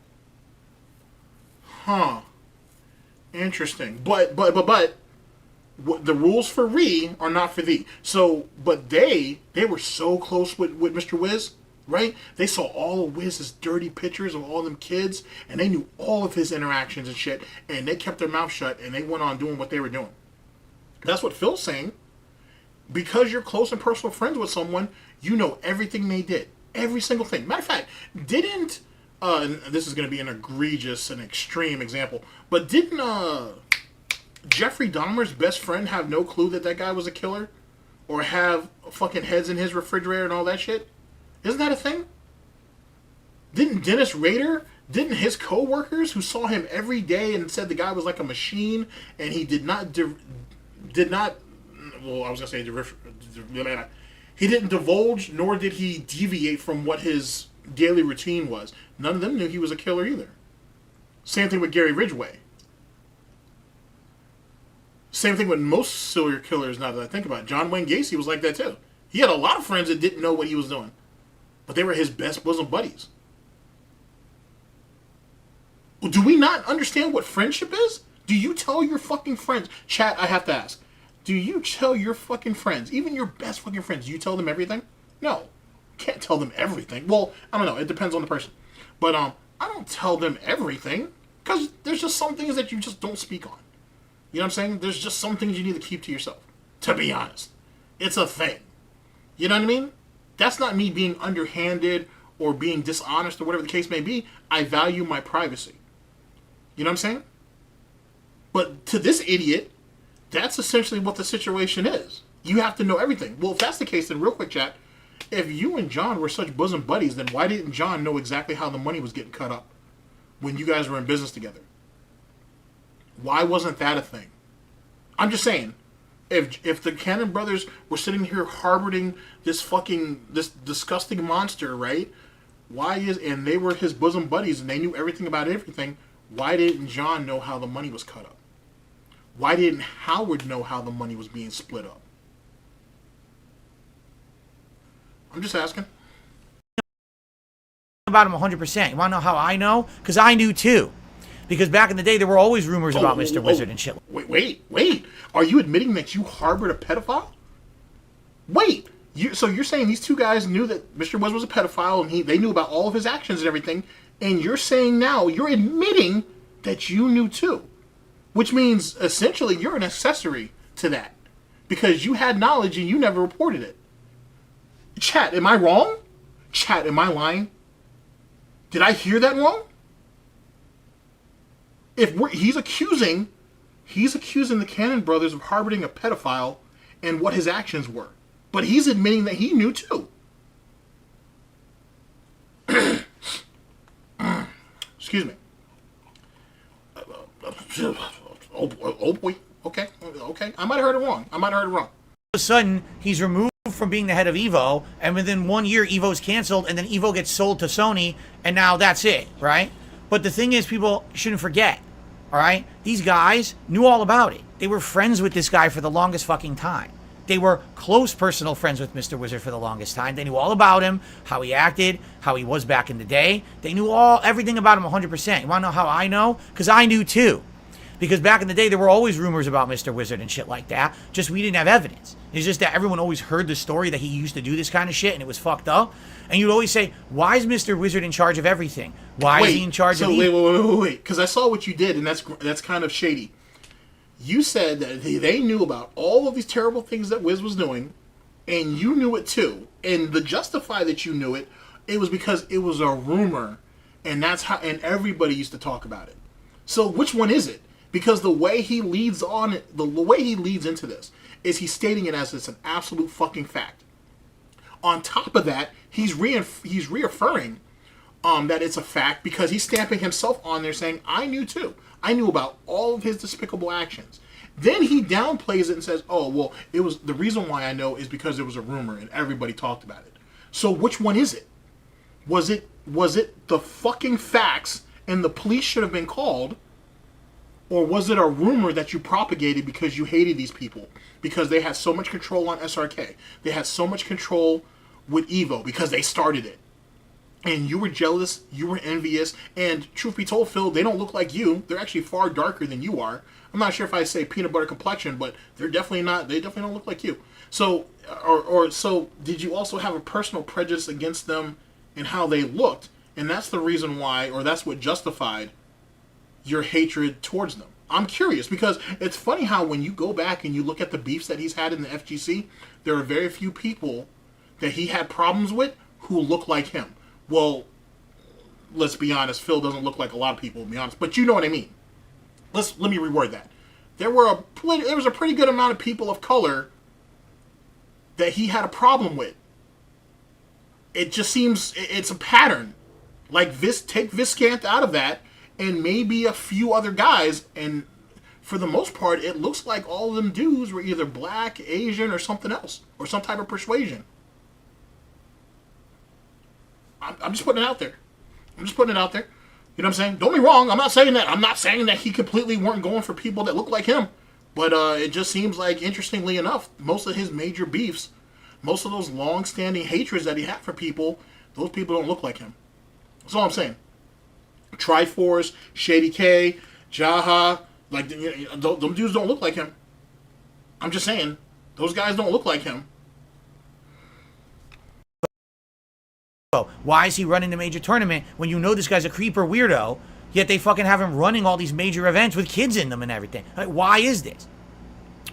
Huh. Interesting. But the rules for Ree are not for thee. So, but they were so close with Mr. Wiz, right? They saw all of Wiz's dirty pictures of all them kids, and they knew all of his interactions and shit, and they kept their mouth shut, and they went on doing what they were doing. That's what Phil's saying. Because you're close and personal friends with someone, you know everything they did. Every single thing. Matter of fact, didn't, and this is going to be an egregious and extreme example, but didn't, Jeffrey Dahmer's best friend have no clue that guy was a killer? Or have fucking heads in his refrigerator and all that shit? Isn't that a thing? Didn't Dennis Rader, didn't his co-workers who saw him every day and said the guy was like a machine and he did not, well, I was going to say, he didn't divulge nor did he deviate from what his daily routine was. None of them knew he was a killer either. Same thing with Gary Ridgway. Same thing with most serial killers now that I think about it. John Wayne Gacy was like that too. He had a lot of friends that didn't know what he was doing. But they were his best bosom buddies. Do we not understand what friendship is? Do you tell your fucking friends? Chat, I have to ask. Do you tell your fucking friends, even your best fucking friends, do you tell them everything? No. You can't tell them everything. Well, I don't know. It depends on the person. But I don't tell them everything. Because there's just some things that you just don't speak on. You know what I'm saying? There's just some things you need to keep to yourself. To be honest. It's a thing. You know what I mean? That's not me being underhanded or being dishonest or whatever the case may be. I value my privacy. You know what I'm saying? But to this idiot, that's essentially what the situation is. You have to know everything. Well, if that's the case, then real quick, chat, if you and John were such bosom buddies, then why didn't John know exactly how the money was getting cut up when you guys were in business together? Why wasn't that a thing? I'm just saying, if the Cannon brothers were sitting here harboring this disgusting monster, right? And they were his bosom buddies and they knew everything about everything, why didn't John know how the money was cut up? Why didn't Howard know how the money was being split up? I'm just asking. About him 100%. You want to know how I know? Because I knew too. Because back in the day, there were always rumors about Mr. Wizard and shit. Wait. Are you admitting that you harbored a pedophile? Wait. So you're saying these two guys knew that Mr. Wizard was a pedophile and they knew about all of his actions and everything, and you're saying now, you're admitting that you knew too. Which means, essentially, you're an accessory to that. Because you had knowledge and you never reported it. Chat, am I wrong? Chat, am I lying? Did I hear that wrong? He's accusing the Cannon brothers of harboring a pedophile and what his actions were. But he's admitting that he knew too. Excuse me. Oh boy. Okay. I might have heard it wrong. All of a sudden, he's removed from being the head of Evo, and within 1 year, Evo's canceled, and then Evo gets sold to Sony, and now that's it, right? But the thing is, people shouldn't forget, all right? These guys knew all about it. They were friends with this guy for the longest fucking time. They were close personal friends with Mr. Wizard for the longest time. They knew all about him, how he acted, how he was back in the day. They knew everything about him 100%. You want to know how I know? Because I knew too. Because back in the day, there were always rumors about Mr. Wizard and shit like that. Just we didn't have evidence. It's just that everyone always heard the story that he used to do this kind of shit and it was fucked up. And you'd always say, why is Mr. Wizard in charge of everything? Why is he in charge of... Wait. Because I saw what you did and that's kind of shady. You said that they knew about all of these terrible things that Wiz was doing and you knew it too. And to justify that you knew it, it was because it was a rumor and everybody used to talk about it. So which one is it? Because the way he leads into this is he's stating it as it's an absolute fucking fact. On top of that, he's reaffirming that it's a fact because he's stamping himself on there saying, I knew too. I knew about all of his despicable actions. Then he downplays it and says, oh, well, it was the reason why I know is because it was a rumor and everybody talked about it. So which one is it? Was it the fucking facts and the police should have been called? Or was it a rumor that you propagated because you hated these people? Because they had so much control on SRK. They had so much control with Evo because they started it. And you were jealous, you were envious, and truth be told, Phil, they don't look like you. They're actually far darker than you are. I'm not sure if I say peanut butter complexion, but they definitely don't look like you. So, so did you also have a personal prejudice against them and how they looked? And that's the reason why, or that's what justified your hatred towards them. I'm curious because it's funny how when you go back and you look at the beefs that he's had in the FGC, there are very few people that he had problems with who look like him. Well, let's be honest, Phil doesn't look like a lot of people, to be honest, but you know what I mean. Let me reword that. There was a pretty good amount of people of color that he had a problem with. It just seems it's a pattern. Like take Viscant out of that, and maybe a few other guys, and for the most part, it looks like all of them dudes were either black, Asian, or something else, or some type of persuasion. I'm just putting it out there. You know what I'm saying? Don't be wrong. I'm not saying that he completely weren't going for people that look like him, but it just seems like, interestingly enough, most of his major beefs, most of those long-standing hatreds that he had for people, those people don't look like him. That's all I'm saying. Triforce, Shady K, Jaha, like those dudes don't look like him. I'm just saying, those guys don't look like him. Why is he running the major tournament when you know this guy's a creeper weirdo, yet they fucking have him running all these major events with kids in them and everything? Like, why is this?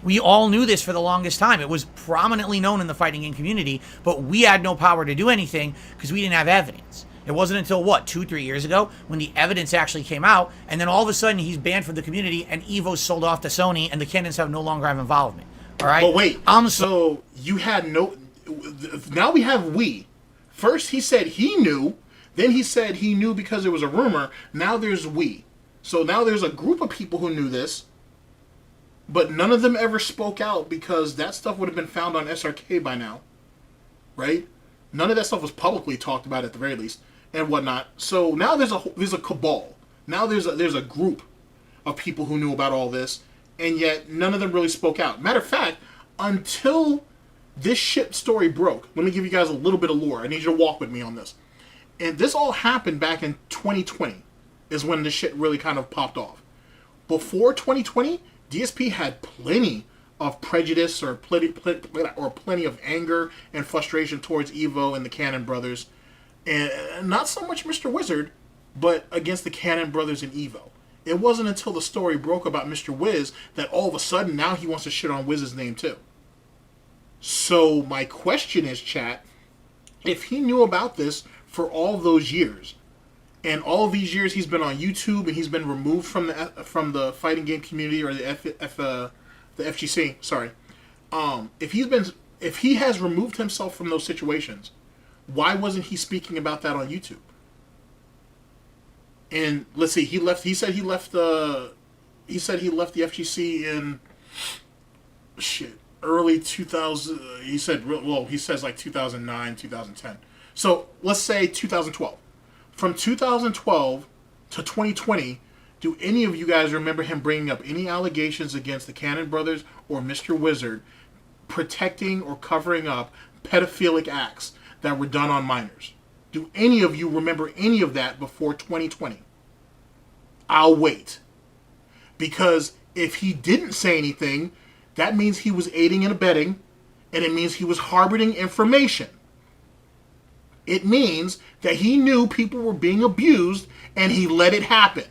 We all knew this for the longest time. It was prominently known in the fighting game community, but we had no power to do anything because we didn't have evidence. It wasn't until, 2-3 years ago when the evidence actually came out, and then all of a sudden he's banned from the community and Evo's sold off to Sony and the Cannons have no longer have involvement. All right? But wait, so you had no... Now we have we. First he said he knew, then he said he knew because it was a rumor. Now there's we. So now there's a group of people who knew this, but none of them ever spoke out because that stuff would have been found on SRK by now, right? None of that stuff was publicly talked about at the very least and whatnot. So now there's a cabal. Now there's a group of people who knew about all this, and yet none of them really spoke out. Matter of fact, until this shit story broke, let me give you guys a little bit of lore. I need you to walk with me on this. And this all happened back in 2020 is when this shit really kind of popped off. Before 2020, DSP had plenty of prejudice or plenty of anger and frustration towards Evo and the Cannon brothers. And not so much Mr. Wizard, but against the Cannon brothers and Evo. It wasn't until the story broke about Mr. Wiz that all of a sudden now he wants to shit on Wiz's name too. So my question is, chat, if he knew about this for all those years, and all of these years he's been on YouTube and he's been removed from the fighting game community or the FGC, sorry. If he has removed himself from those situations, why wasn't he speaking about that on YouTube? And let's see, he said he left the FGC in early 2000. He says like 2009, 2010. So let's say 2012. From 2012 to 2020, do any of you guys remember him bringing up any allegations against the Cannon brothers or Mr. Wizard protecting or covering up pedophilic acts that were done on minors? Do any of you remember any of that before 2020? I'll wait. Because if he didn't say anything, that means he was aiding and abetting, and it means he was harboring information. It means that he knew people were being abused and he let it happen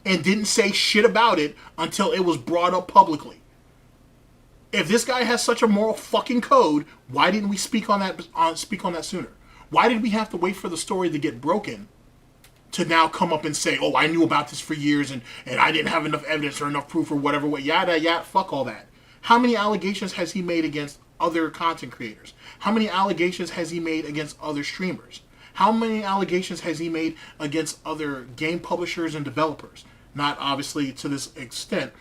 and didn't say shit about it until it was brought up publicly. If this guy has such a moral fucking code, why didn't we speak on that sooner? Why did we have to wait for the story to get broken to now come up and say, oh, I knew about this for years and I didn't have enough evidence or enough proof or whatever, yada, yada, fuck all that. How many allegations has he made against other content creators? How many allegations has he made against other streamers? How many allegations has he made against other game publishers and developers? Not obviously to this extent,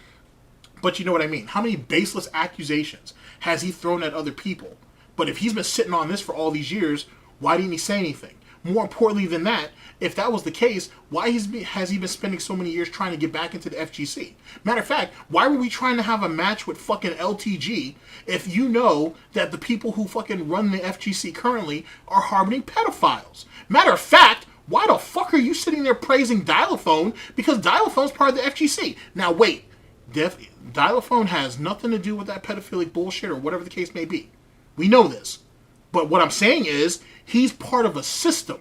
but you know what I mean. How many baseless accusations has he thrown at other people? But if he's been sitting on this for all these years, why didn't he say anything? More importantly than that, if that was the case, why has he been spending so many years trying to get back into the FGC? Matter of fact, why were we trying to have a match with fucking LTG if you know that the people who fucking run the FGC currently are harboring pedophiles? Matter of fact, why the fuck are you sitting there praising Dialophone? Because Dialophone's part of the FGC. Now wait, Dialophone has nothing to do with that pedophilic bullshit or whatever the case may be. We know this. But what I'm saying is, he's part of a system.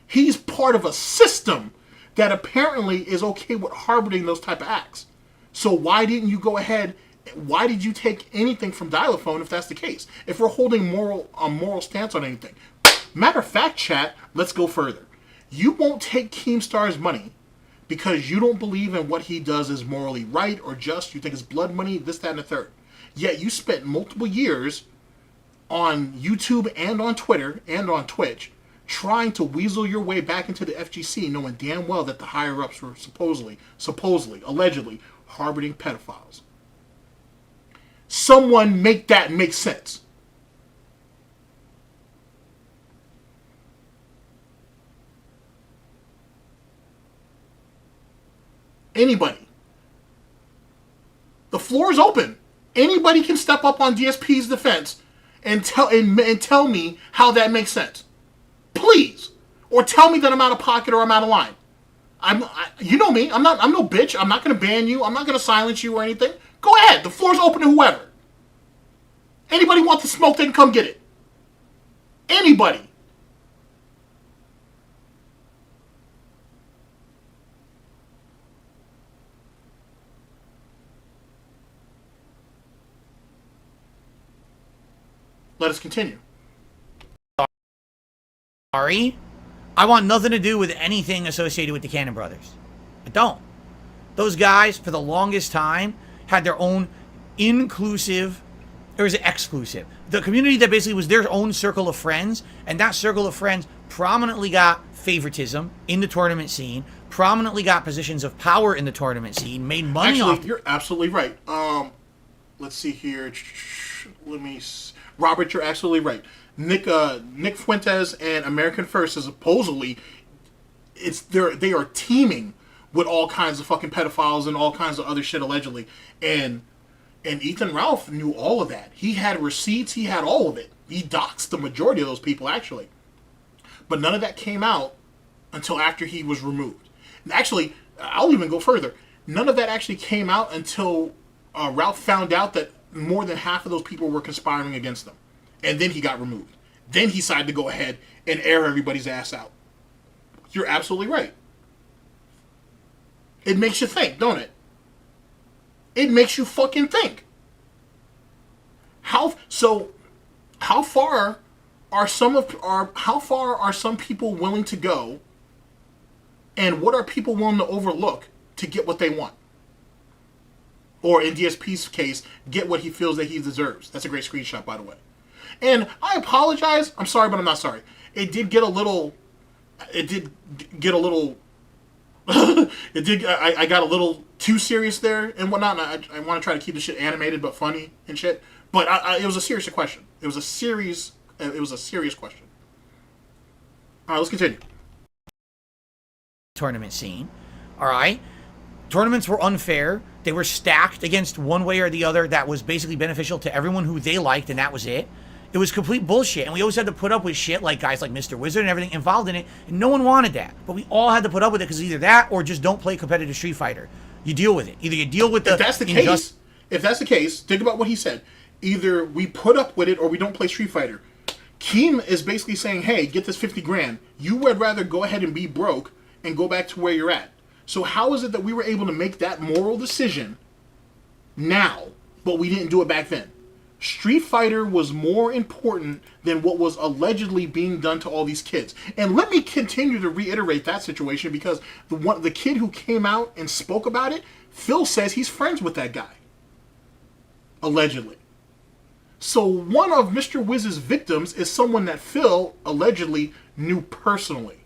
He's part of a system that apparently is okay with harboring those type of acts. So why didn't you go ahead? Why did you take anything from Dialophone if that's the case? If we're holding a moral stance on anything. Matter of fact, chat, let's go further. You won't take Keemstar's money because you don't believe in what he does is morally right or just. You think it's blood money, this, that, and the third. Yet you spent multiple years on YouTube and on Twitter and on Twitch trying to weasel your way back into the FGC, knowing damn well that the higher-ups were supposedly, allegedly, harboring pedophiles. Someone make that make sense. Anybody. The floor is open. Anybody can step up on DSP's defense and tell me how that makes sense. Please. Or tell me that I'm out of pocket or I'm out of line. You know me. I'm no bitch. I'm not going to ban you. I'm not going to silence you or anything. Go ahead. The floor's open to whoever. Anybody want the smoke, they can come get it. Anybody. Let us continue. Sorry? I want nothing to do with anything associated with the Cannon brothers. I don't. Those guys, for the longest time, had their own inclusive, or is it exclusive? The community that basically was their own circle of friends, and that circle of friends prominently got favoritism in the tournament scene, prominently got positions of power in the tournament scene, made money Actually, off. you're absolutely right. Let's see here. Robert, you're absolutely right. Nick Fuentes and American First is supposedly they are teaming with all kinds of fucking pedophiles and all kinds of other shit allegedly. And Ethan Ralph knew all of that. He had receipts, he had all of it. He doxed the majority of those people actually. But none of that came out until after he was removed. Actually, I'll even go further. None of that actually came out until Ralph found out that more than half of those people were conspiring against them. And then he got removed. Then he decided to go ahead and air everybody's ass out. You're absolutely right. It makes you think, don't it? It makes you fucking think. How far are some people willing to go, and what are people willing to overlook to get what they want? Or in DSP's case, get what he feels that he deserves. That's a great screenshot, by the way. And I apologize. I'm sorry, but I'm not sorry. It did get a little. I got a little too serious there and whatnot. And I want to try to keep the shit animated but funny and shit. But it was a serious question. It was a serious question. All right, let's continue. Tournament scene. All right. Tournaments were unfair. They were stacked against one way or the other that was basically beneficial to everyone who they liked, and that was it. It was complete bullshit, and we always had to put up with shit like guys like Mr.Wizard and everything involved in it, and no one wanted that. But we all had to put up with it because either that or just don't play competitive Street Fighter. You deal with it. Either you deal with the... If that's the case, think about what he said. Either we put up with it or we don't play Street Fighter. Keem is basically saying, hey, get this 50 grand. You would rather go ahead and be broke and go back to where you're at. So how is it that we were able to make that moral decision now, but we didn't do it back then? Street Fighter was more important than what was allegedly being done to all these kids. And let me continue to reiterate that situation because the kid who came out and spoke about it, Phil says he's friends with that guy. Allegedly. So one of Mr. Wiz's victims is someone that Phil allegedly knew personally.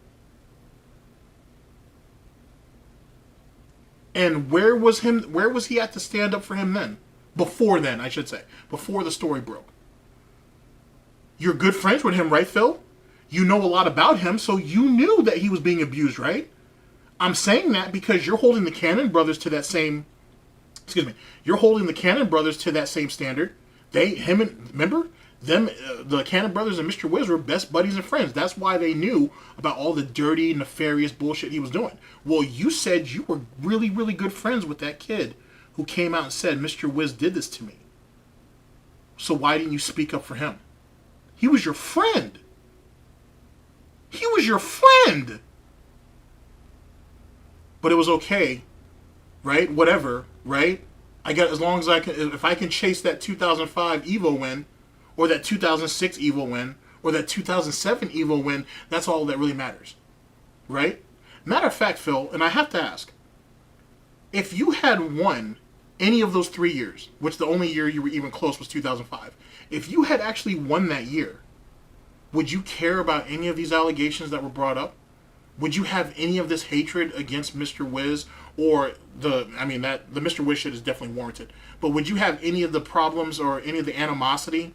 And where was he at to stand up for him then? Before then, I should say. Before the story broke. You're good friends with him, right, Phil? You know a lot about him, so you knew that he was being abused, right? I'm saying that because you're holding the Cannon brothers to that same... You're holding the Cannon brothers to that same standard. Remember? The Cannon brothers and Mr. Wiz were best buddies and friends. That's why they knew about all the dirty, nefarious bullshit he was doing. Well, you said you were really, really good friends with that kid who came out and said, Mr. Wiz did this to me. So why didn't you speak up for him? He was your friend. He was your friend. But it was okay, right? Whatever, right? I got as long as I can. If I can chase that 2005 Evo win, or that 2006 Evo win, or that 2007 Evo win, that's all that really matters, right? Matter of fact, Phil, and I have to ask, if you had won any of those 3 years, which the only year you were even close was 2005, if you had actually won that year, would you care about any of these allegations that were brought up? Would you have any of this hatred against Mr. Wiz or the Mr. Wiz shit is definitely warranted, but would you have any of the problems or any of the animosity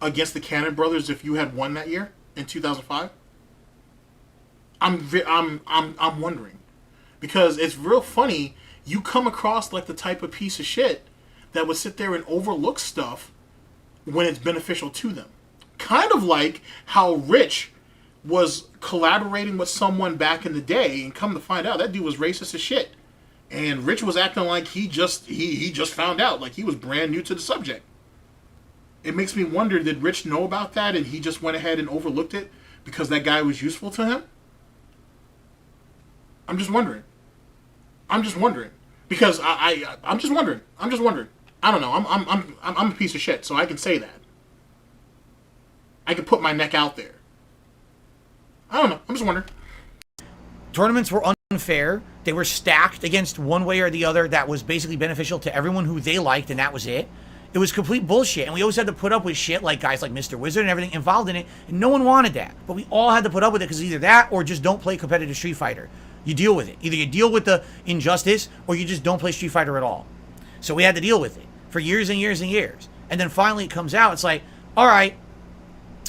against the Cannon brothers if you had won that year in 2005? I'm wondering, because it's real funny. You come across like the type of piece of shit that would sit there and overlook stuff when it's beneficial to them. Kind of like how Rich was collaborating with someone back in the day, and come to find out that dude was racist as shit. And Rich was acting like he just found out, like he was brand new to the subject. It makes me wonder, did Rich know about that and he just went ahead and overlooked it because that guy was useful to him? I'm just wondering. Because I'm just wondering. I don't know. I'm a piece of shit, so I can say that. I can put my neck out there. I don't know. I'm just wondering. Tournaments were unfair. They were stacked against one way or the other that was basically beneficial to everyone who they liked, and that was it. It was complete bullshit, and we always had to put up with shit like guys like Mr.Wizard and everything involved in it, and no one wanted that. But we all had to put up with it because either that or just don't play competitive Street Fighter. You deal with it. Either you deal with the injustice or you just don't play Street Fighter at all. So we had to deal with it for years and years and years. And then finally it comes out. It's like, all right.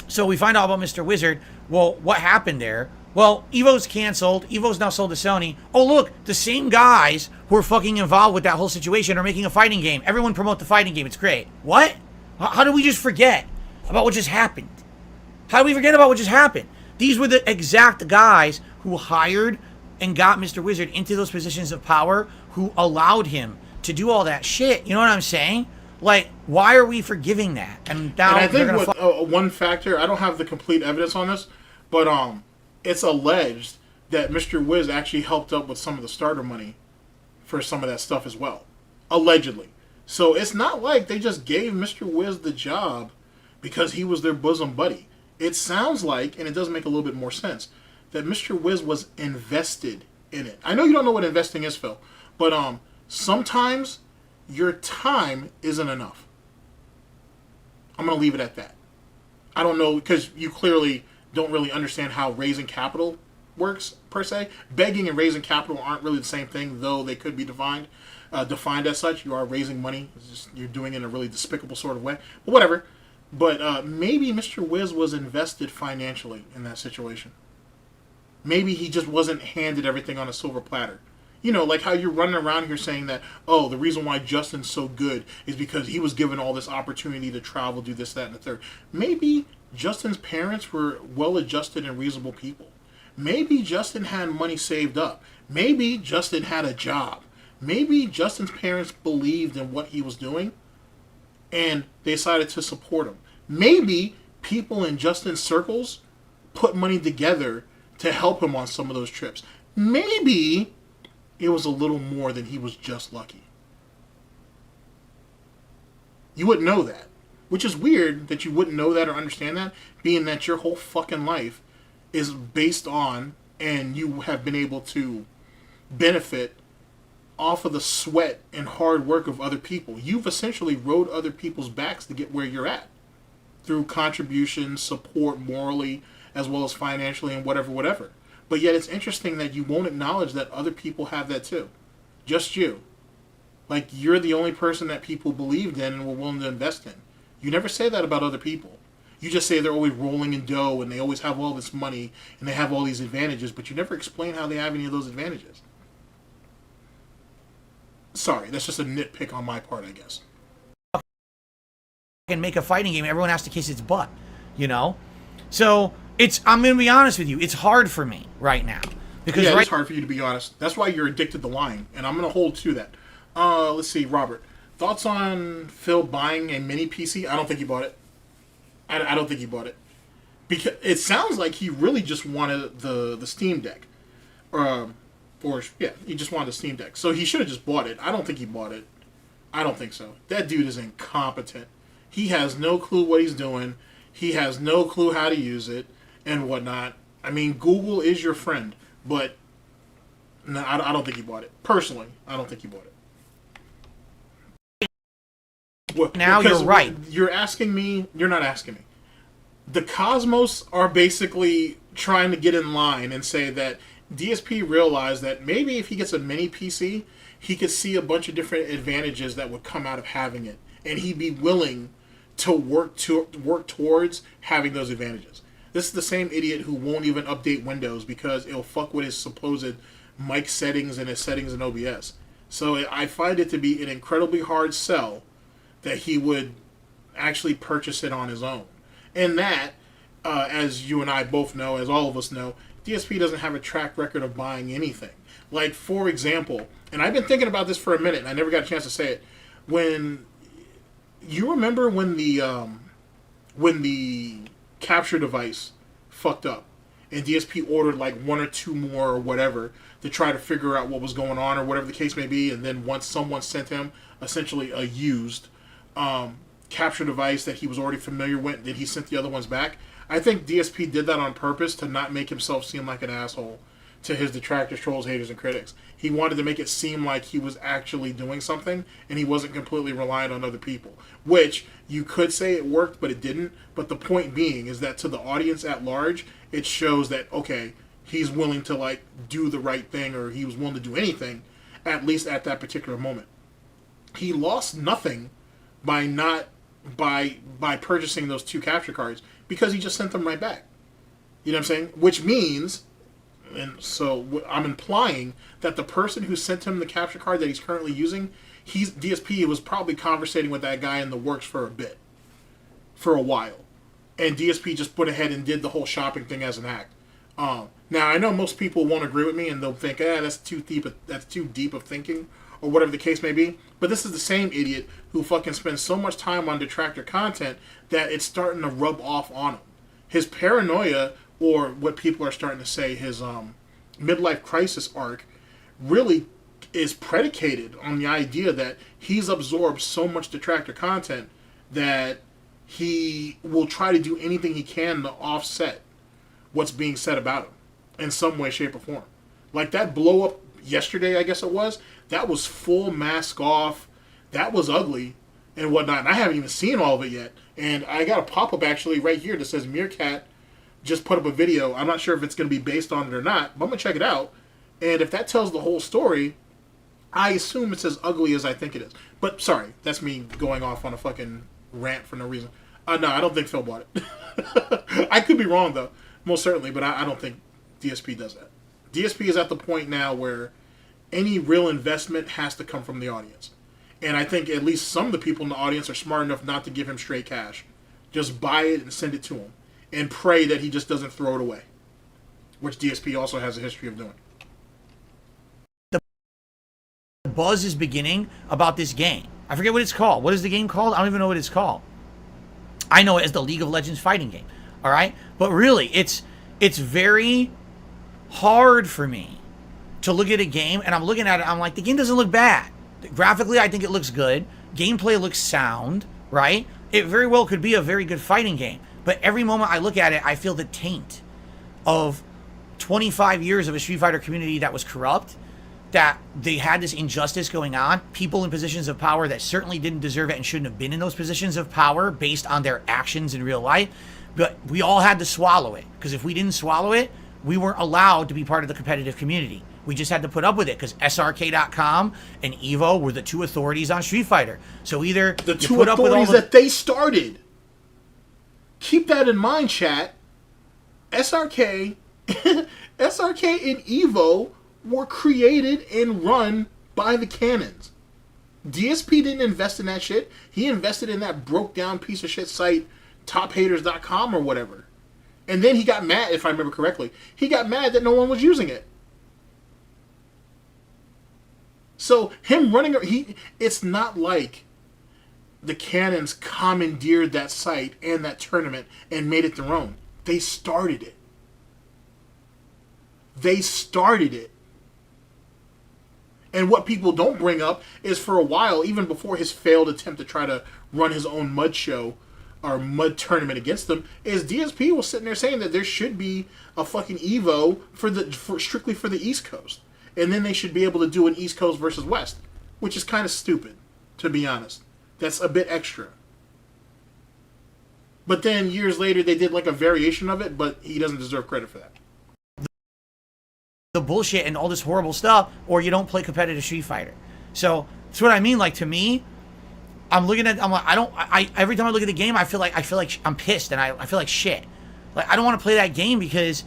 So we find out about Mr. Wizard. Well, what happened there? Well, Evo's canceled. Evo's now sold to Sony. Oh, look, the same guys who are fucking involved with that whole situation are making a fighting game. Everyone promote the fighting game. It's great. What? How do we just forget about what just happened? How do we forget about what just happened? These were the exact guys who hired and got Mr. Wizard into those positions of power, who allowed him to do all that shit. You know what I'm saying? Like, why are we forgiving that? And now I think one factor, I don't have the complete evidence on this, but it's alleged that Mr. Wiz actually helped up with some of the starter money for some of that stuff as well. Allegedly. So it's not like they just gave Mr. Wiz the job because he was their bosom buddy. It sounds like, and it does make a little bit more sense, that Mr. Wiz was invested in it. I know you don't know what investing is, Phil, but sometimes your time isn't enough. I'm going to leave it at that. I don't know, because you clearly don't really understand how raising capital works, per se. Begging and raising capital aren't really the same thing, though they could be defined as such. You are raising money. It's just, you're doing it in a really despicable sort of way. But whatever. But maybe Mr. Wiz was invested financially in that situation. Maybe he just wasn't handed everything on a silver platter. You know, like how you're running around here saying that, oh, the reason why Justin's so good is because he was given all this opportunity to travel, do this, that, and the third. Maybe Justin's parents were well-adjusted and reasonable people. Maybe Justin had money saved up. Maybe Justin had a job. Maybe Justin's parents believed in what he was doing and they decided to support him. Maybe people in Justin's circles put money together to help him on some of those trips. Maybe it was a little more than he was just lucky. You wouldn't know that. Which is weird that you wouldn't know that or understand that, being that your whole fucking life is based on, and you have been able to benefit off of the sweat and hard work of other people. You've essentially rode other people's backs to get where you're at. Through contributions, support morally, as well as financially and whatever. But yet it's interesting that you won't acknowledge that other people have that too. Just you. Like, you're the only person that people believed in and were willing to invest in. You never say that about other people. You just say they're always rolling in dough and they always have all this money and they have all these advantages, but you never explain how they have any of those advantages. Sorry, that's just a nitpick on my part, I guess. And make a fighting game, everyone has to kiss its butt, you know? So, I'm going to be honest with you, it's hard for me right now. Because it's hard for you to be honest. That's why you're addicted to lying, and I'm going to hold to that. Let's see, Robert. Thoughts on Phil buying a mini PC? I don't think he bought it. I don't think he bought it. Because it sounds like he really just wanted the Steam Deck. He just wanted the Steam Deck. So he should have just bought it. I don't think he bought it. I don't think so. That dude is incompetent. He has no clue what he's doing. He has no clue how to use it and whatnot. I mean, Google is your friend, but no, I don't think he bought it. Personally, I don't think he bought it. Now you're right. You're asking me. You're not asking me. The Cosmos are basically trying to get in line and say that DSP realized that maybe if he gets a mini PC, he could see a bunch of different advantages that would come out of having it, and he'd be willing to work towards having those advantages. This is the same idiot who won't even update Windows because it'll fuck with his supposed mic settings and his settings in OBS. So I find it to be an incredibly hard sell that he would actually purchase it on his own. And that, as you and I both know, as all of us know, DSP doesn't have a track record of buying anything. Like, for example, and I've been thinking about this for a minute, and I never got a chance to say it. When you remember when the capture device fucked up, and DSP ordered like one or two more or whatever to try to figure out what was going on or whatever the case may be, and then once someone sent him essentially a used capture device that he was already familiar with, then he sent the other ones back. I think DSP did that on purpose to not make himself seem like an asshole, to his detractors, trolls, haters, and critics. He wanted to make it seem like he was actually doing something and he wasn't completely reliant on other people, which you could say it worked, but it didn't. But the point being is that to the audience at large, it shows that, okay, he's willing to like do the right thing, or he was willing to do anything, at least at that particular moment. He lost nothing by purchasing those 2 capture cards, because he just sent them right back. You know what I'm saying? Which means, and so I'm implying that the person who sent him the capture card that he's currently using, DSP was probably conversating with that guy in the works for a while. And DSP just put ahead and did the whole shopping thing as an act. Now, I know most people won't agree with me, and they'll think, that's too deep of thinking, or whatever the case may be. But this is the same idiot who fucking spends so much time on detractor content that it's starting to rub off on him. His paranoia, or what people are starting to say, his midlife crisis arc, really is predicated on the idea that he's absorbed so much detractor content that he will try to do anything he can to offset what's being said about him in some way, shape, or form. Like that blow up yesterday, I guess it was, that was full mask off, that was ugly and whatnot, and I haven't even seen all of it yet. And I got a pop-up actually right here that says Meerkat just put up a video. I'm not sure if it's going to be based on it or not, but I'm going to check it out. And if that tells the whole story, I assume it's as ugly as I think it is. But sorry, that's me going off on a fucking rant for no reason. No, I don't think Phil bought it. I could be wrong though, most certainly, but I don't think DSP does that. DSP is at the point now where any real investment has to come from the audience. And I think at least some of the people in the audience are smart enough not to give him straight cash. Just buy it and send it to him. And pray that he just doesn't throw it away. Which DSP also has a history of doing. The buzz is beginning about this game. I forget what it's called. What is the game called? I don't even know what it's called. I know it as the League of Legends fighting game. Alright? But really, it's very hard for me to look at a game, and I'm looking at it, I'm like, the game doesn't look bad. Graphically, I think it looks good. Gameplay looks sound, right? It very well could be a very good fighting game. But every moment I look at it, I feel the taint of 25 years of a Street Fighter community that was corrupt, that they had this injustice going on, people in positions of power that certainly didn't deserve it and shouldn't have been in those positions of power based on their actions in real life. But we all had to swallow it, because if we didn't swallow it, we weren't allowed to be part of the competitive community. We just had to put up with it, because SRK.com and Evo were the 2 authorities on Street Fighter. So either the 2 authorities that they started. Keep that in mind, chat. SRK and Evo were created and run by the Cannons. DSP didn't invest in that shit. He invested in that broke down piece of shit site, tophaters.com or whatever. And then he got mad, if I remember correctly. He got mad that no one was using it. So him running, it's not like the Cannons commandeered that site and that tournament and made it their own. They started it. They started it. And what people don't bring up is, for a while, even before his failed attempt to try to run his own mud show or mud tournament against them, is DSP was sitting there saying that there should be a fucking Evo strictly for the East Coast. And then they should be able to do an East Coast versus West, which is kind of stupid, to be honest. That's a bit extra. But then years later, they did like a variation of it, but he doesn't deserve credit for that. The bullshit and all this horrible stuff, or you don't play competitive Street Fighter. So that's what I mean. Like, to me, I'm like, every time I look at the game, I feel like I'm pissed and I feel like shit. Like, I don't want to play that game because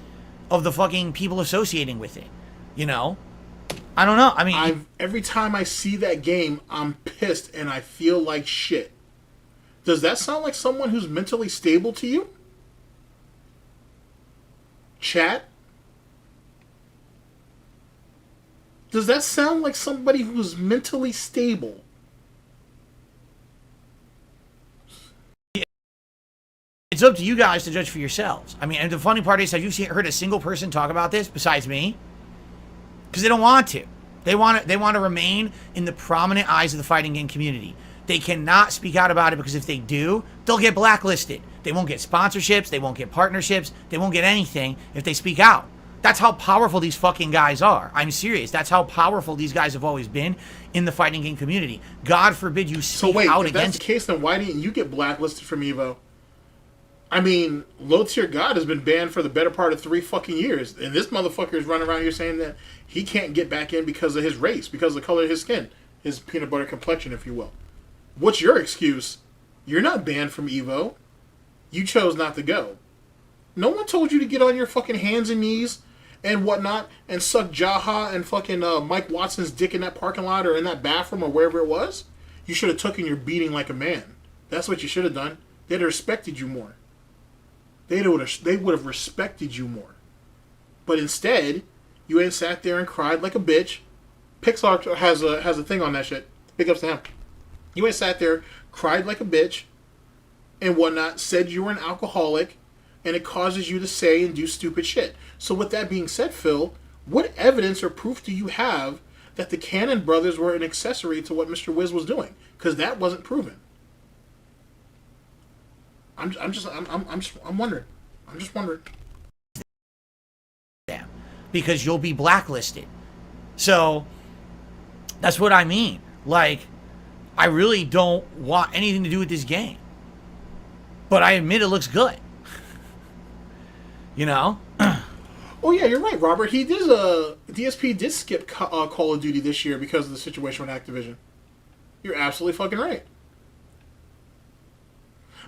of the fucking people associating with it. You know? I don't know. I mean, every time I see that game, I'm pissed and I feel like shit. Does that sound like someone who's mentally stable to you? Chat? Does that sound like somebody who's mentally stable? It's up to you guys to judge for yourselves. I mean, and the funny part is, have you heard a single person talk about this besides me? Because they don't want to. They want to remain in the prominent eyes of the fighting game community. They cannot speak out about it, because if they do, they'll get blacklisted. They won't get sponsorships. They won't get partnerships. They won't get anything if they speak out. That's how powerful these fucking guys are. I'm serious. That's how powerful these guys have always been in the fighting game community. God forbid you speak out if against. that's the case, then why didn't you get blacklisted from Evo? I mean, low tier God has been banned for the better part of 3 fucking years, and this motherfucker is running around here saying that he can't get back in because of his race, because of the color of his skin, his peanut butter complexion, if you will. What's your excuse? You're not banned from Evo. You chose not to go. No one told you to get on your fucking hands and knees and whatnot and suck Jaha and fucking Mike Watson's dick in that parking lot or in that bathroom or wherever it was. You should have taken your beating like a man. That's what you should have done. They'd have respected you more. They would have respected you more. But instead, you ain't sat there and cried like a bitch. Pixar has a thing on that shit. Big ups to him. You ain't sat there, cried like a bitch, and whatnot, said you were an alcoholic, and it causes you to say and do stupid shit. So with that being said, Phil, what evidence or proof do you have that the Cannon brothers were an accessory to what Mr. Wiz was doing? Because that wasn't proven. I'm wondering. I'm just wondering. Yeah, because you'll be blacklisted. So that's what I mean. Like, I really don't want anything to do with this game, but I admit it looks good. You know? Oh yeah, you're right, Robert. He did. DSP did skip Call of Duty this year because of the situation with Activision. You're absolutely fucking right.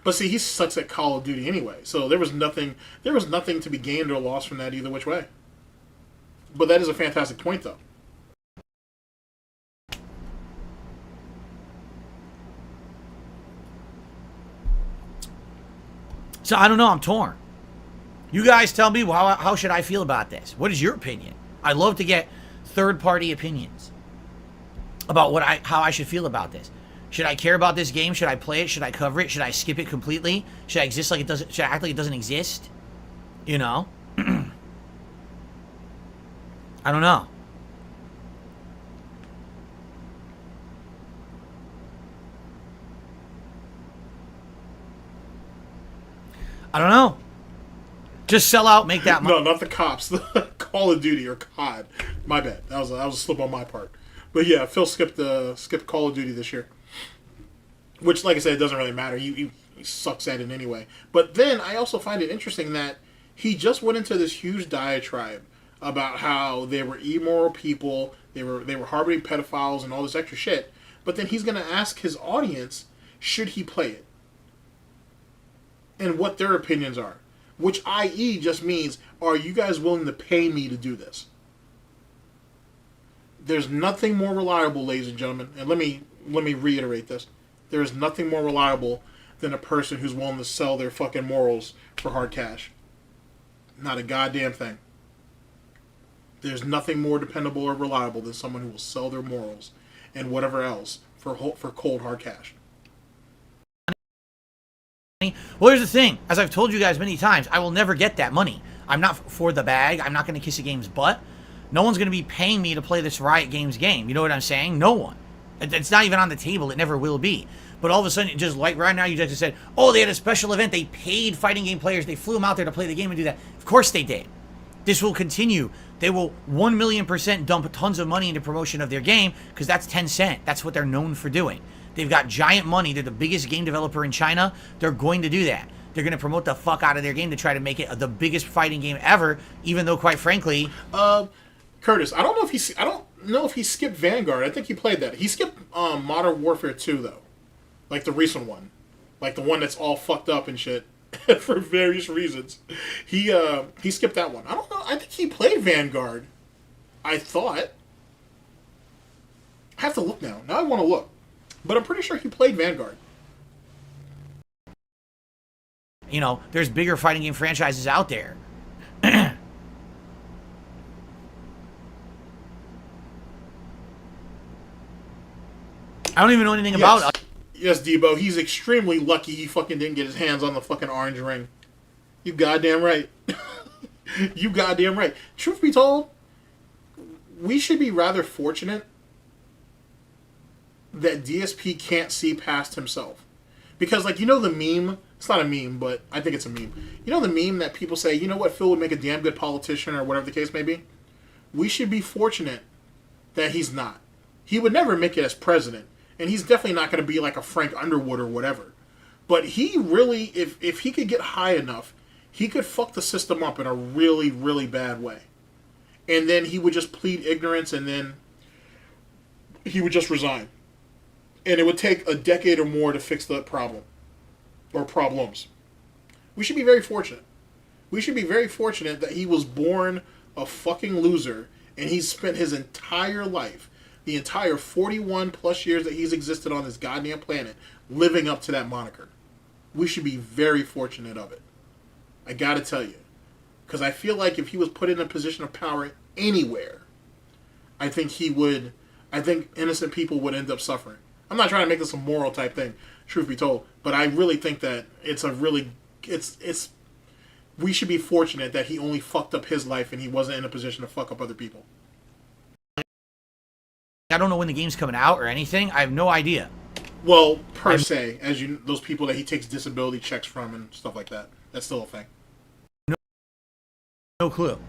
But see, he sucks at Call of Duty anyway, so there was nothing to be gained or lost from that either which way. But that is a fantastic point, though. So I don't know. I'm torn. You guys tell me, how should I feel about this? What is your opinion? I love to get third-party opinions about how I should feel about this. Should I care about this game? Should I play it? Should I cover it? Should I skip it completely? Should I exist like it doesn't? Should I act like it doesn't exist? You know? I don't know. I don't know. Just sell out, make that money. No, not the cops. The Call of Duty or COD. My bad. That was a slip on my part. But yeah, Phil skipped Call of Duty this year. Which, like I said, it doesn't really matter. He sucks at it anyway. But then I also find it interesting that he just went into this huge diatribe about how they were immoral people, they were harboring pedophiles and all this extra shit. But then he's going to ask his audience, should he play it? And what their opinions are. Which, i.e., just means, are you guys willing to pay me to do this? There's nothing more reliable, ladies and gentlemen, and let me reiterate this. There is nothing more reliable than a person who's willing to sell their fucking morals for hard cash. Not a goddamn thing. There's nothing more dependable or reliable than someone who will sell their morals and whatever else for cold hard cash. Well, here's the thing. As I've told you guys many times, I will never get that money. I'm not for the bag. I'm not going to kiss a game's butt. No one's going to be paying me to play this Riot Games game. You know what I'm saying? No one. It's not even on the table. It never will be. But all of a sudden, just like right now, you just said, oh, they had a special event. They paid fighting game players. They flew them out there to play the game and do that. Of course they did. This will continue. They will 1,000,000% dump tons of money into promotion of their game because that's Tencent. That's what they're known for doing. They've got giant money. They're the biggest game developer in China. They're going to do that. They're going to promote the fuck out of their game to try to make it the biggest fighting game ever, even though, quite frankly... Curtis, I don't know if he skipped Vanguard. I think he played that. He skipped Modern Warfare 2, though. Like the recent one. Like the one that's all fucked up and shit for various reasons. He skipped that one. I don't know. I think he played Vanguard. I thought. I have to look now. Now I want to look. But I'm pretty sure he played Vanguard. You know, there's bigger fighting game franchises out there. I don't even know anything about it. Yes, Debo. He's extremely lucky he fucking didn't get his hands on the fucking orange ring. You goddamn right. You goddamn right. Truth be told, we should be rather fortunate that DSP can't see past himself. Because, like, you know the meme? It's not a meme, but I think it's a meme. You know the meme that people say, you know what, Phil would make a damn good politician or whatever the case may be? We should be fortunate that he's not. He would never make it as president. And he's definitely not going to be like a Frank Underwood or whatever. But he really, if he could get high enough, he could fuck the system up in a really, really bad way. And then he would just plead ignorance, and then he would just resign. And it would take a decade or more to fix the problem. Or problems. We should be very fortunate. We should be very fortunate that he was born a fucking loser, and he's spent his entire life, the entire 41 plus years that he's existed on this goddamn planet, living up to that moniker. We should be very fortunate of it. I gotta tell you. Because I feel like if he was put in a position of power anywhere, I think innocent people would end up suffering. I'm not trying to make this a moral type thing, truth be told, but I really think that we should be fortunate that he only fucked up his life and he wasn't in a position to fuck up other people. I don't know when the game's coming out or anything. I have no idea. Well, per se, as you, those people that he takes disability checks from and stuff like that. That's still a thing. No clue.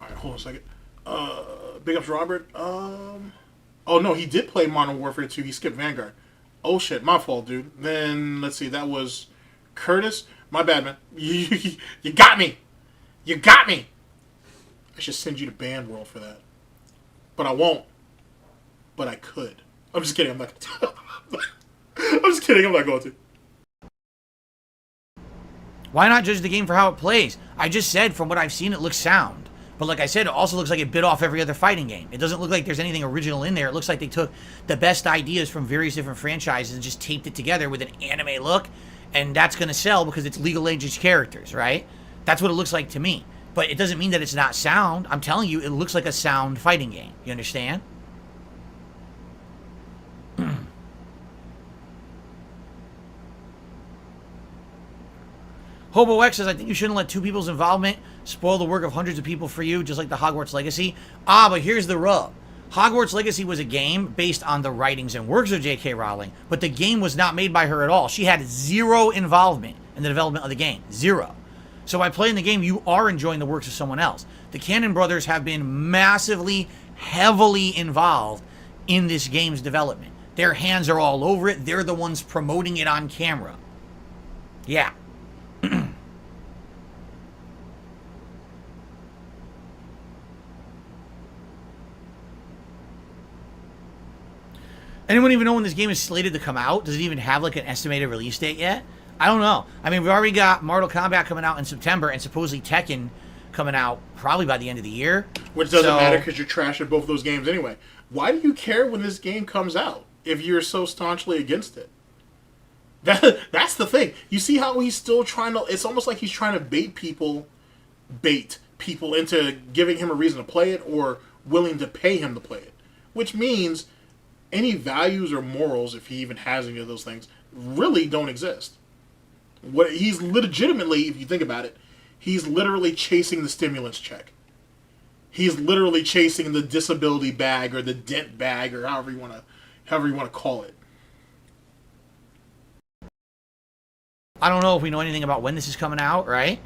Alright, hold on a second. Big ups Robert. Oh no, he did play Modern Warfare 2. He skipped Vanguard. Oh shit, my fault, dude. Then, let's see, that was Curtis. My bad, man. You got me. You got me. I should send you to Band World for that. But I won't. But I could. I'm just kidding. I'm not going to. I'm just kidding. I'm not going to. Why not judge the game for how it plays? I just said from what I've seen, it looks sound. But like I said, it also looks like it bit off every other fighting game. It doesn't look like there's anything original in there. It looks like they took the best ideas from various different franchises and just taped it together with an anime look. And that's going to sell because it's legal age characters, right? That's what it looks like to me. But it doesn't mean that it's not sound. I'm telling you, it looks like a sound fighting game. You understand? Hobo X says, I think you shouldn't let two people's involvement spoil the work of hundreds of people for you, just like the Hogwarts Legacy. But here's the rub. Hogwarts Legacy was a game based on the writings and works of J.K. Rowling, but the game was not made by her at all. She had zero involvement in the development of the game. Zero. So by playing the game, you are enjoying the works of someone else. The Cannon brothers have been massively, heavily involved in this game's development. Their hands are all over it. They're the ones promoting it on camera. Yeah. Anyone even know when this game is slated to come out? Does it even have like an estimated release date yet? I don't know. I mean, we've already got Mortal Kombat coming out in September and supposedly Tekken coming out probably by the end of the year. Which doesn't matter because you're trash at both those games anyway. Why do you care when this game comes out if you're so staunchly against it? That's the thing. You see how he's still trying to... It's almost like he's trying to bait people into giving him a reason to play it or willing to pay him to play it. Which means any values or morals, if he even has any of those things, really don't exist. What he's legitimately, if you think about it, he's literally chasing the stimulus check. He's literally chasing the disability bag or the dent bag or however you want to call it. I don't know if we know anything about when this is coming out, right?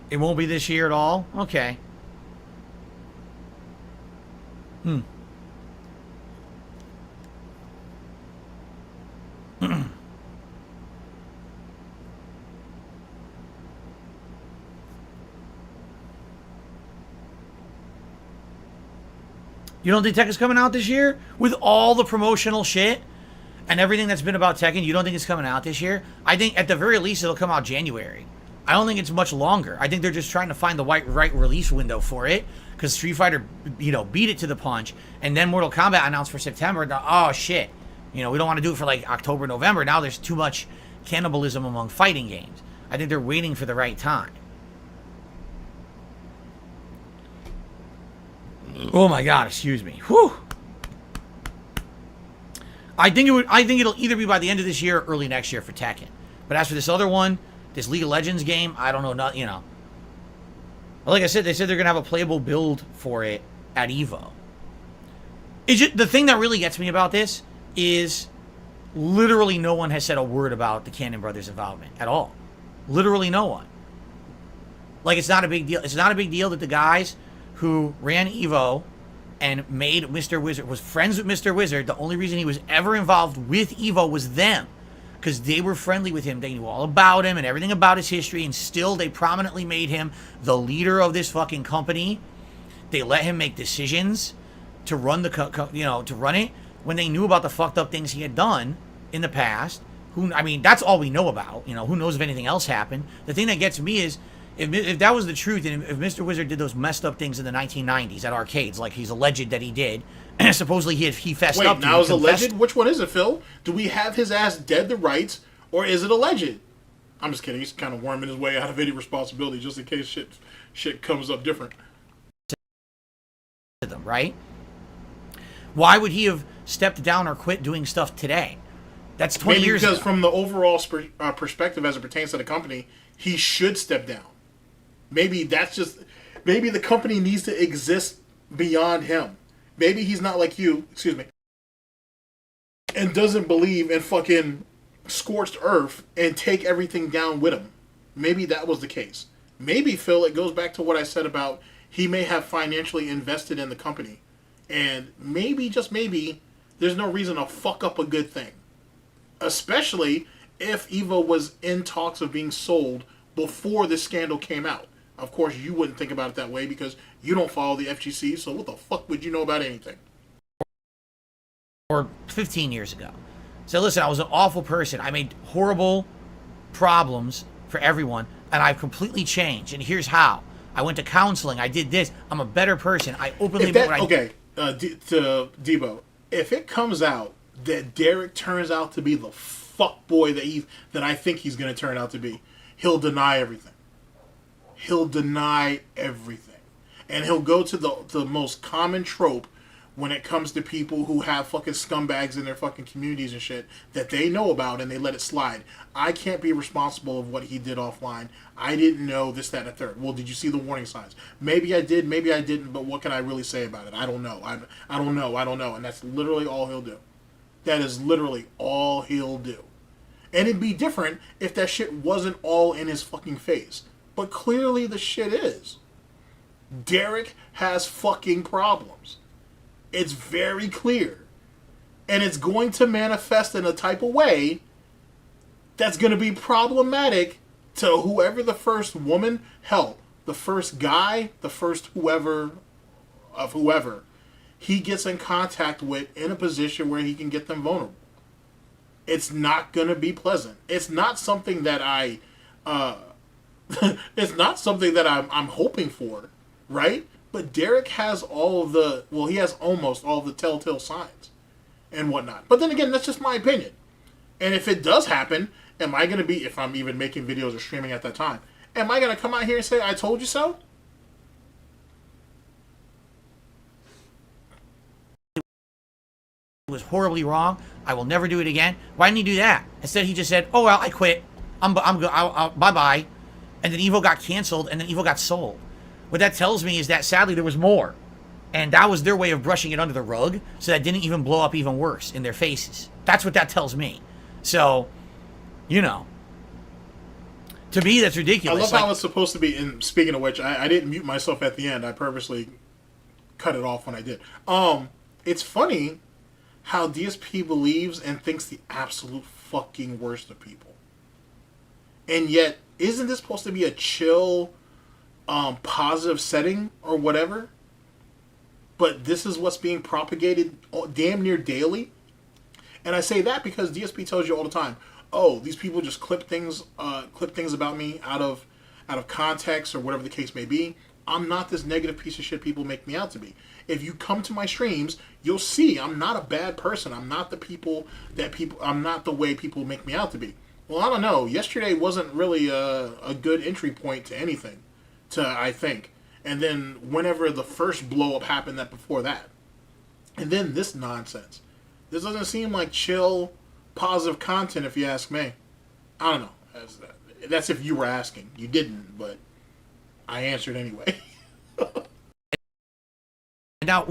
It won't be this year at all? Okay. You don't think Tekken's coming out this year? With all the promotional shit and everything that's been about Tekken, you don't think it's coming out this year? I think at the very least it'll come out January. I don't think it's much longer. I think they're just trying to find the right release window for it because Street Fighter, beat it to the punch, and then Mortal Kombat announced for September. Oh shit, we don't want to do it for like October, November. Now there's too much cannibalism among fighting games. I think they're waiting for the right time. Oh my god, excuse me. Whew. I think it'll either be by the end of this year or early next year for Takin. But as for this other one, this League of Legends game, I don't know. Not you know. Like I said, they said they're gonna have a playable build for it at Evo. It's just, the thing that really gets me about this is literally no one has said a word about the Cannon brothers' involvement at all. Literally no one. Like, it's not a big deal. It's not a big deal that the guys who ran Evo and made Mr.Wizard, was friends with Mr.Wizard. The only reason he was ever involved with Evo was them. Because they were friendly with him. They knew all about him and everything about his history. And still, they prominently made him the leader of this fucking company. They let him make decisions to run to run it when they knew about the fucked up things he had done in the past. I mean, that's all we know about. You know, who knows if anything else happened. The thing that gets me is, if that was the truth, and if Mr.Wizard did those messed up things in the 1990s at arcades, like he's alleged that he did, and supposedly he fessed up to. Wait, now is alleged? Which one is it, Phil? Do we have his ass dead to rights, or is it alleged? I'm just kidding. He's kind of worming his way out of any responsibility, just in case shit comes up different. Them, right? Why would he have stepped down or quit doing stuff today? That's 20 years ago. Because from the overall perspective as it pertains to the company, he should step down. Maybe the company needs to exist beyond him. Maybe he's not like you, and doesn't believe in fucking scorched earth and take everything down with him. Maybe that was the case. Maybe, Phil, it goes back to what I said about he may have financially invested in the company. And maybe, just maybe, there's no reason to fuck up a good thing. Especially if Evo was in talks of being sold before this scandal came out. Of course, you wouldn't think about it that way because you don't follow the FGC, so what the fuck would you know about anything? Or 15 years ago. So listen, I was an awful person. I made horrible problems for everyone, and I've completely changed. And here's how. I went to counseling. I did this. I'm a better person. I openly admit what I did. To Debo, if it comes out that Derek turns out to be the fuckboy that I think he's going to turn out to be, he'll deny everything. He'll deny everything. And he'll go to the most common trope when it comes to people who have fucking scumbags in their fucking communities and shit that they know about and they let it slide. I can't be responsible of what he did offline. I didn't know this, that, and the third. Well, did you see the warning signs? Maybe I did, maybe I didn't, but what can I really say about it? I don't know. I don't know. And that's literally all he'll do. That is literally all he'll do. And it'd be different if that shit wasn't all in his fucking face. But clearly the shit is. Derek has fucking problems. It's very clear. And it's going to manifest in a type of way that's going to be problematic to whoever the first woman, hell, the first guy, the first whoever he gets in contact with in a position where he can get them vulnerable. It's not going to be pleasant. It's not something that it's not something that I'm hoping for, right? But Derek has he has almost all of the telltale signs and whatnot. But then again, that's just my opinion. And if it does happen, am I going to be, if I'm even making videos or streaming at that time, am I going to come out here and say, I told you so? It was horribly wrong. I will never do it again. Why didn't he do that? Instead, he just said, oh, well, I quit. I'm good. Bye-bye. And then Evo got canceled, and then Evo got sold. What that tells me is that, sadly, there was more. And that was their way of brushing it under the rug, so that didn't even blow up even worse in their faces. That's what that tells me. So, you know. To me, that's ridiculous. I love how it's supposed to be, and speaking of which, I didn't mute myself at the end. I purposely cut it off when I did. It's funny how DSP believes and thinks the absolute fucking worst of people. And yet, isn't this supposed to be a chill, positive setting or whatever? But this is what's being propagated damn near daily. And I say that because DSP tells you all the time, oh, these people just clip things about me out of context or whatever the case may be. I'm not this negative piece of shit people make me out to be. If you come to my streams, you'll see I'm not a bad person. I'm not I'm not the way people make me out to be. Well, I don't know. Yesterday wasn't really a good entry point to anything, I think. And then whenever the first blow-up happened before that. And then this nonsense. This doesn't seem like chill, positive content, if you ask me. I don't know. That's if you were asking. You didn't, but I answered anyway. Now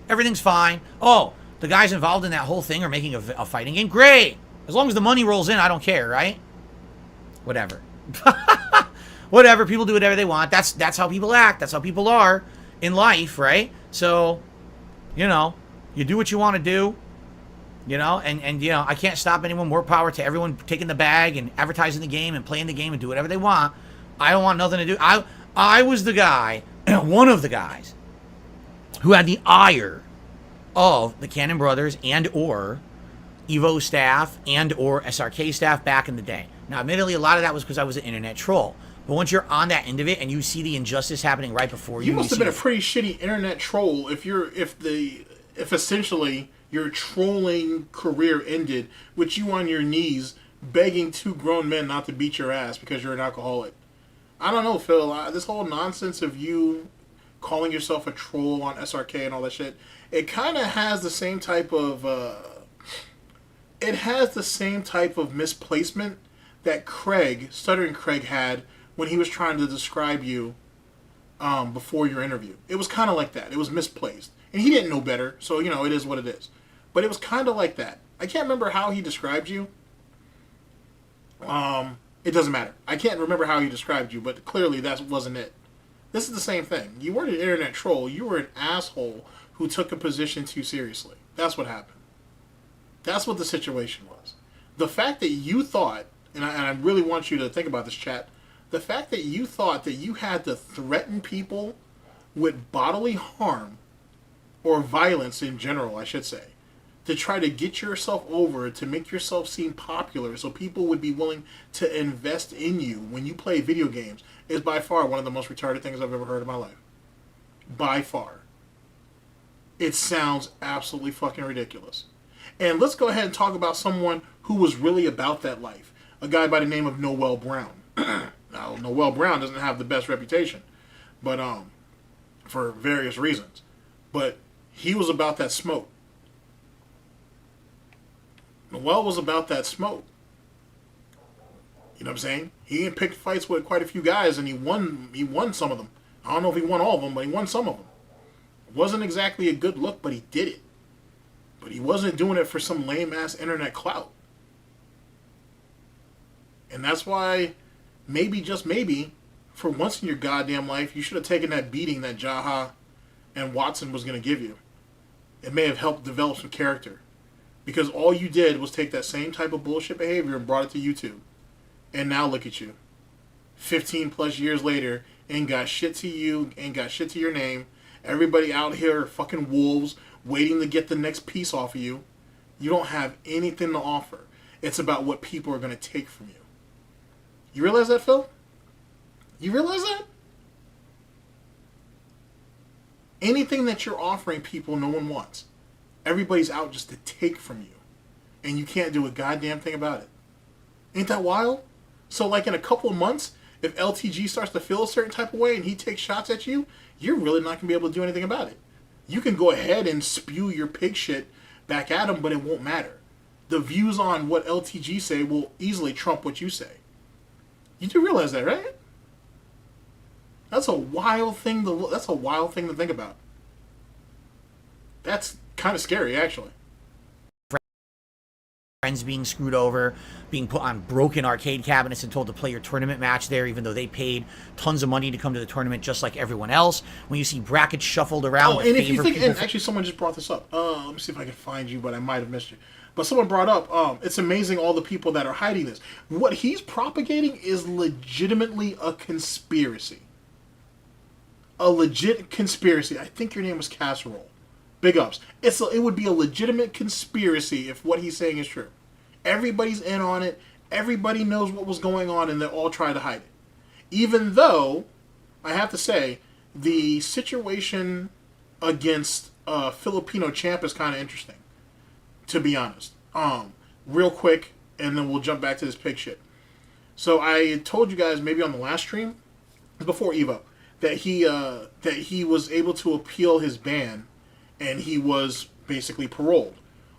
everything's fine. Oh, the guys involved in that whole thing are making a fighting game. Great. As long as the money rolls in, I don't care, right? Whatever. Whatever. People do whatever they want. That's how people act. That's how people are in life, right? So, you know, you do what you want to do. You know, and you know, I can't stop anyone. More power to everyone taking the bag and advertising the game and playing the game and do whatever they want. I don't want nothing to do. I was the guy, one of the guys, who had the ire of the Cannon Brothers and or Evo staff and or SRK staff back in the day. Now, admittedly, a lot of that was because I was an internet troll. But once you're on that end of it and you see the injustice happening right before you, you must have been a pretty shitty internet troll if essentially your trolling career ended with you on your knees begging two grown men not to beat your ass because you're an alcoholic. I don't know, Phil. This whole nonsense of you calling yourself a troll on SRK and all that shit, it kind of has the same type of misplacement that Stuttering Craig had when he was trying to describe you before your interview. It was kind of like that. It was misplaced. And he didn't know better, so, you know, it is what it is. But it was kind of like that. I can't remember how he described you. It doesn't matter. I can't remember how he described you, but clearly that wasn't it. This is the same thing. You weren't an internet troll. You were an asshole who took a position too seriously. That's what happened. That's what the situation was. The fact that you thought, and I really want you to think about this, chat, the fact that you thought that you had to threaten people with bodily harm or violence in general, I should say, to try to get yourself over, to make yourself seem popular so people would be willing to invest in you when you play video games is by far one of the most retarded things I've ever heard in my life. By far. It sounds absolutely fucking ridiculous. And let's go ahead and talk about someone who was really about that life. A guy by the name of Noel Brown. Now, Noel Brown doesn't have the best reputation, but for various reasons. But he was about that smoke. Noel was about that smoke. You know what I'm saying? He picked fights with quite a few guys, and he won some of them. I don't know if he won all of them, but he won some of them. It wasn't exactly a good look, but he did it. But he wasn't doing it for some lame-ass internet clout. And that's why, maybe, just maybe, for once in your goddamn life, you should have taken that beating that Jaha and Watson was going to give you. It may have helped develop some character. Because all you did was take that same type of bullshit behavior and brought it to YouTube. And now look at you. 15 plus years later, ain't got shit to you, ain't got shit to your name. Everybody out here are fucking wolves waiting to get the next piece off of you. You don't have anything to offer. It's about what people are going to take from you. You realize that, Phil? You realize that? Anything that you're offering people, no one wants. Everybody's out just to take from you. And you can't do a goddamn thing about it. Ain't that wild? So like in a couple of months, if LTG starts to feel a certain type of way and he takes shots at you, you're really not going to be able to do anything about it. You can go ahead and spew your pig shit back at him, but it won't matter. The views on what LTG say will easily trump what you say. You do realize that, right? That's a wild thing to think about. That's kind of scary, actually. Friends being screwed over, being put on broken arcade cabinets and told to play your tournament match there, even though they paid tons of money to come to the tournament just like everyone else. When you see brackets shuffled around, and if you think, and actually someone just brought this up. Let me see if I can find you, but I might have missed you. But someone brought up, it's amazing all the people that are hiding this. What he's propagating is legitimately a conspiracy. A legit conspiracy. I think your name was Casserole. Big ups. It would be a legitimate conspiracy if what he's saying is true. Everybody's in on it. Everybody knows what was going on, and they're all trying to hide it. Even though, I have to say, the situation against Filipino Champ is kind of interesting, to be honest. Real quick, and then we'll jump back to this pig shit. So I told you guys maybe on the last stream, before Evo, that he was able to appeal his ban, and he was basically paroled.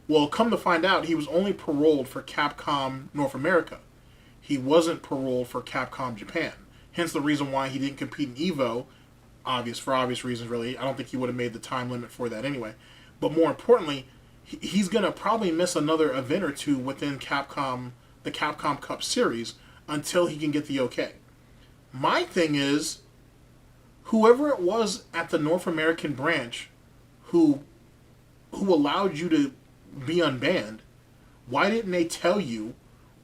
Well, come to find out, he was only paroled for Capcom North America. He wasn't paroled for Capcom Japan. Hence the reason why he didn't compete in EVO. For obvious reasons, really. I don't think he would have made the time limit for that anyway. But more importantly, he's going to probably miss another event or two within the Capcom Cup series until he can get the okay. My thing is, whoever it was at the North American branch who allowed you to be unbanned, why didn't they tell you,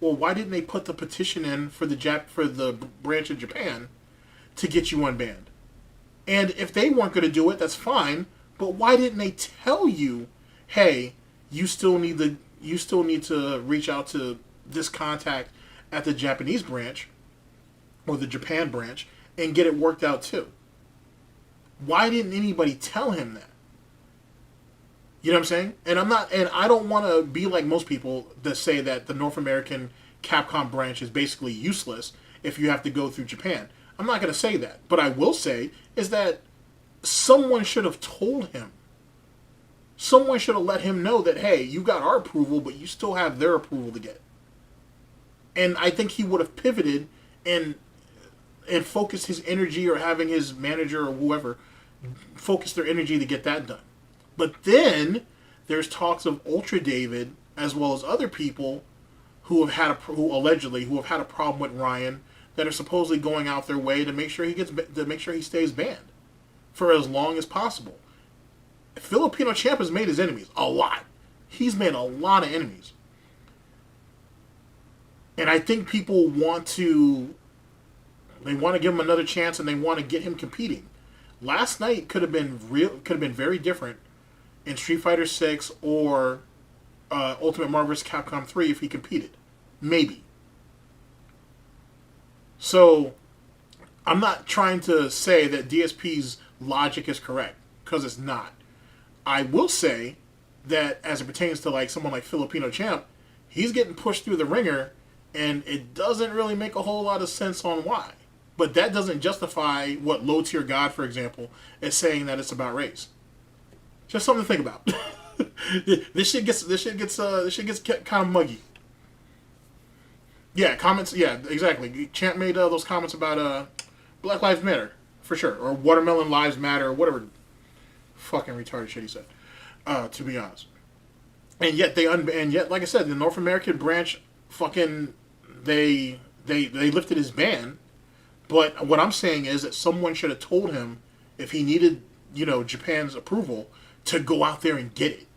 or why didn't they put the petition in for the branch in Japan to get you unbanned? And if they weren't going to do it, that's fine. But why didn't they tell you, hey, you still need to reach out to this contact at the Japanese branch or the Japan branch and get it worked out too? Why didn't anybody tell him that? You know what I'm saying? And I don't want to be like most people that say that the North American Capcom branch is basically useless if you have to go through Japan. I'm not going to say that. But I will say is that someone should have told him. Someone should have let him know that, hey, you got our approval, but you still have their approval to get. And I think he would have pivoted and focused his energy, or having his manager or whoever focus their energy to get that done. But then there's talks of Ultra David as well as other people who allegedly have had a problem with Ryan, that are supposedly going out their way to make sure he stays banned for as long as possible. Filipino champ has made his enemies a lot. He's made a lot of enemies. And I think people want to give him another chance, and they want to get him competing. Last night could have been very different in Street Fighter 6 or Ultimate Marvel vs. Capcom 3 if he competed. Maybe. So, I'm not trying to say that DSP's logic is correct, because it's not. I will say that as it pertains to like someone like Filipino champ, he's getting pushed through the ringer, and it doesn't really make a whole lot of sense on why. But that doesn't justify what Low Tier God, for example, is saying that it's about race. Just something to think about. This shit gets kind of muggy. Yeah, comments. Yeah, exactly. Champ made those comments about Black Lives Matter, for sure, or Watermelon Lives Matter, or whatever fucking retarded shit he said. To be honest, and yet like I said, the North American branch fucking they lifted his ban. But what I'm saying is that someone should have told him if he needed, Japan's approval, to go out there and get it.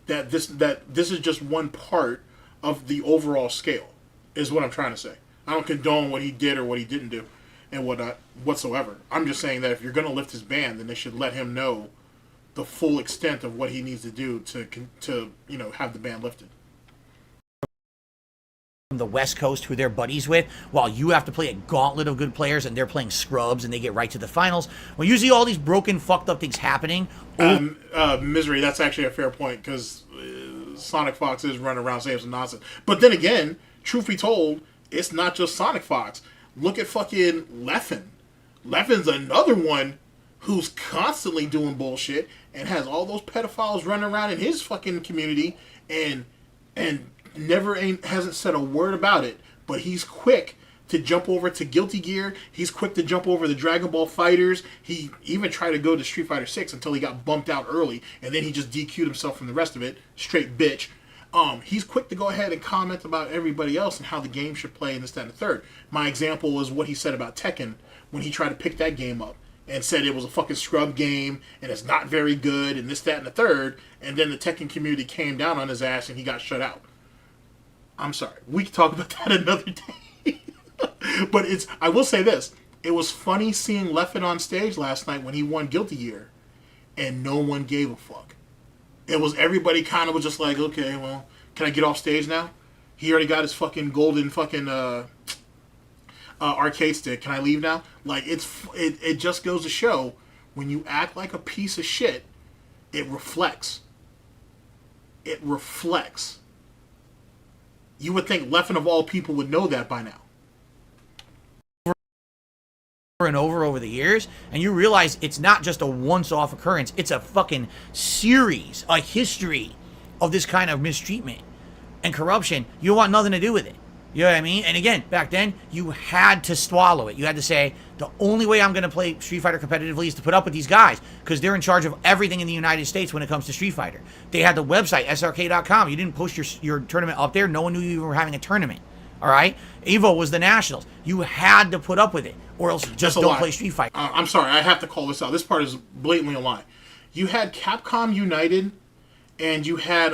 That this is just one part of the overall scale, is what I'm trying to say. I don't condone what he did or what he didn't do and whatnot whatsoever. I'm just saying that if you're going to lift his ban, then they should let him know the full extent of what he needs to do to have the ban lifted. From the West Coast who they're buddies with, while you have to play a gauntlet of good players and they're playing scrubs and they get right to the finals. Well, you see all these broken, fucked up things happening. Misery, that's actually a fair point, because Sonic Fox is running around saying some nonsense. But then again, truth be told, it's not just Sonic Fox. Look at fucking Leffen. Leffen's another one who's constantly doing bullshit and has all those pedophiles running around in his fucking community and hasn't said a word about it, but he's quick to jump over to Guilty Gear. He's quick to jump over the Dragon Ball Fighters. He even tried to go to Street Fighter 6 until he got bumped out early, and then he just DQ'd himself from the rest of it. Straight bitch. He's quick to go ahead and comment about everybody else and how the game should play and this, that, and the third. My example was what he said about Tekken when he tried to pick that game up and said it was a fucking scrub game and it's not very good and this, that, and the third. And then the Tekken community came down on his ass and he got shut out. I'm sorry. We can talk about that another day. But I will say this. It was funny seeing Leffen on stage last night when he won Guilty Gear, and no one gave a fuck. It was, everybody kind of was just like, okay, well, can I get off stage now? He already got his fucking golden fucking arcade stick. Can I leave now? Like, it just goes to show, when you act like a piece of shit, it reflects. It reflects. You would think Leffen of all people would know that by now. And over the years, and you realize it's not just a once-off occurrence, it's a fucking series, a history of this kind of mistreatment and corruption, you want nothing to do with it. You know what I mean? And again, back then, you had to swallow it. You had to say, the only way I'm going to play Street Fighter competitively is to put up with these guys, because they're in charge of everything in the United States when it comes to Street Fighter. They had the website, srk.com. You didn't post your tournament up there. No one knew you were having a tournament. All right? Evo was the Nationals. You had to put up with it, or else you just don't play Street Fighter. I'm sorry, I have to call this out. This part is blatantly a lie. You had Capcom United, and you had,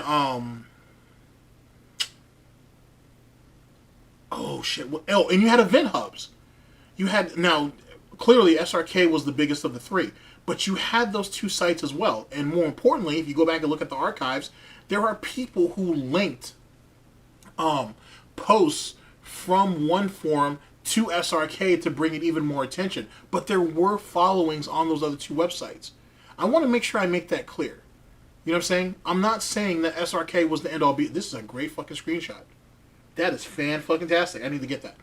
oh, shit. Oh, and you had Event Hubs. You had, now, clearly SRK was the biggest of the three, but you had those two sites as well. And more importantly, if you go back and look at the archives, there are people who linked posts from one forum to SRK to bring it even more attention. But there were followings on those other two websites. I want to make sure I make that clear. You know what I'm saying? I'm not saying that SRK was the end-all be. This is a great fucking screenshot. That is fan-fucking-tastic. I need to get that.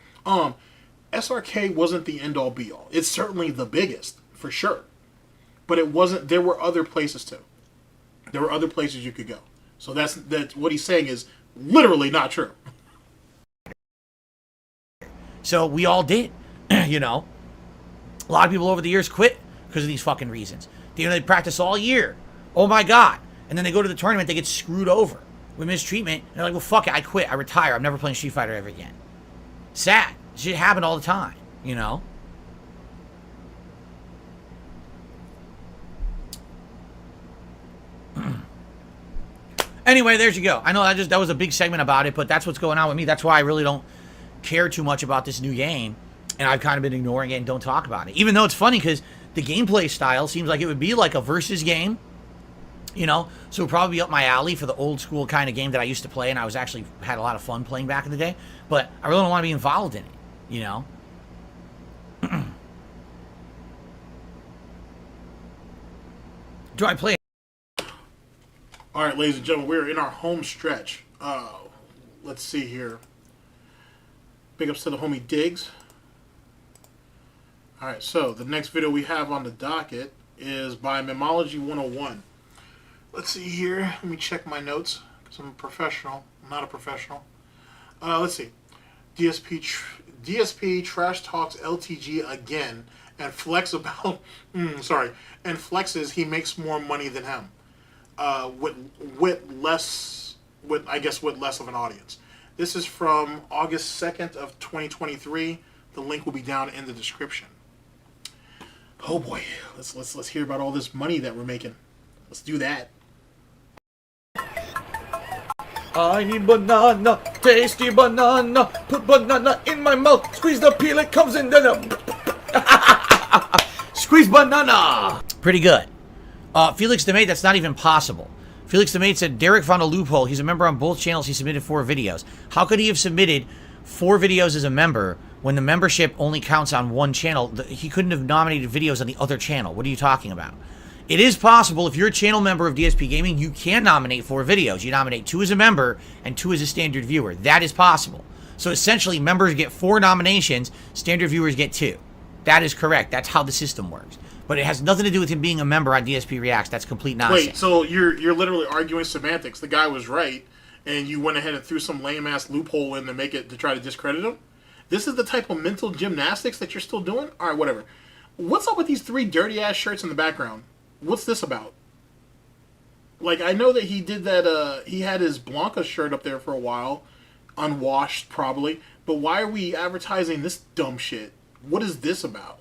SRK wasn't the end-all be-all. It's certainly the biggest, for sure. But it wasn't. There were other places, too. There were other places you could go. So that's what he's saying is literally not true. So we all did, you know. A lot of people over the years quit because of these fucking reasons. They practice all year. Oh, my God. And then they go to the tournament, they get screwed over with mistreatment. And they're like, well, fuck it, I quit. I retire. I'm never playing Street Fighter ever again. Sad. Shit happened all the time, you know? Anyway, there you go. I know that was a big segment about it, but that's what's going on with me. That's why I really don't care too much about this new game. And I've kind of been ignoring it and don't talk about it. Even though it's funny because the gameplay style seems like it would be like a versus game. You know, so it would probably be up my alley for the old school kind of game that I used to play, and I was actually had a lot of fun playing back in the day. But I really don't want to be involved in it, you know. Do I play? All right, ladies and gentlemen, we're in our home stretch. Let's see here. Big ups to the homie Diggs. All right, so the next video we have on the docket is by Memology 101. Let's see here. Let me check my notes because I'm a professional. I'm not a professional. Let's see. DSP trash talks LTG again and flex about. And flexes he makes more money than him. With less of an audience. This is from August 2nd of 2023. The link will be down in the description. Oh boy, let's hear about all this money that we're making. Let's do that. I need banana, tasty banana. Put banana in my mouth. Squeeze the peel, it comes in. Squeeze banana. Pretty good. Felix DeMate, that's not even possible. Felix DeMate said, Derek found a loophole. He's a member on both channels. He submitted 4 videos. How could he have submitted 4 videos as a member when the membership only counts on one channel? He couldn't have nominated videos on the other channel. What are you talking about? It is possible, if you're a channel member of DSP Gaming, you can nominate 4 videos. You nominate 2 as a member and 2 as a standard viewer. That is possible. So essentially, members get 4 nominations, standard viewers get 2. That is correct. That's how the system works. But it has nothing to do with him being a member on DSP Reacts. That's complete nonsense. Wait, so you're literally arguing semantics. The guy was right, and you went ahead and threw some lame-ass loophole in to try to discredit him? This is the type of mental gymnastics that you're still doing? All right, whatever. What's up with these 3 dirty-ass shirts in the background? What's this about? Like, I know that he did that, he had his Blanca shirt up there for a while. Unwashed, probably. But why are we advertising this dumb shit? What is this about?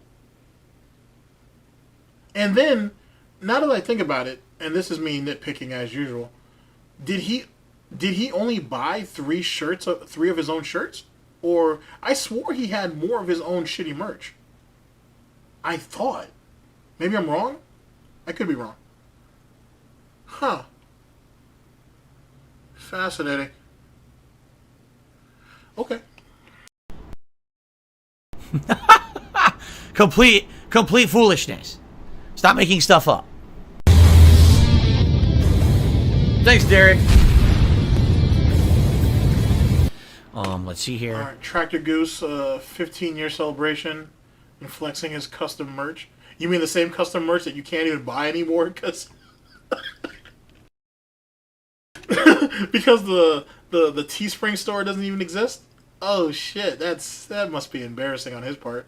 And then, now that I think about it, and this is me nitpicking as usual, did he only buy 3 shirts, 3 of his own shirts? Or, I swore he had more of his own shitty merch. I thought. Maybe I'm wrong? I could be wrong. Huh. Fascinating. Okay. Complete foolishness. Stop making stuff up. Thanks, Derek. Let's see here. All right, Tractor Goose, 15-year celebration and flexing his custom merch. You mean the same custom merch that you can't even buy anymore? Because because the Teespring store doesn't even exist? Oh shit, that must be embarrassing on his part.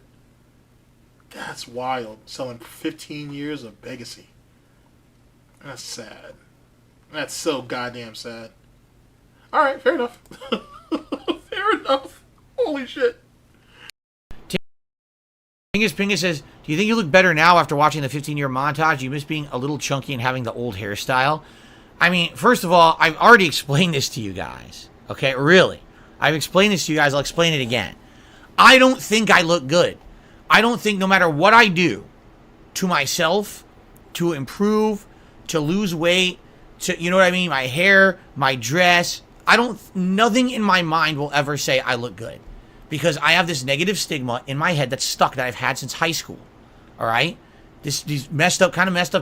That's wild. Selling 15 years of legacy. That's sad. That's so goddamn sad. Alright, fair enough. Fair enough. Holy shit. Pingus says, do you think you look better now after watching the 15-year montage? You miss being a little chunky and having the old hairstyle? I mean, first of all, I've already explained this to you guys. Okay, really. I've explained this to you guys. I'll explain it again. I don't think I look good. I don't think no matter what I do to myself, to improve, to lose weight, to, you know what I mean? My hair, my dress, nothing in my mind will ever say I look good. Because I have this negative stigma in my head that's stuck that I've had since high school. All right? These messed up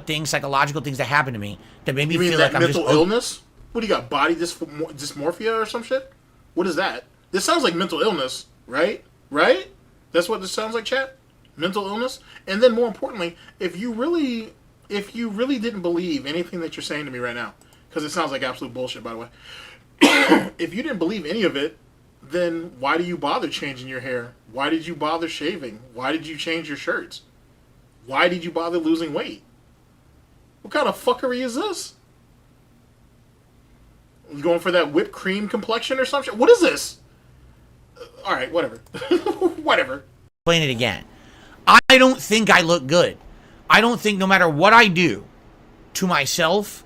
things, psychological things that happen to me that made me feel like I'm just... mental illness? What do you got, body dysmorphia or some shit? What is that? This sounds like mental illness, right? Right? That's what this sounds like, chat? Mental illness? And then more importantly, if you really didn't believe anything that you're saying to me right now, because it sounds like absolute bullshit, by the way. If you didn't believe any of it, then why do you bother changing your hair? Why did you bother shaving? Why did you change your shirts? Why did you bother losing weight? What kind of fuckery is this? You going for that whipped cream complexion or something? What is this? Alright, whatever. Whatever. Explain it again. I don't think I look good. I don't think no matter what I do to myself,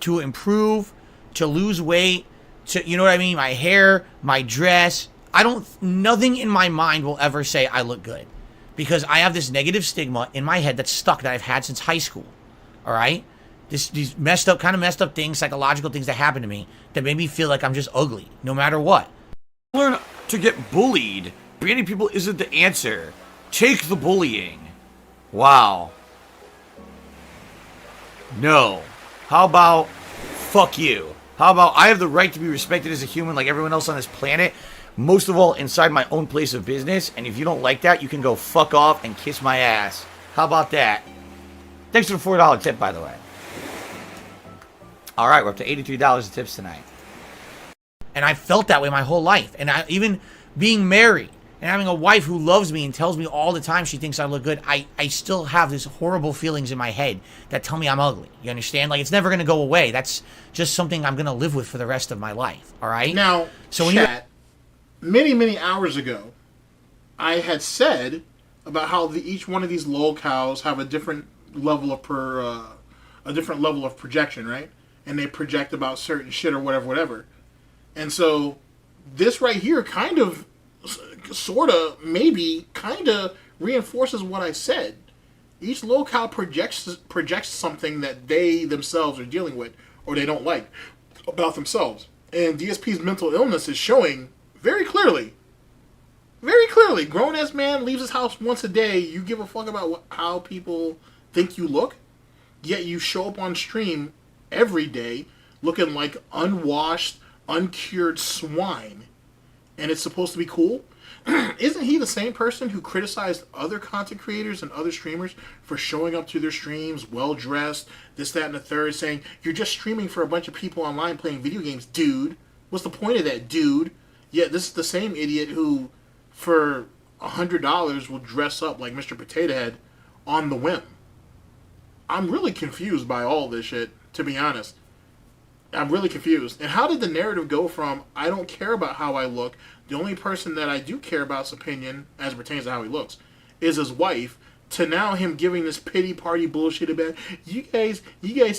to improve, to lose weight, to, you know what I mean? My hair, my dress, nothing in my mind will ever say I look good. Because I have this negative stigma in my head that's stuck that I've had since high school. All right? These messed up things, psychological things that happen to me that made me feel like I'm just ugly, no matter what. Learn to get bullied. Banning people isn't the answer. Take the bullying. Wow. No. How about fuck you? How about I have the right to be respected as a human like everyone else on this planet? Most of all, inside my own place of business. And if you don't like that, you can go fuck off and kiss my ass. How about that? Thanks for the $4 tip, by the way. All right, we're up to $83 in tips tonight. And I felt that way my whole life. And even being married and having a wife who loves me and tells me all the time she thinks I look good, I still have these horrible feelings in my head that tell me I'm ugly. You understand? Like, it's never going to go away. That's just something I'm going to live with for the rest of my life. All right? Now, so when chat, many hours ago, I had said about how each one of these lolcows have a different level of projection, right? And they project about certain shit or whatever. And so this right here kind of, sort of, maybe, kind of reinforces what I said. Each lolcow projects something that they themselves are dealing with or they don't like about themselves. And DSP's mental illness is showing very clearly, grown-ass man leaves his house once a day. You give a fuck about how people think you look, yet you show up on stream every day looking like unwashed, uncured swine, and it's supposed to be cool? Isn't he the same person who criticized other content creators and other streamers for showing up to their streams well-dressed, this, that, and the third, saying, you're just streaming for a bunch of people online playing video games, dude. What's the point of that, dude? Yeah, this is the same idiot who, for $100, will dress up like Mr. Potato Head on the whim. I'm really confused by all this shit, to be honest. I'm really confused. And how did the narrative go from, I don't care about how I look, the only person that I do care about's opinion, as it pertains to how he looks, is his wife, to now him giving this pity party bullshit about, you guys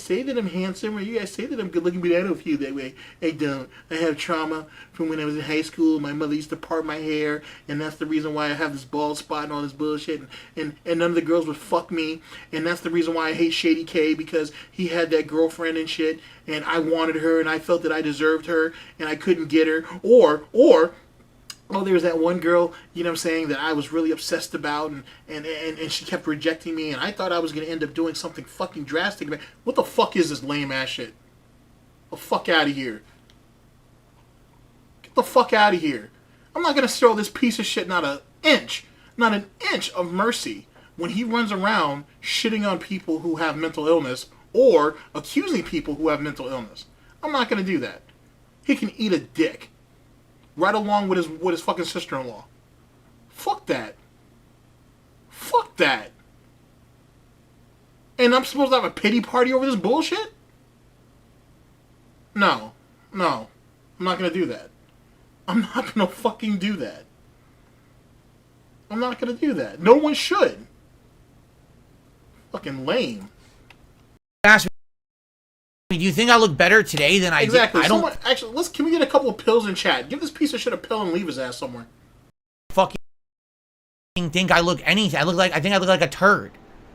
say that I'm handsome, or you guys say that I'm good looking, but I don't feel that way. I don't. I have trauma from when I was in high school. My mother used to part my hair, and that's the reason why I have this bald spot and all this bullshit, and none of the girls would fuck me, and that's the reason why I hate Shady K, because he had that girlfriend and shit, and I wanted her, and I felt that I deserved her, and I couldn't get her, or oh, there was that one girl, you know what I'm saying, that I was really obsessed about, and she kept rejecting me, and I thought I was going to end up doing something fucking drastic. What the fuck is this lame ass shit? Get the fuck out of here. Get the fuck out of here. I'm not going to show this piece of shit not an inch of mercy when he runs around shitting on people who have mental illness or accusing people who have mental illness. I'm not going to do that. he can eat a dick. Right along with his fucking sister-in-law. Fuck that. Fuck that. And I'm supposed to have a pity party over this bullshit? No. No. I'm not gonna do that. I'm not gonna fucking do that. I'm not gonna do that. No one should. Fucking lame. Ask me, do you think I look better today than I did? Exactly. I don't Someone, actually, can we get a couple of pills in chat? Give this piece of shit a pill and leave his ass somewhere. fucking think I look anything. I think I look like a turd.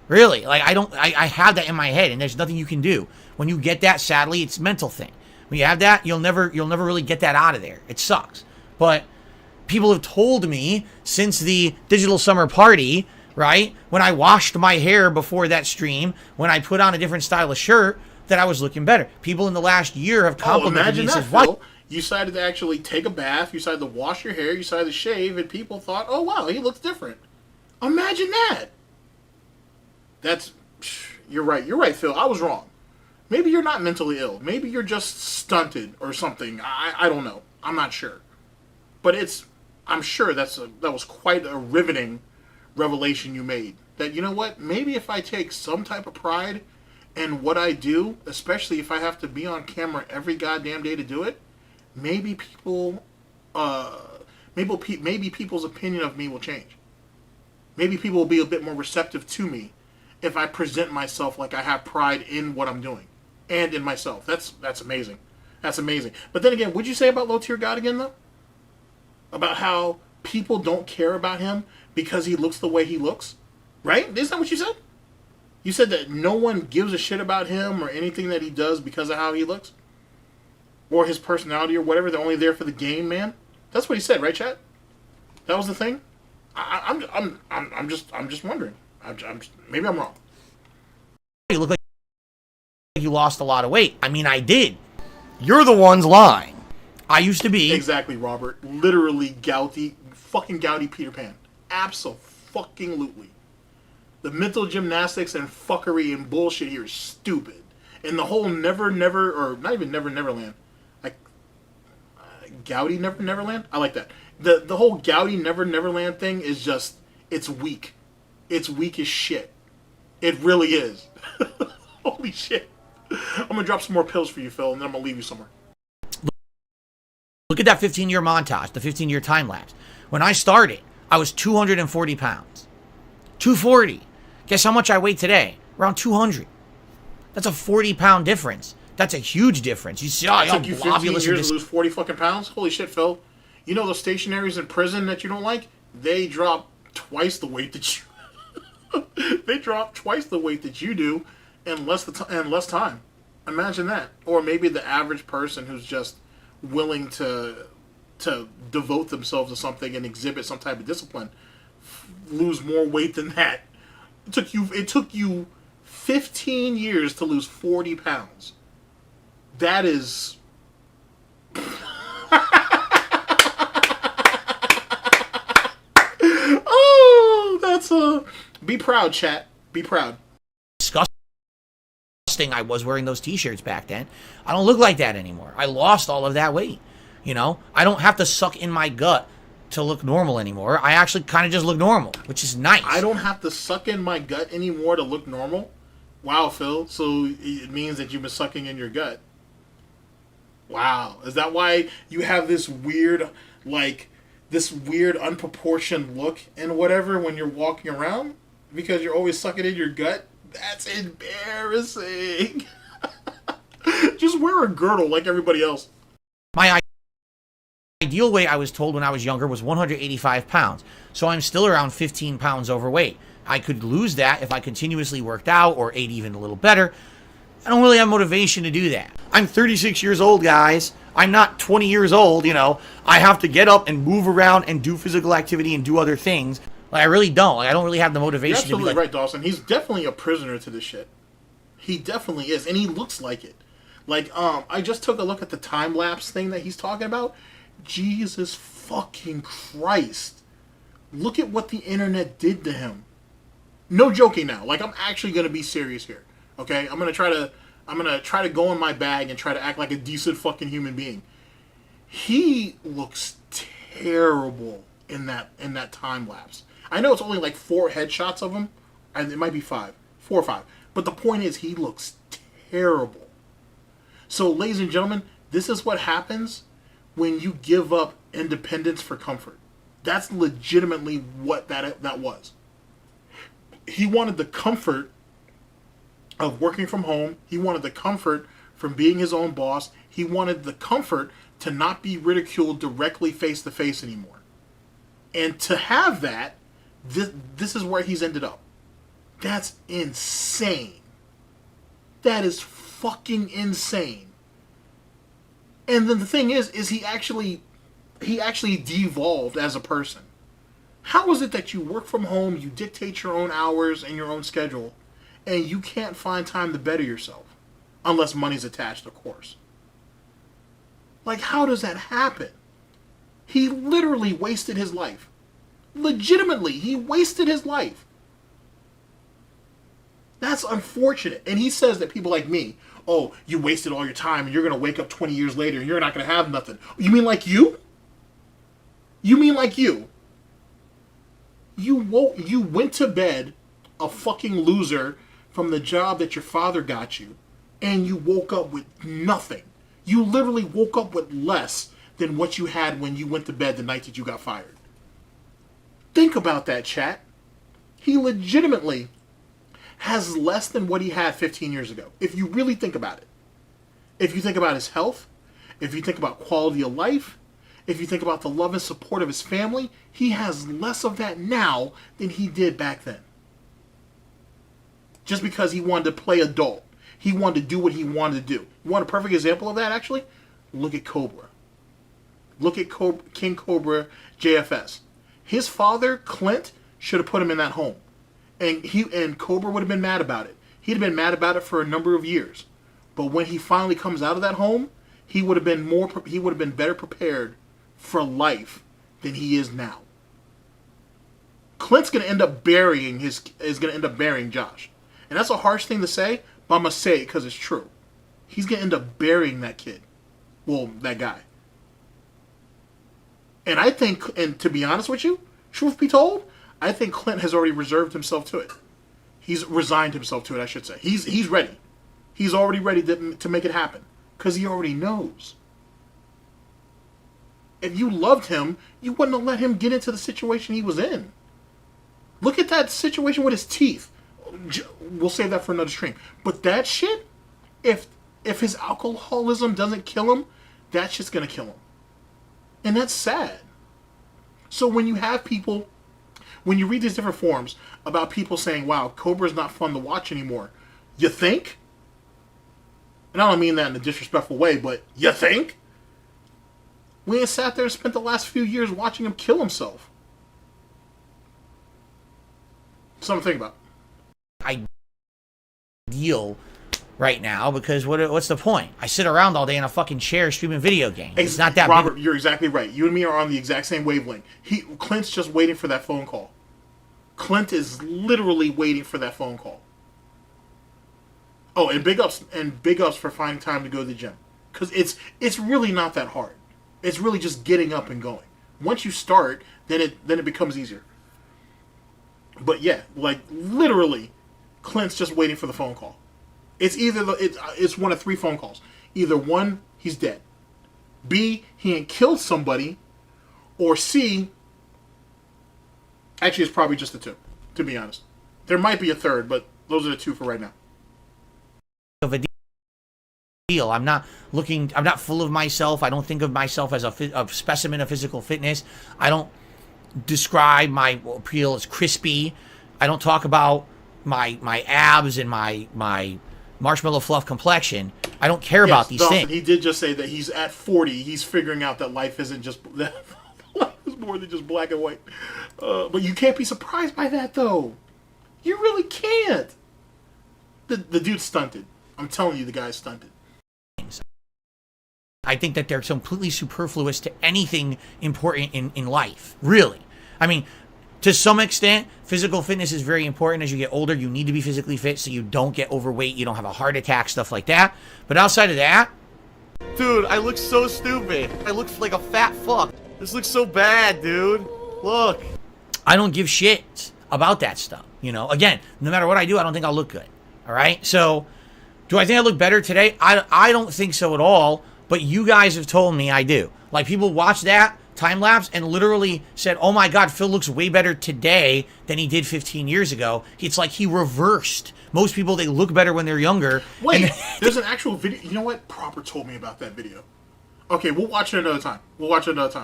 Really. Like, I have that in my head, and there's nothing you can do. When you get that, sadly, it's a mental thing. When you have that, you'll never really get that out of there. It sucks. But people have told me since the digital summer party, right, when I washed my hair before that stream, when I put on a different style of shirt, that I was looking better. People in the last year have complimented me and said, "What? You decided to actually take a bath, you decided to wash your hair, you decided to shave, and people thought, oh wow, he looks different." Imagine that. You're right, Phil. I was wrong. Maybe you're not mentally ill. Maybe you're just stunted or something. I don't know. I'm not sure. But I'm sure that was quite a riveting revelation you made. That, you know what? Maybe if I take some type of pride in what I do, especially if I have to be on camera every goddamn day to do it, maybe people's opinion of me will change. Maybe people will be a bit more receptive to me if I present myself like I have pride in what I'm doing and in myself. That's amazing. That's amazing. But then again, what'd you say about Low Tier God again, though? About how people don't care about him because he looks the way he looks? Right? Isn't that what you said? You said that no one gives a shit about him or anything that he does because of how he looks? Or his personality or whatever. They're only there for the game, man? That's what he said, right, chat? That was the thing? I'm just wondering. Maybe I'm wrong. You look like you lost a lot of weight. I mean, I did. You're the ones lying. I used to be. Exactly, Robert. Literally fucking gouty Peter Pan. Abso-fucking-lutely. The mental gymnastics and fuckery and bullshit here is stupid. And the whole never, or not even Neverland. Like, gouty Neverland? I like that. The whole gouty Neverland thing is just, it's weak. It's weak as shit. It really is. Holy shit. I'm going to drop some more pills for you, Phil, and then I'm going to leave you somewhere. Look at that 15-year montage, the 15-year time lapse. When I started, I was 240 pounds. 240. Guess how much I weigh today? Around 200. That's a 40-pound difference. That's a huge difference. You see, it took you 15 years to lose 40 fucking pounds? Holy shit, Phil. You know those stationaries in prison that you don't like? They drop twice the weight that you... They drop twice the weight that you do in less time. Imagine that. Or maybe the average person who's just willing to devote themselves to something and exhibit some type of discipline lose more weight than that. It took you 15 years to lose 40 pounds. That is... Oh, that's be proud, chat. Be proud. Disgusting I was wearing those t-shirts back then. I don't look like that anymore. I lost all of that weight. You know, I don't have to suck in my gut to look normal anymore. I actually kind of just look normal, which is nice. I don't have to suck in my gut anymore to look normal? Wow, Phil. So it means that you've been sucking in your gut. Wow. Is that why you have this weird, unproportioned look and whatever when you're walking around? Because you're always sucking in your gut? That's embarrassing. Just wear a girdle like everybody else. My ideal weight, I was told when I was younger, was 185 pounds. So I'm still around 15 pounds overweight. I could lose that if I continuously worked out or ate even a little better. I don't really have motivation to do that. I'm 36 years old, guys. I'm not 20 years old, you know. I have to get up and move around and do physical activity and do other things. I really don't. I don't really have the motivation You're absolutely to be right, Dawson. He's definitely a prisoner to this shit. He definitely is, and he looks like it. I just took a look at the time-lapse thing that he's talking about. Jesus fucking Christ. Look at what the internet did to him. No joking now. I'm actually going to be serious here. Okay? I'm going to try to go in my bag and try to act like a decent fucking human being. He looks terrible in that time lapse. I know it's only like 4 headshots of him. It might be 5, 4 or 5. But the point is, he looks terrible. So, ladies and gentlemen, this is what happens when you give up independence for comfort. That's legitimately what that was. He wanted the comfort of working from home. He wanted the comfort from being his own boss. He wanted the comfort to not be ridiculed directly face to face anymore. And to have that, this is where he's ended up. That's insane. That is fucking insane. And then the thing is he actually devolved as a person. How is it that you work from home, you dictate your own hours and your own schedule, and you can't find time to better yourself? Unless money's attached, of course. Like, how does that happen? He literally wasted his life. Legitimately, he wasted his life. That's unfortunate. And he says that people like me, oh, you wasted all your time and you're going to wake up 20 years later and you're not going to have nothing. You mean like you? You mean like you? You went to bed a fucking loser from the job that your father got you, and you woke up with nothing. You literally woke up with less than what you had when you went to bed the night that you got fired. Think about that, chat. He legitimately has less than what he had 15 years ago, if you really think about it. If you think about his health, if you think about quality of life, if you think about the love and support of his family, he has less of that now than he did back then. Just because he wanted to play adult. He wanted to do what he wanted to do. You want a perfect example of that, actually? Look at Cobra. Look at King Cobra JFS. His father, Clint, should have put him in that home. And Cobra would have been mad about it. He'd have been mad about it for a number of years. But when he finally comes out of that home, he would have been better prepared for life than he is now. Clint's gonna end up burying Josh. And that's a harsh thing to say, but I'm gonna say it because it's true. He's gonna end up burying that kid. Well, that guy. And I think, and to be honest with you, truth be told, I think Clint has already reserved himself to it. He's resigned himself to it, I should say. He's ready. He's already ready to make it happen. Because he already knows. If you loved him, you wouldn't have let him get into the situation he was in. Look at that situation with his teeth. We'll save that for another stream. But that shit, if his alcoholism doesn't kill him, that shit's gonna kill him. And that's sad. So when you have people, when you read these different forums about people saying, wow, Cobra's not fun to watch anymore, you think? And I don't mean that in a disrespectful way, but you think? We ain't sat there and spent the last few years watching him kill himself. Something to think about. Ideal right now, because what's the point? I sit around all day in a fucking chair streaming video games. It's not that Robert, you're exactly right. You and me are on the exact same wavelength. Clint's just waiting for that phone call. Clint is literally waiting for that phone call. Oh, and big ups for finding time to go to the gym. Because it's really not that hard. It's really just getting up and going. Once you start, then it becomes easier. But yeah, like literally, Clint's just waiting for the phone call. It's either it's one of 3 phone calls. Either 1, he's dead. B, he ain't killed somebody, or C, actually it's probably just the 2, to be honest. There might be a 3rd, but those are the 2 for right now. Of a deal. I'm not full of myself. I don't think of myself as a specimen of physical fitness. I don't describe my appeal as crispy. I don't talk about my abs and my marshmallow fluff complexion. I don't care about these Dawson, things. He did just say that he's at 40. He's figuring out that life isn't just life is more than just black and white. But you can't be surprised by that, though. You really can't. The dude's stunted. I'm telling you, the guy's stunted. I think that they're completely superfluous to anything important in life. Really. I mean, to some extent, physical fitness is very important. As you get older, you need to be physically fit so you don't get overweight, you don't have a heart attack, stuff like that. But outside of that, Dude, I look so stupid. I look like a fat fuck. This looks so bad, dude. Look. I don't give shit about that stuff. You know, again, no matter what I do, I don't think I'll look good. All right? So, do I think I look better today? I don't think so at all, but you guys have told me I do. Like, people watch that time lapse and literally said, oh my God, Phil looks way better today than he did 15 years ago. It's like he reversed. Most people, they look better when they're younger. Wait, there's an actual video. You know what? Proper told me about that video. Okay, we'll watch it another time.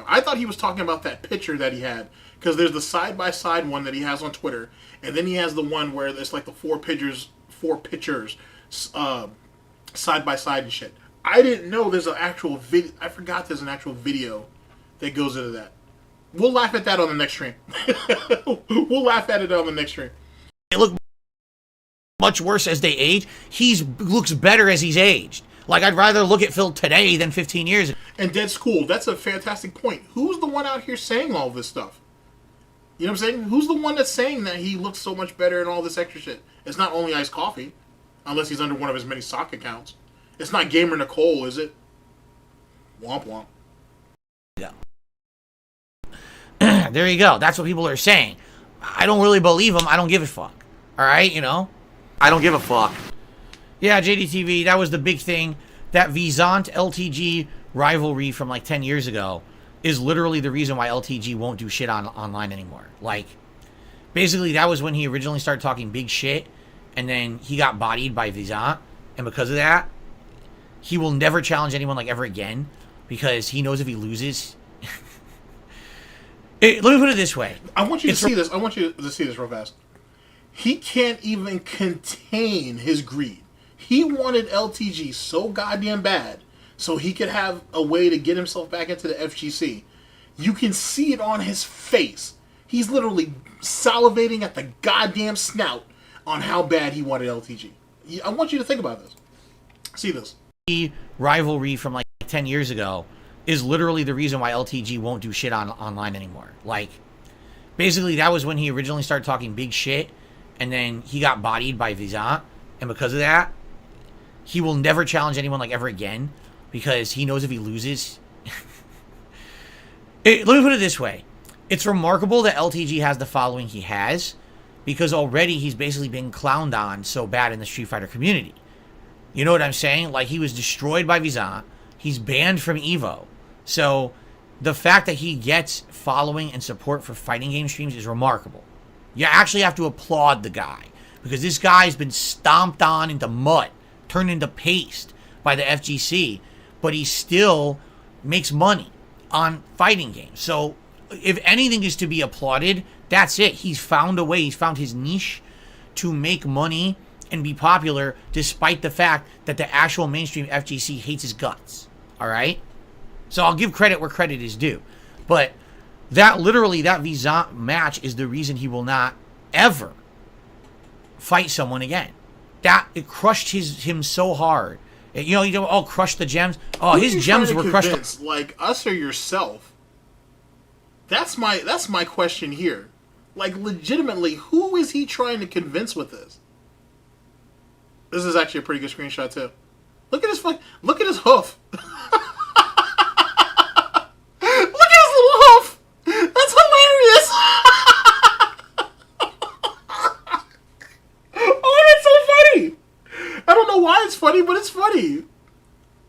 I thought he was talking about that picture that he had, because there's the side-by-side one that he has on Twitter, and then he has the one where it's like the four pictures side-by-side and shit. I didn't know there's an actual video. I forgot there's an actual video that goes into that. We'll laugh at that on the next stream. We'll laugh at it on the next stream. They look much worse as they age. He looks better as he's aged. Like, I'd rather look at Phil today than 15 years ago. And Dead School, that's a fantastic point. Who's the one out here saying all this stuff? You know what I'm saying? Who's the one that's saying that he looks so much better and all this extra shit? It's not only Iced Coffee, unless he's under one of his many sock accounts. It's not Gamer Nicole, is it? Womp womp. Yeah. There you go. That's what people are saying. I don't really believe them. I don't give a fuck. All right, you know? I don't give a fuck. Yeah, JDTV, that was the big thing. That Vizant LTG rivalry from like 10 years ago is literally the reason why LTG won't do shit online anymore. Like, basically, that was when he originally started talking big shit, and then he got bodied by Vizant, and because of that, he will never challenge anyone like ever again, because he knows if he loses... Let me put it this way. I want you to see this. I want you to see this real fast. He can't even contain his greed. He wanted LTG so goddamn bad so he could have a way to get himself back into the FGC. You can see it on his face. He's literally salivating at the goddamn snout on how bad he wanted LTG. I want you to think about this. See this. The rivalry from like 10 years ago is literally the reason why LTG won't do shit online anymore. Like, basically, that was when he originally started talking big shit, and then he got bodied by Vizant, and because of that, he will never challenge anyone like ever again, because he knows if he loses... Let me put it this way. It's remarkable that LTG has the following he has, because already he's basically been clowned on so bad in the Street Fighter community. You know what I'm saying? Like, he was destroyed by Vizant. He's banned from EVO. So, the fact that he gets following and support for fighting game streams is remarkable. You actually have to applaud the guy, because this guy's been stomped on into mud, turned into paste by the FGC, but he still makes money on fighting games. So, if anything is to be applauded, that's it. He's found a way. He's found his niche to make money and be popular, despite the fact that the actual mainstream FGC hates his guts. All right? So I'll give credit where credit is due. But that literally, that Vizant match is the reason he will not ever fight someone again. That, it crushed him so hard. You know, crush the gems. Oh, Who his gems were crushed. Like us or yourself? That's my question here. Like, legitimately, who is he trying to convince with this? This is actually a pretty good screenshot too. Look at his hoof. Look at his little hoof. That's hilarious. Oh, that's so funny. I don't know why it's funny, but it's funny.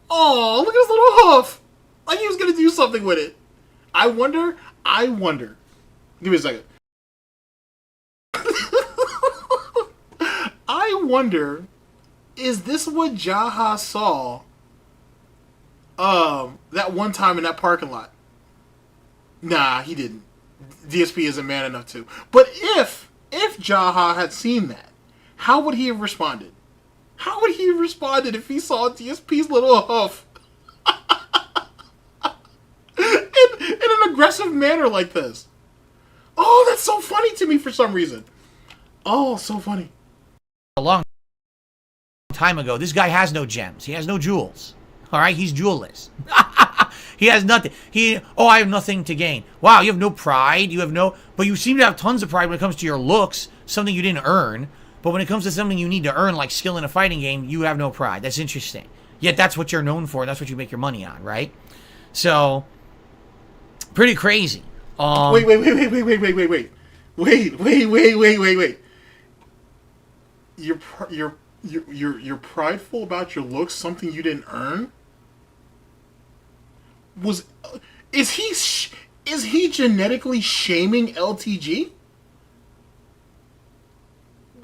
Oh, look at his little hoof. Like he was gonna do something with it. I wonder. Give me a second. I wonder, is this what Jaha saw that one time in that parking lot? Nah, he didn't. DSP isn't man enough to. But if Jaha had seen that, how would he have responded? How would he have responded if he saw DSP's little hoof in an aggressive manner like this? Oh, that's so funny to me for some reason. Oh, so funny. A long time ago, this guy has no gems. He has no jewels. All right, he's jewelless. He has nothing. I have nothing to gain. Wow, you have no pride. But you seem to have tons of pride when it comes to your looks, something you didn't earn. But when it comes to something you need to earn, like skill in a fighting game, you have no pride. That's interesting. Yet that's what you're known for. That's what you make your money on, right? So, pretty crazy. Wait. You're prideful about your looks, something you didn't earn? Is he genetically shaming LTG?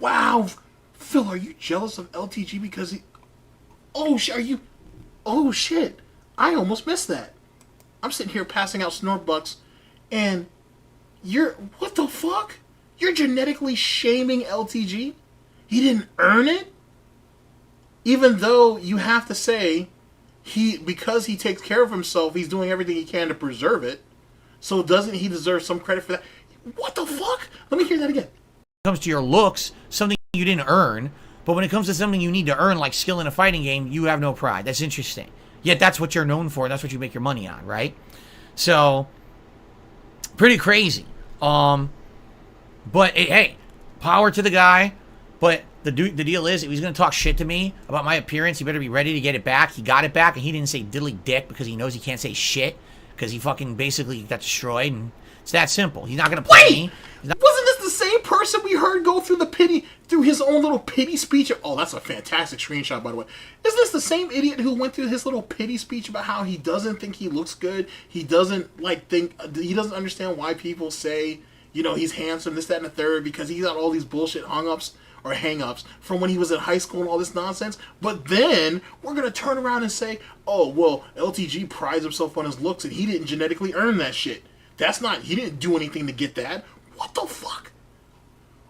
Wow, Phil, are you jealous of LTG because he? Oh shit! I almost missed that. I'm sitting here passing out snort bucks, and what the fuck? You're genetically shaming LTG? He didn't earn it? Even though you have to say because he takes care of himself, he's doing everything he can to preserve it. So doesn't he deserve some credit for that? What the fuck? Let me hear that again. When it comes to your looks, something you didn't earn, but when it comes to something you need to earn, like skill in a fighting game, you have no pride. That's interesting. Yet that's what you're known for. That's what you make your money on, right? So, pretty crazy. But hey, power to the guy. But the deal is, if he's going to talk shit to me about my appearance, he better be ready to get it back. He got it back, and he didn't say diddly dick because he knows he can't say shit because he fucking basically got destroyed, and it's that simple. He's not going to play me. Wasn't this the same person we heard go through his own little pity speech? Oh, that's a fantastic screenshot, by the way. Isn't this the same idiot who went through his little pity speech about how he doesn't think he looks good? He doesn't he doesn't understand why people say, he's handsome, this, that, and the third, because he's got all these bullshit hang-ups from when he was in high school and all this nonsense. But then we're going to turn around and say, oh, well, LTG prides himself on his looks and he didn't genetically earn that shit. He didn't do anything to get that. What the fuck?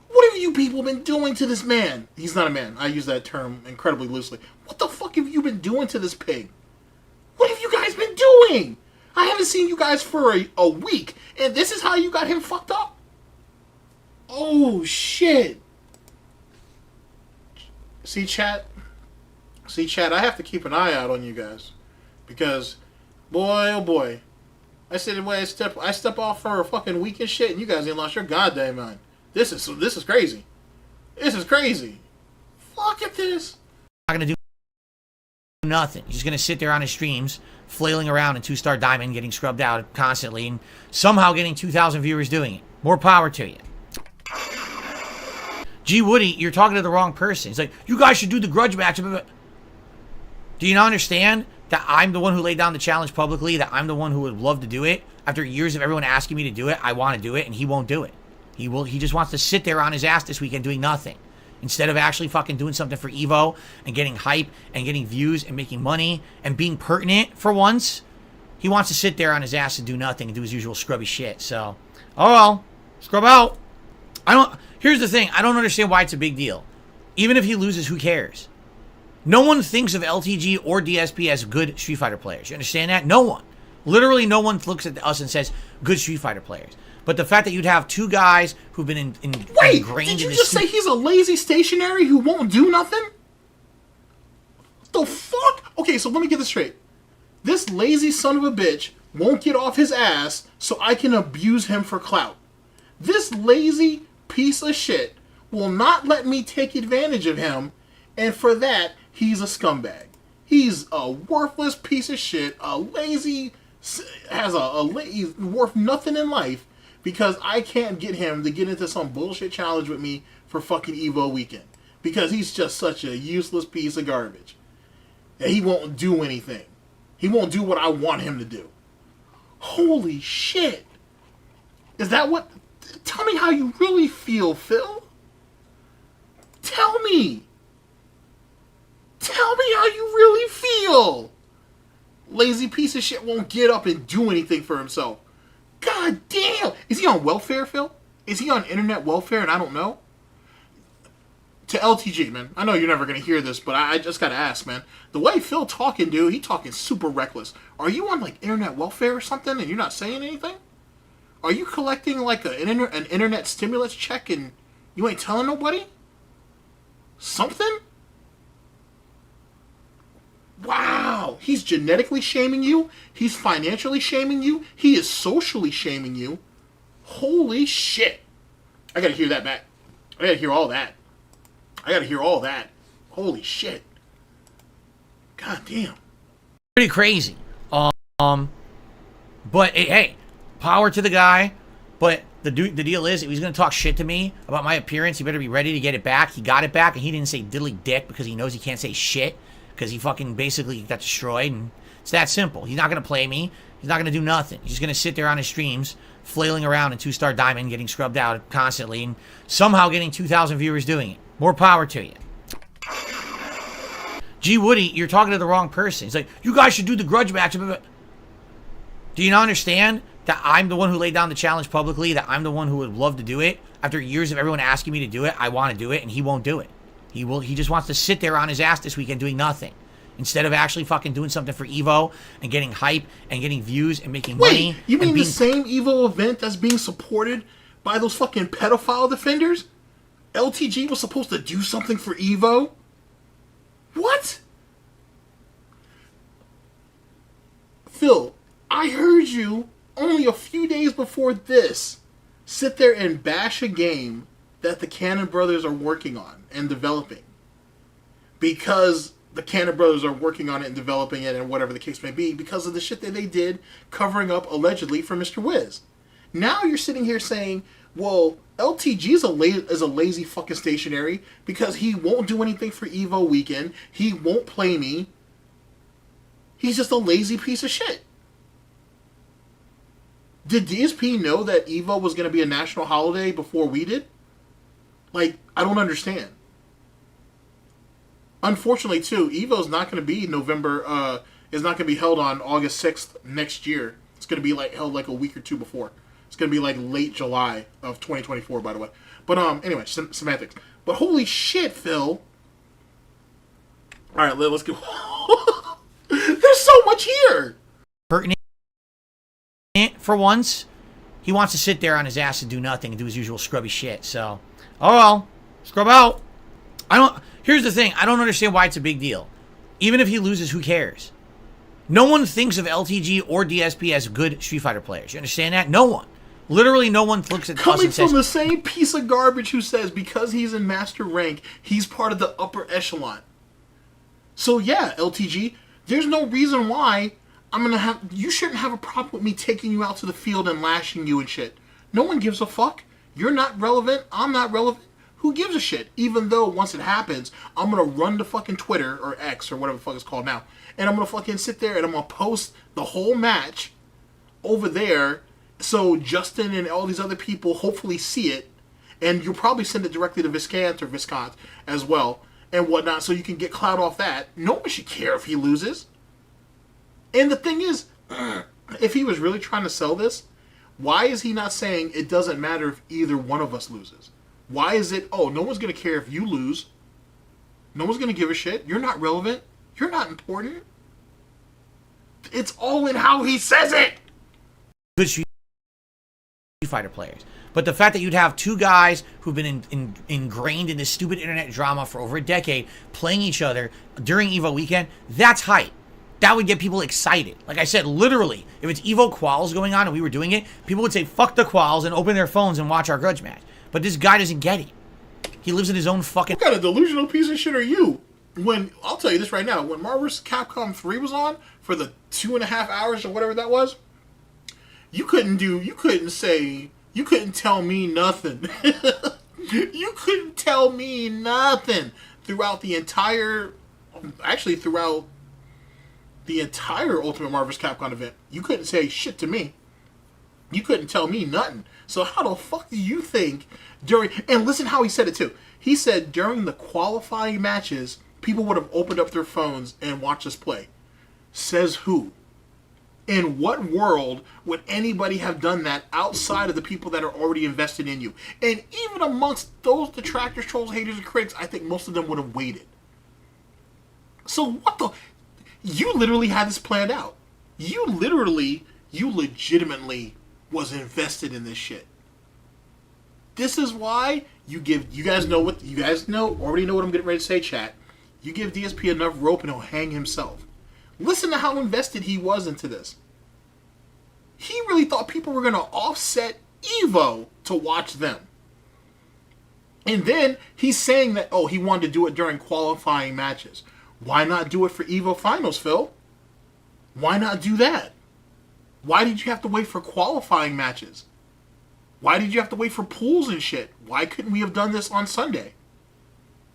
What have you people been doing to this man? He's not a man. I use that term incredibly loosely. What the fuck have you been doing to this pig? What have you guys been doing? I haven't seen you guys for a week, and this is how you got him fucked up? Oh, shit. See, chat, I have to keep an eye out on you guys. Because, boy, oh boy. I said, I step off for a fucking week and shit, and you guys ain't lost your goddamn mind. This is crazy. This is crazy. Fuck at this. Not gonna do nothing. He's just gonna sit there on his streams, flailing around in 2-star diamond, getting scrubbed out constantly, and somehow getting 2,000 viewers doing it. More power to you. G Woody, you're talking to the wrong person. He's like, you guys should do the grudge match. Do you not understand that I'm the one who laid down the challenge publicly, that I'm the one who would love to do it? After years of everyone asking me to do it, I want to do it, and he won't do it. He just wants to sit there on his ass this weekend doing nothing. Instead of actually fucking doing something for Evo and getting hype and getting views and making money and being pertinent for once, he wants to sit there on his ass and do nothing and do his usual scrubby shit. So, oh well, scrub out. Here's the thing. I don't understand why it's a big deal. Even if he loses, who cares? No one thinks of LTG or DSP as good Street Fighter players. You understand that? No one. Literally no one looks at us and says, good Street Fighter players. But the fact that you'd have two guys who've been ingrained did you just say he's a lazy stationary who won't do nothing? What the fuck? Okay, so let me get this straight. This lazy son of a bitch won't get off his ass so I can abuse him for clout. This lazy piece of shit will not let me take advantage of him, and for that, he's a scumbag. He's a worthless piece of shit, he's worth nothing in life, because I can't get him to get into some bullshit challenge with me for fucking Evo weekend. Because he's just such a useless piece of garbage. And he won't do anything. He won't do what I want him to do. Holy shit. Is that what... Tell me how you really feel, Phil. Tell me. Tell me how you really feel. Lazy piece of shit won't get up and do anything for himself. God damn. Is he on welfare, Phil? Is he on internet welfare and I don't know? To LTG, man. I know you're never going to hear this, but I just got to ask, man. The way Phil talking, dude, he talking super reckless. Are you on, like, internet welfare or something and you're not saying anything? Are you collecting, like, an internet stimulus check and you ain't telling nobody? Something? Wow. He's genetically shaming you. He's financially shaming you. He is socially shaming you. Holy shit. I got to hear that back. I got to hear all that. I got to hear all that. Holy shit. God damn. Pretty crazy. But hey, power to the guy. But the deal is, if he's gonna talk shit to me about my appearance, he better be ready to get it back. He got it back, and he didn't say diddly dick because he knows he can't say shit because he fucking basically got destroyed. And it's that simple. He's not gonna play me. He's not gonna do nothing. He's just gonna sit there on his streams, flailing around in 2-star diamond, getting scrubbed out constantly, and somehow getting 2,000 viewers doing it. More power to you. G Woody, you're talking to the wrong person. He's like, you guys should do the grudge match. Do you not understand that I'm the one who laid down the challenge publicly, that I'm the one who would love to do it? After years of everyone asking me to do it, I want to do it, and he won't do it. He just wants to sit there on his ass this weekend doing nothing, instead of actually fucking doing something for Evo and getting hype and getting views and making money. Wait, you mean the same Evo event that's being supported by those fucking pedophile defenders? LTG was supposed to do something for Evo? What? Phil, I heard you only a few days before this sit there and bash a game that the Cannon brothers are working on and developing. Because the Cannon brothers are working on it and developing it and whatever the case may be, because of the shit that they did covering up allegedly for Mr. Wiz. Now you're sitting here saying, well, LTG is a lazy fucking stationary because he won't do anything for Evo weekend. He won't play me. He's just a lazy piece of shit. Did DSP know that Evo was going to be a national holiday before we did? Like, I don't understand. Unfortunately, too, Evo's not going to be November, is not going to be held on August 6th next year. It's going to be held like a week or two before. It's going to be like late July of 2024, by the way. But anyway, semantics. But holy shit, Phil. All right, let's go. There's so much here. Pertinent for once. He wants to sit there on his ass and do nothing and do his usual scrubby shit. So, oh well, scrub out. Here's the thing. I don't understand why it's a big deal. Even if he loses, who cares? No one thinks of LTG or DSP as good Street Fighter players. You understand that? No one. Literally no one looks at us Coming and says, from the same piece of garbage who says because he's in master rank, he's part of the upper echelon. So yeah, LTG, there's no reason why you shouldn't have a problem with me taking you out to the field and lashing you and shit. No one gives a fuck. You're not relevant. I'm not relevant. Who gives a shit? Even though once it happens, I'm going to run to fucking Twitter or X or whatever the fuck it's called now. And I'm going to fucking sit there and I'm going to post the whole match over there so Justin and all these other people hopefully see it. And you'll probably send it directly to Viscant or Viscont as well and whatnot so you can get clout off that. No one should care if he loses. And the thing is, if he was really trying to sell this, why is he not saying it doesn't matter if either one of us loses? Why is it, oh, no one's going to care if you lose. No one's going to give a shit. You're not relevant. You're not important. It's all in how he says it. good Street Fighter players. But the fact that you'd have two guys who've been ingrained in this stupid internet drama for over a decade playing each other during Evo weekend, that's hype. That would get people excited. Like I said, literally, if it's Evo quals going on and we were doing it, people would say, fuck the quals and open their phones and watch our grudge match. But this guy doesn't get it. He lives in his own fucking... What kind of delusional piece of shit are you? I'll tell you this right now, when Marvel vs. Capcom 3 was on, for the 2.5 hours or whatever that was, you couldn't tell me nothing. You couldn't tell me nothing throughout the entire Ultimate Marvel vs. Capcom event. You couldn't say shit to me. You couldn't tell me nothing. So how the fuck do you think and listen how he said it too. He said during the qualifying matches, people would have opened up their phones and watched us play. Says who? In what world would anybody have done that outside of the people that are already invested in you? And even amongst those detractors, trolls, haters, and critics, I think most of them would have waited. So what the... You literally had this planned out. You legitimately was invested in this shit. This is why already know what I'm getting ready to say, chat. You give DSP enough rope and he'll hang himself. Listen to how invested he was into this. He really thought people were going to offset Evo to watch them. And then he's saying that, he wanted to do it during qualifying matches. Why not do it for Evo Finals, Phil? Why not do that? Why did you have to wait for qualifying matches? Why did you have to wait for pools and shit? Why couldn't we have done this on Sunday?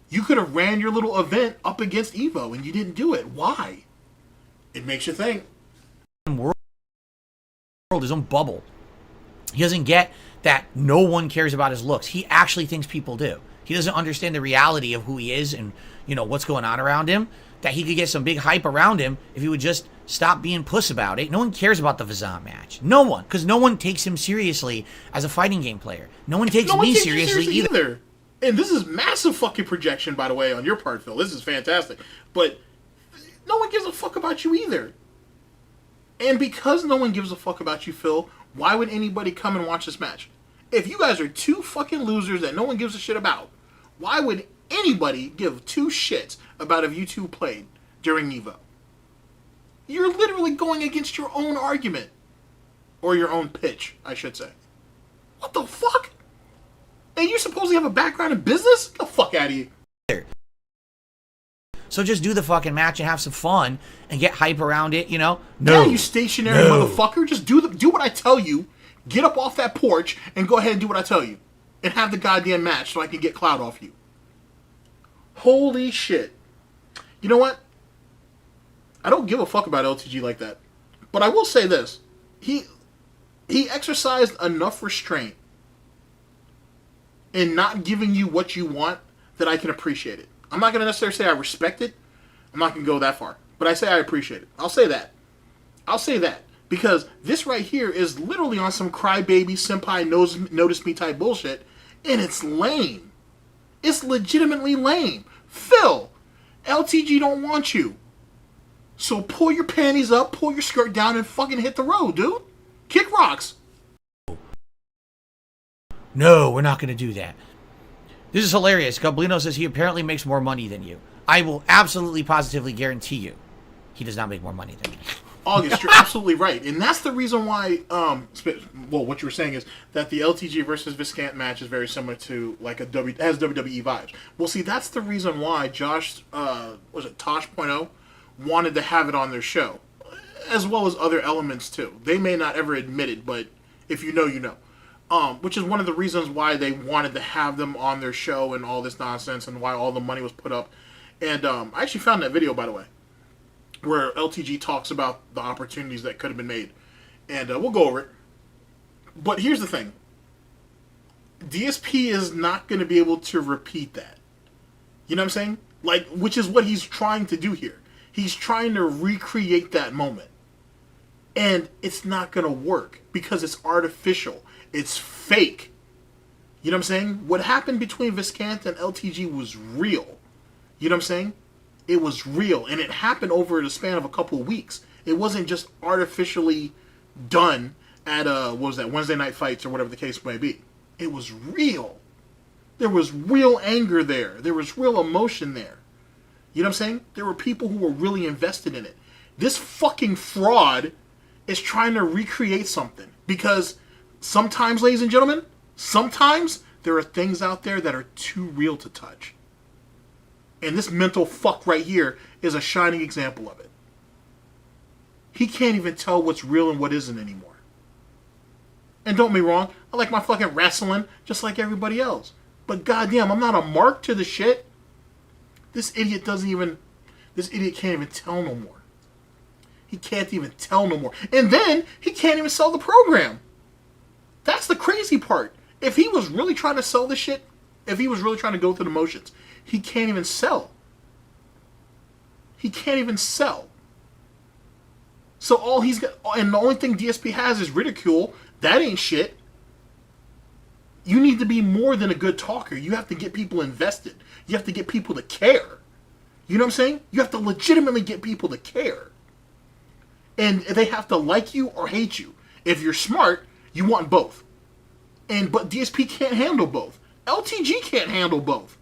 You could have ran your little event up against Evo and you didn't do it. Why? It makes you think. World, his own bubble. He doesn't get that no one cares about his looks. He actually thinks people do. He doesn't understand the reality of who he is and, you know, what's going on around him. That he could get some big hype around him if he would just stop being puss about it. No one cares about the Vazan match. No one. Because no one takes him seriously as a fighting game player. No one takes me seriously either. And this is massive fucking projection, by the way, on your part, Phil. This is fantastic. But no one gives a fuck about you either. And because no one gives a fuck about you, Phil, why would anybody come and watch this match? If you guys are two fucking losers that no one gives a shit about, why would anybody give two shits about if you two played during Evo? You're literally going against your own argument. Or your own pitch, I should say. What the fuck? And you're supposed to have a background in business? Get the fuck out of here. So just do the fucking match and have some fun and get hype around it, you know? No. Yeah, you stationary motherfucker. Just do what I tell you. Get up off that porch and go ahead and do what I tell you. And have the goddamn match so I can get clout off you. Holy shit. You know what? I don't give a fuck about LTG like that. But I will say this. He exercised enough restraint in not giving you what you want that I can appreciate it. I'm not going to necessarily say I respect it. I'm not going to go that far. But I say I appreciate it. I'll say that. I'll say that. Because this right here is literally on some crybaby, senpai notice me type bullshit. And it's lame. It's legitimately lame. Phil, LTG don't want you. So pull your panties up, pull your skirt down, and fucking hit the road, dude. Kick rocks. No, we're not going to do that. This is hilarious. Goblino says he apparently makes more money than you. I will absolutely positively guarantee you he does not make more money than me. August, you're absolutely right. And that's the reason why, well, what you were saying is that the LTG versus Viscant match is very similar to, like, has WWE vibes. Well, see, that's the reason why Josh, Tosh.0 wanted to have it on their show. As well as other elements, too. They may not ever admit it, but if you know, you know. Which is one of the reasons why they wanted to have them on their show and all this nonsense and why all the money was put up. And I actually found that video, by the way, where LTG talks about the opportunities that could have been made. And we'll go over it. But here's the thing. DSP is not going to be able to repeat that. You know what I'm saying? Like, which is what he's trying to do here. He's trying to recreate that moment. And it's not going to work because it's artificial. It's fake. You know what I'm saying? What happened between Viscant and LTG was real. You know what I'm saying? It was real. And it happened over the span of a couple of weeks. It wasn't just artificially done at, Wednesday Night Fights or whatever the case may be. It was real. There was real anger there. There was real emotion there. You know what I'm saying? There were people who were really invested in it. This fucking fraud is trying to recreate something. Because sometimes, ladies and gentlemen, sometimes there are things out there that are too real to touch. And this mental fuck right here is a shining example of it. He can't even tell what's real and what isn't anymore. And don't get me wrong, I like my fucking wrestling just like everybody else. But goddamn, I'm not a mark to the shit. This idiot can't even tell no more. He can't even tell no more. And then, he can't even sell the program. That's the crazy part. If he was really trying to sell this shit, if he was really trying to go through the motions, he can't even sell. He can't even sell. So all he's got, and the only thing DSP has is ridicule. That ain't shit. You need to be more than a good talker. You have to get people invested. You have to get people to care. You know what I'm saying? You have to legitimately get people to care. And they have to like you or hate you. If you're smart, you want both. But DSP can't handle both. LTG can't handle both.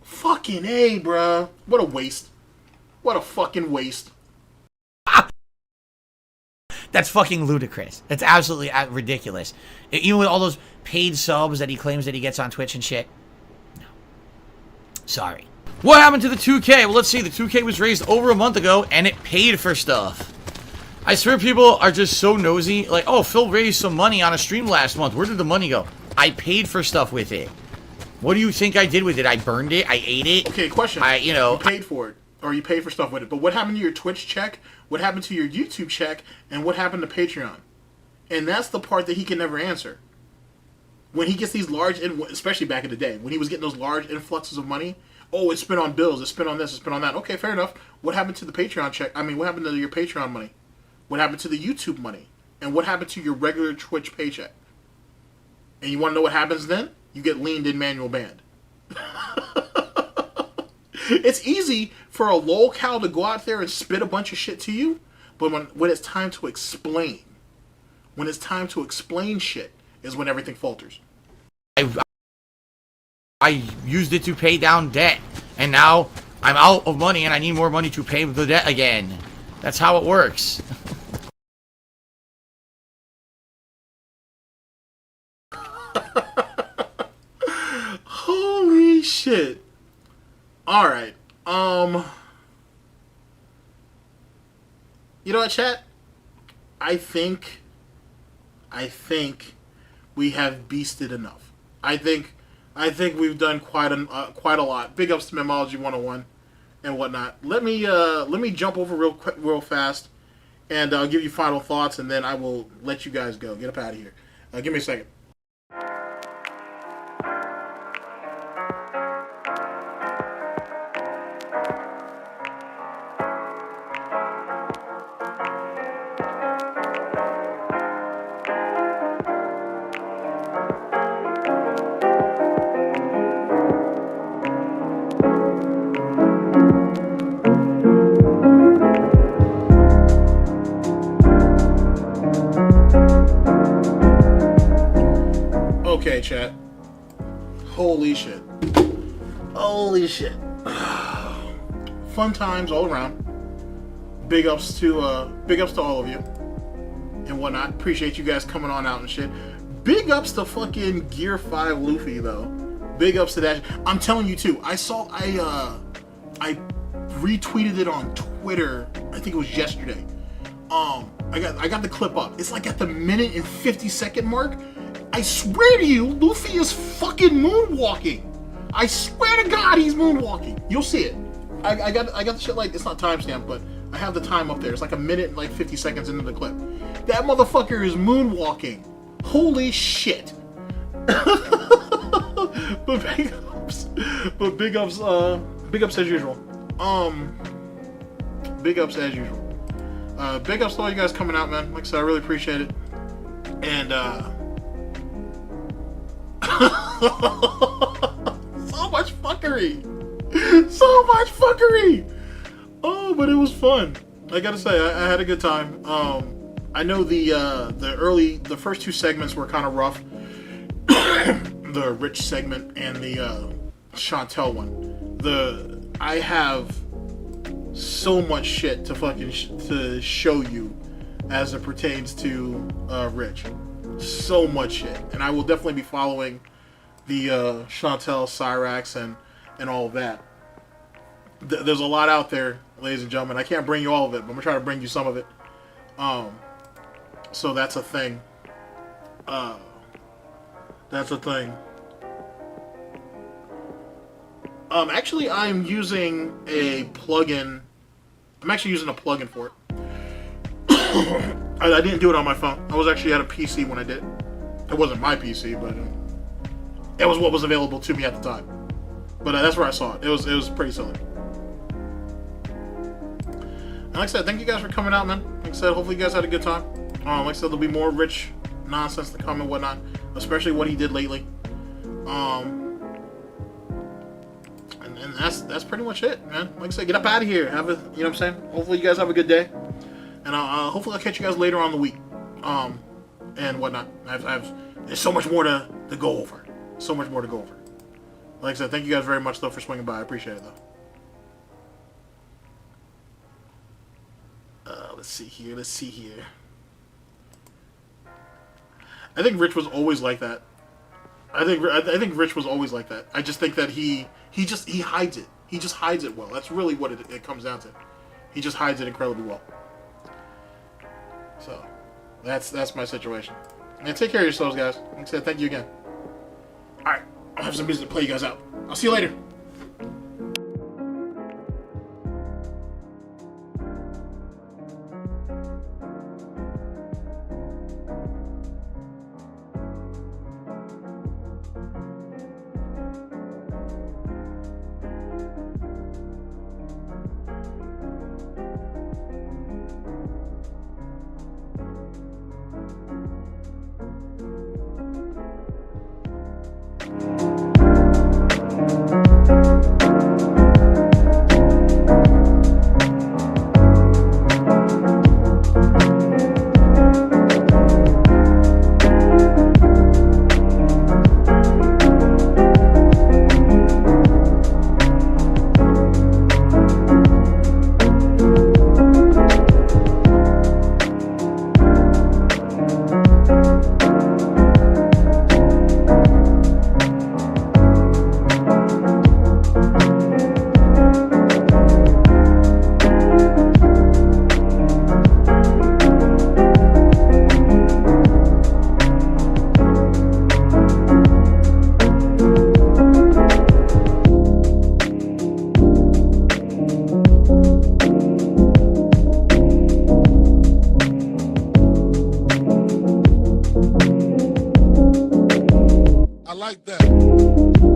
Fucking A, bruh. What a waste. What a fucking waste. That's fucking ludicrous. That's absolutely ridiculous. Even with all those paid subs that he claims that he gets on Twitch and shit. No. Sorry. What happened to the 2K? Well, let's see. The 2K was raised over a month ago, and it paid for stuff. I swear people are just so nosy. Like, oh, Phil raised some money on a stream last month. Where did the money go? I paid for stuff with it. What do you think I did with it? I burned it? I ate it? Okay, question. You paid for it, or you paid for stuff with it. But what happened to your Twitch check? What happened to your YouTube check? And what happened to Patreon? And that's the part that he can never answer. When he gets these large, especially back in the day, when he was getting those large influxes of money, oh, it's spent on bills, it's spent on this, it's spent on that. Okay, fair enough. What happened to the Patreon check? I mean, what happened to your Patreon money? What happened to the YouTube money? And what happened to your regular Twitch paycheck? And you want to know what happens then? You get leaned in manual banned. It's easy for a lol cow to go out there and spit a bunch of shit to you, but when it's time to explain, shit is when everything falters. I used it to pay down debt, and now I'm out of money and I need more money to pay the debt again. That's how it works. Holy shit. Alright. You know what, chat? I think we have beasted enough. I think we've done quite a lot. Big ups to Memology 101 and whatnot. Let me jump over real fast, and I'll give you final thoughts, and then I will let you guys go. Get up out of here. Give me a second. Okay, chat. Holy shit. Holy shit. Fun times all around. Big ups to all of you and whatnot. Appreciate you guys coming on out and shit. Big ups to fucking Gear 5 Luffy though. Big ups to that. I'm telling you too. I retweeted it on Twitter. I think it was yesterday. I got the clip up. It's like at the minute and 50-second mark. I swear to you, Luffy is fucking moonwalking. I swear to God, he's moonwalking. You'll see it. I got the shit, like, it's not timestamped, but I have the time up there. It's like a minute and like 50 seconds into the clip. That motherfucker is moonwalking. Holy shit. But big ups as usual. Big ups as usual. Big ups to all you guys coming out, man. Like I said, I really appreciate it. And so much fuckery. So much fuckery. Oh, but it was fun. I gotta say, I had a good time. I know the first two segments were kind of rough. The Rich segment and the Chantel one. I have so much shit to fucking to show you as it pertains to Rich. So much shit, and I will definitely be following the Chantel, Cyrax, and all of that. There's a lot out there, ladies and gentlemen. I can't bring you all of it, but I'm gonna try to bring you some of it. So that's a thing. That's a thing. Actually, I'm using a plugin. I'm actually using a plugin for it. I didn't do it on my phone. I was actually at a PC when I did it. It wasn't my PC, but it was what was available to me at the time. But that's where I saw it. It was pretty silly. And like I said, thank you guys for coming out, man. Like I said, hopefully you guys had a good time. Like I said, there'll be more Rich nonsense to come and whatnot, especially what he did lately. And that's pretty much it, man. Like I said, get up out of here. Have a, you know what I'm saying? Hopefully you guys have a good day. And hopefully I'll catch you guys later on the week. And whatnot. There's so much more to go over. So much more to go over. Like I said, thank you guys very much, though, for swinging by. I appreciate it, though. Let's see here. I think Rich was always like that. I think Rich was always like that. I just think that he hides it. He just hides it well. That's really what it comes down to. He just hides it incredibly well. So, that's my situation. And take care of yourselves, guys. Like I said, thank you again. Alright, I have some business to play you guys out. I'll see you later. I like that.